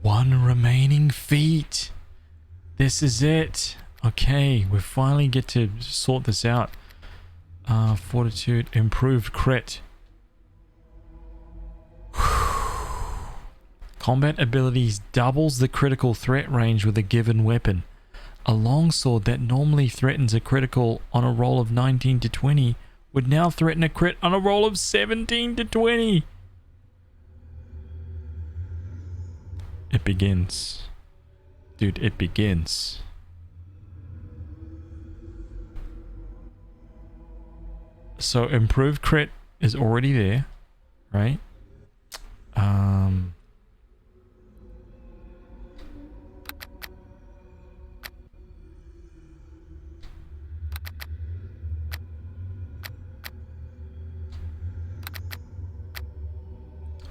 One remaining feat. This is it. Okay, we finally get to sort this out. Fortitude, improved crit. Combat abilities doubles the critical threat range with a given weapon. A longsword that normally threatens a critical on a roll of 19 to 20 would now threaten a crit on a roll of 17 to 20. It begins. Dude, it begins. So improved crit is already there, right?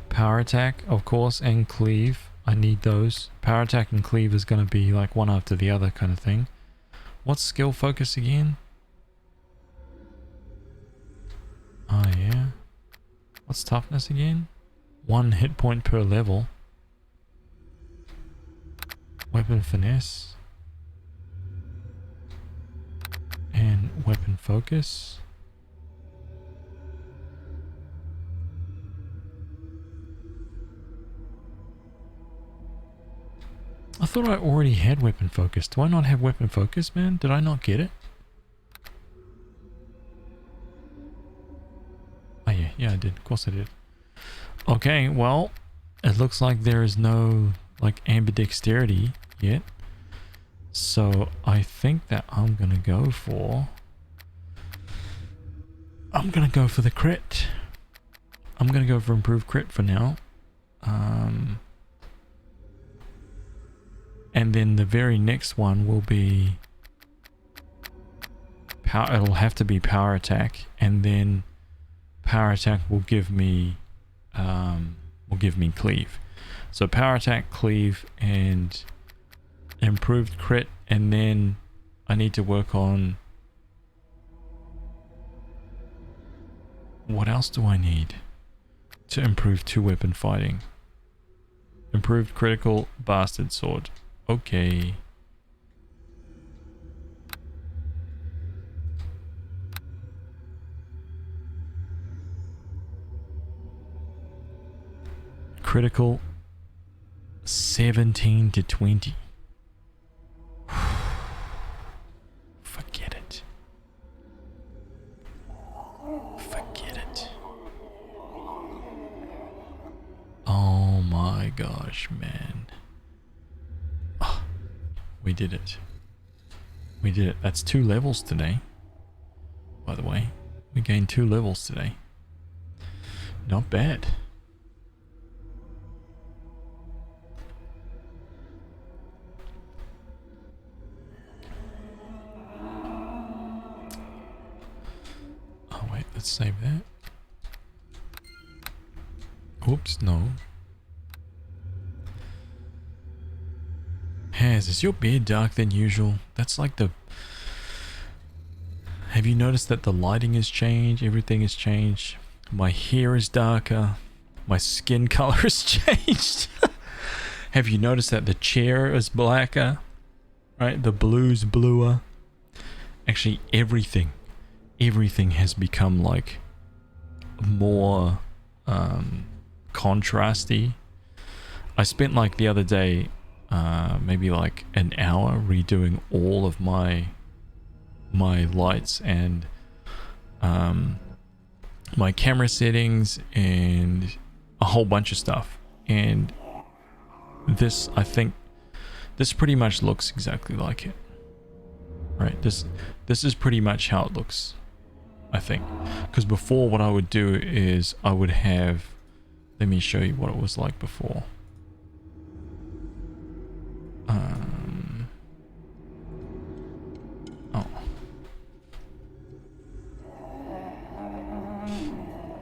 Power attack, of course, and cleave. I need those. Power attack and cleave is going to be like one after the other kind of thing. What's skill focus again? Oh yeah. What's toughness again? 1 hit point per level. Weapon finesse. And weapon focus. I thought I already had weapon focus. Do I not have weapon focus, man? Did I not get it? Oh yeah, I did. Of course I did. Okay, well, it looks like there is no like ambidexterity yet. So I think that I'm gonna go for the crit. I'm gonna go for improved crit for now. And then the very next one will be power. It'll have to be power attack, and then power attack will give me cleave. So power attack, cleave, and improved crit, and then I need to work on what else do I need to improve 2-weapon fighting? Improved critical bastard sword. Okay. Critical 17 to 20. Forget it. Forget it. Oh my gosh, man. We did it. We did it. That's 2 levels today. by the way. We gained 2 levels today. Not bad. Oh wait, let's save that. Oops, no. Haz, is your beard dark than usual? That's like the... Have you noticed that the lighting has changed? Everything has changed. My hair is darker. My skin color has changed. Have you noticed that the chair is blacker? Right? The blue's bluer. Actually, everything has become like more contrasty. I spent like the other day maybe like an hour redoing all of my lights and my camera settings and a whole bunch of stuff, and this, I think this pretty much looks exactly like it, right? This is pretty much how it looks, I think, because before what I would do is I would have, let me show you what it was like before.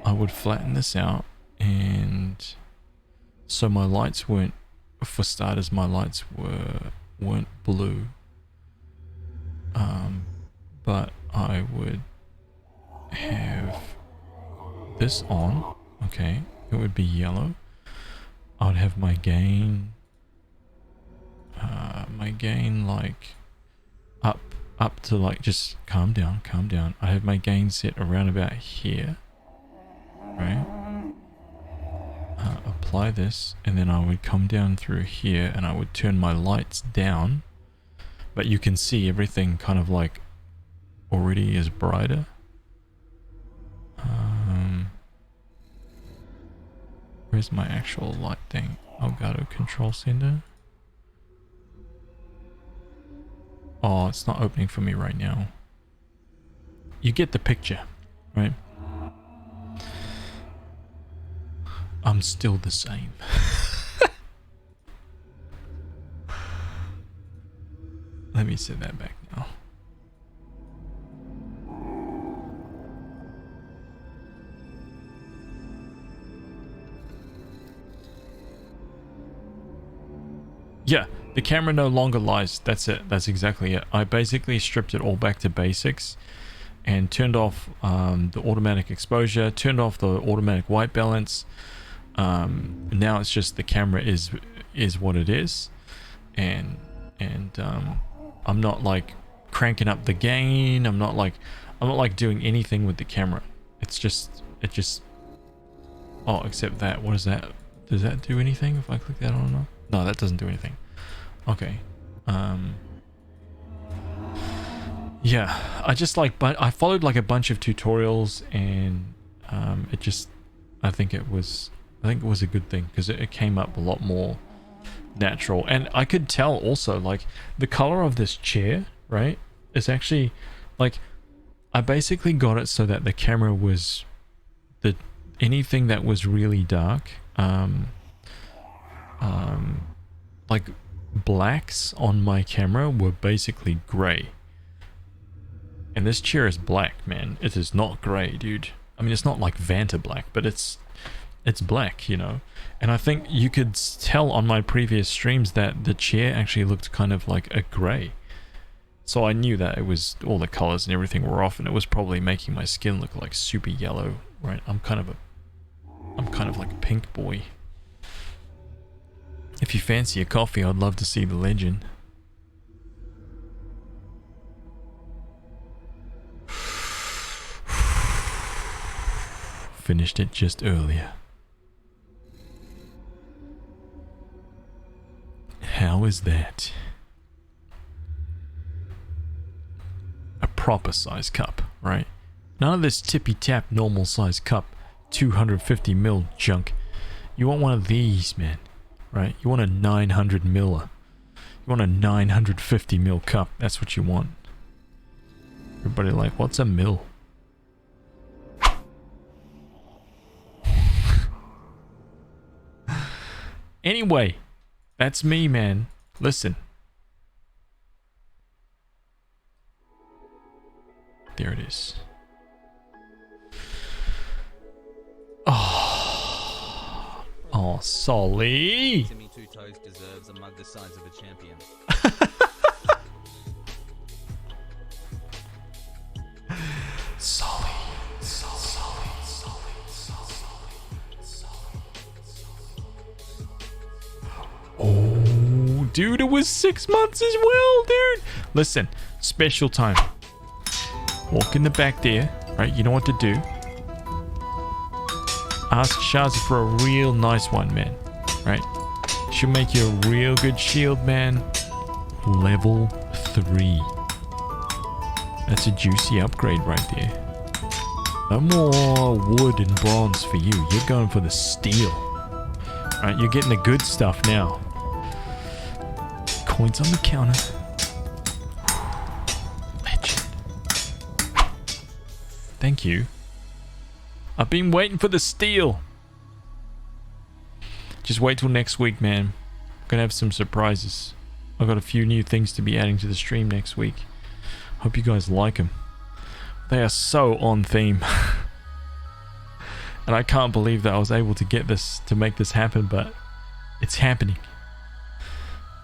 I would flatten this out, and so my lights weren't, for starters, my lights weren't blue, but I would have this on, okay, it would be yellow. I would have my gain like up to like, just calm down. I have my gain set around about here, right? Apply this, and then I would come down through here and I would turn my lights down, but you can see everything kind of like already is brighter. Where's my actual light thing? Elgato Control Center. Oh, it's not opening for me right now. You get the picture, right? I'm still the same. Let me set that back now. Yeah, the camera no longer lies. That's it. That's exactly it. I basically stripped it all back to basics and turned off the automatic exposure, turned off the automatic white balance. Now it's just the camera is what it is, and I'm not like cranking up the gain. I'm not like doing anything with the camera. It just oh, except that. What is that? Does that do anything if I click that on or not? No, that doesn't do anything. Okay. Yeah, I just like, but I followed like a bunch of tutorials, and it just, I think it was a good thing, because it came up a lot more natural. And I could tell also, like, the color of this chair, right, is actually, like, I basically got it so that the camera was, anything that was really dark, like, blacks on my camera were basically gray. And this chair is black, man. It is not gray, dude. I mean, it's not like Vanta black, but it's black, you know. And I think you could tell on my previous streams that the chair actually looked kind of like a gray. So I knew that it was, all the colors and everything were off, and it was probably making my skin look like super yellow, right? I'm kind of like a pink boy. If you fancy a coffee, I'd love to see the legend. Finished it just earlier. How is that? A proper size cup, right? None of this tippy-tap normal size cup, 250ml junk. You want one of these, man, right? You want a 900ml. You want a 950ml cup. That's what you want. Everybody like, what's a mil? Anyway, that's me, man. Listen. There it is. Oh, Solly. Timmy Two Toes deserves a mug the size of a champion. Solly. Oh, dude, it was 6 months as well, dude. Listen, special time. Walk in the back there, right? You know what to do. Ask Shaz for a real nice one, man. Right? She'll make you a real good shield, man. Level 3. That's a juicy upgrade right there. No more wood and bronze for you. You're going for the steel. Right? You're getting the good stuff now. Coins on the counter. Legend. Thank you. I've been waiting for the steel. Just wait till next week, man. I'm gonna have some surprises. I've got a few new things to be adding to the stream next week. Hope you guys like them. They are so on theme. And I can't believe that I was able to get this, to make this happen, but it's happening.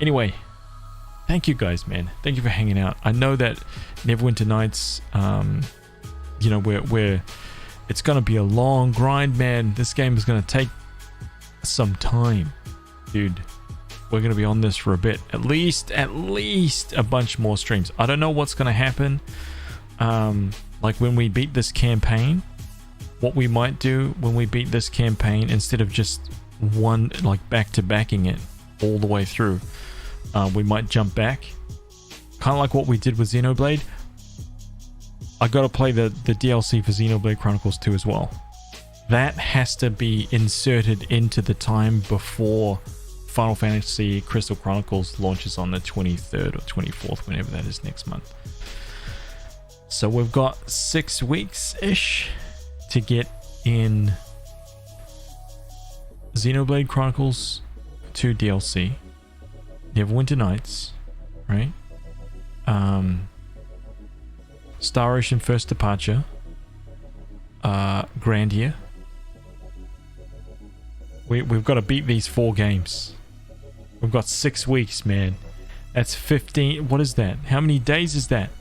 Anyway, thank you guys, man. Thank you for hanging out. I know that Neverwinter Nights, you know, we're it's gonna be a long grind, man. This game is gonna take some time, dude. We're gonna be on this for a bit, at least a bunch more streams. I don't know what's gonna happen. Like when we beat this campaign, what we might do when we beat this campaign, instead of just one, like back to backing it all the way through, we might jump back, kind of like what we did with Xenoblade. I gotta play the DLC for Xenoblade Chronicles 2 as well. That has to be inserted into the time before Final Fantasy Crystal Chronicles launches on the 23rd or 24th, whenever that is next month. So we've got 6 weeks-ish to get in Xenoblade Chronicles 2 DLC, Neverwinter Nights, right? Star Ocean First Departure, Grandia. We've got to beat these 4 games. We've got 6 weeks, man. That's 15. What is that? How many days is that?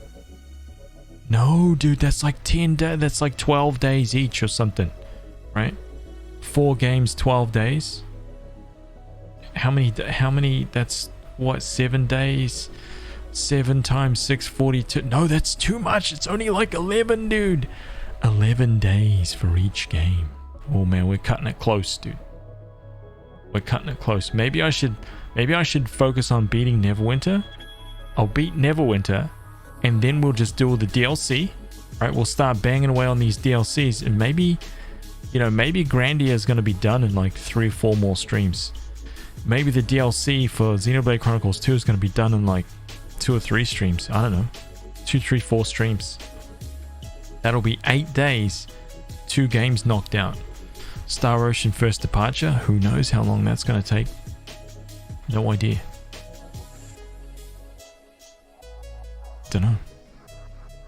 No, dude, that's like 10 days. That's like 12 days each or something, right? 4 games, 12 days. How many? That's what, 7 days? 7 times 6, 42. No, that's too much. It's only like 11, dude. 11 days for each game. Oh man, we're cutting it close, dude. We're cutting it close. Maybe I should focus on beating Neverwinter. I'll beat Neverwinter, and then we'll just do all the DLC. Right? We'll start banging away on these DLCs, and maybe, you know, maybe Grandia is going to be done in like 3 or 4 more streams. Maybe the DLC for Xenoblade Chronicles 2 is going to be done in like 2 or 3 streams. I don't know. 2, 3, 4 streams. That'll be 8 days. 2 games knocked out. Star Ocean First Departure. Who knows how long that's going to take? No idea. Don't know.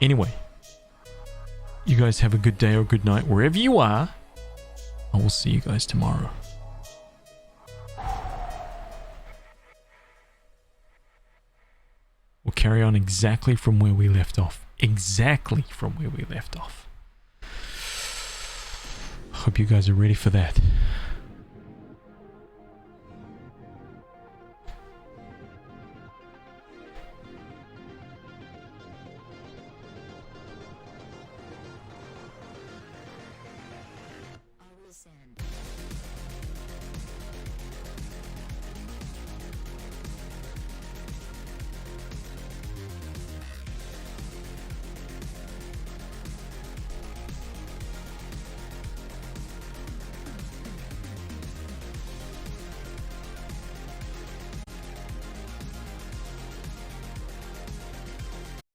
Anyway. You guys have a good day or good night wherever you are. I will see you guys tomorrow. We'll carry on exactly from where we left off. Exactly from where we left off. Hope you guys are ready for that.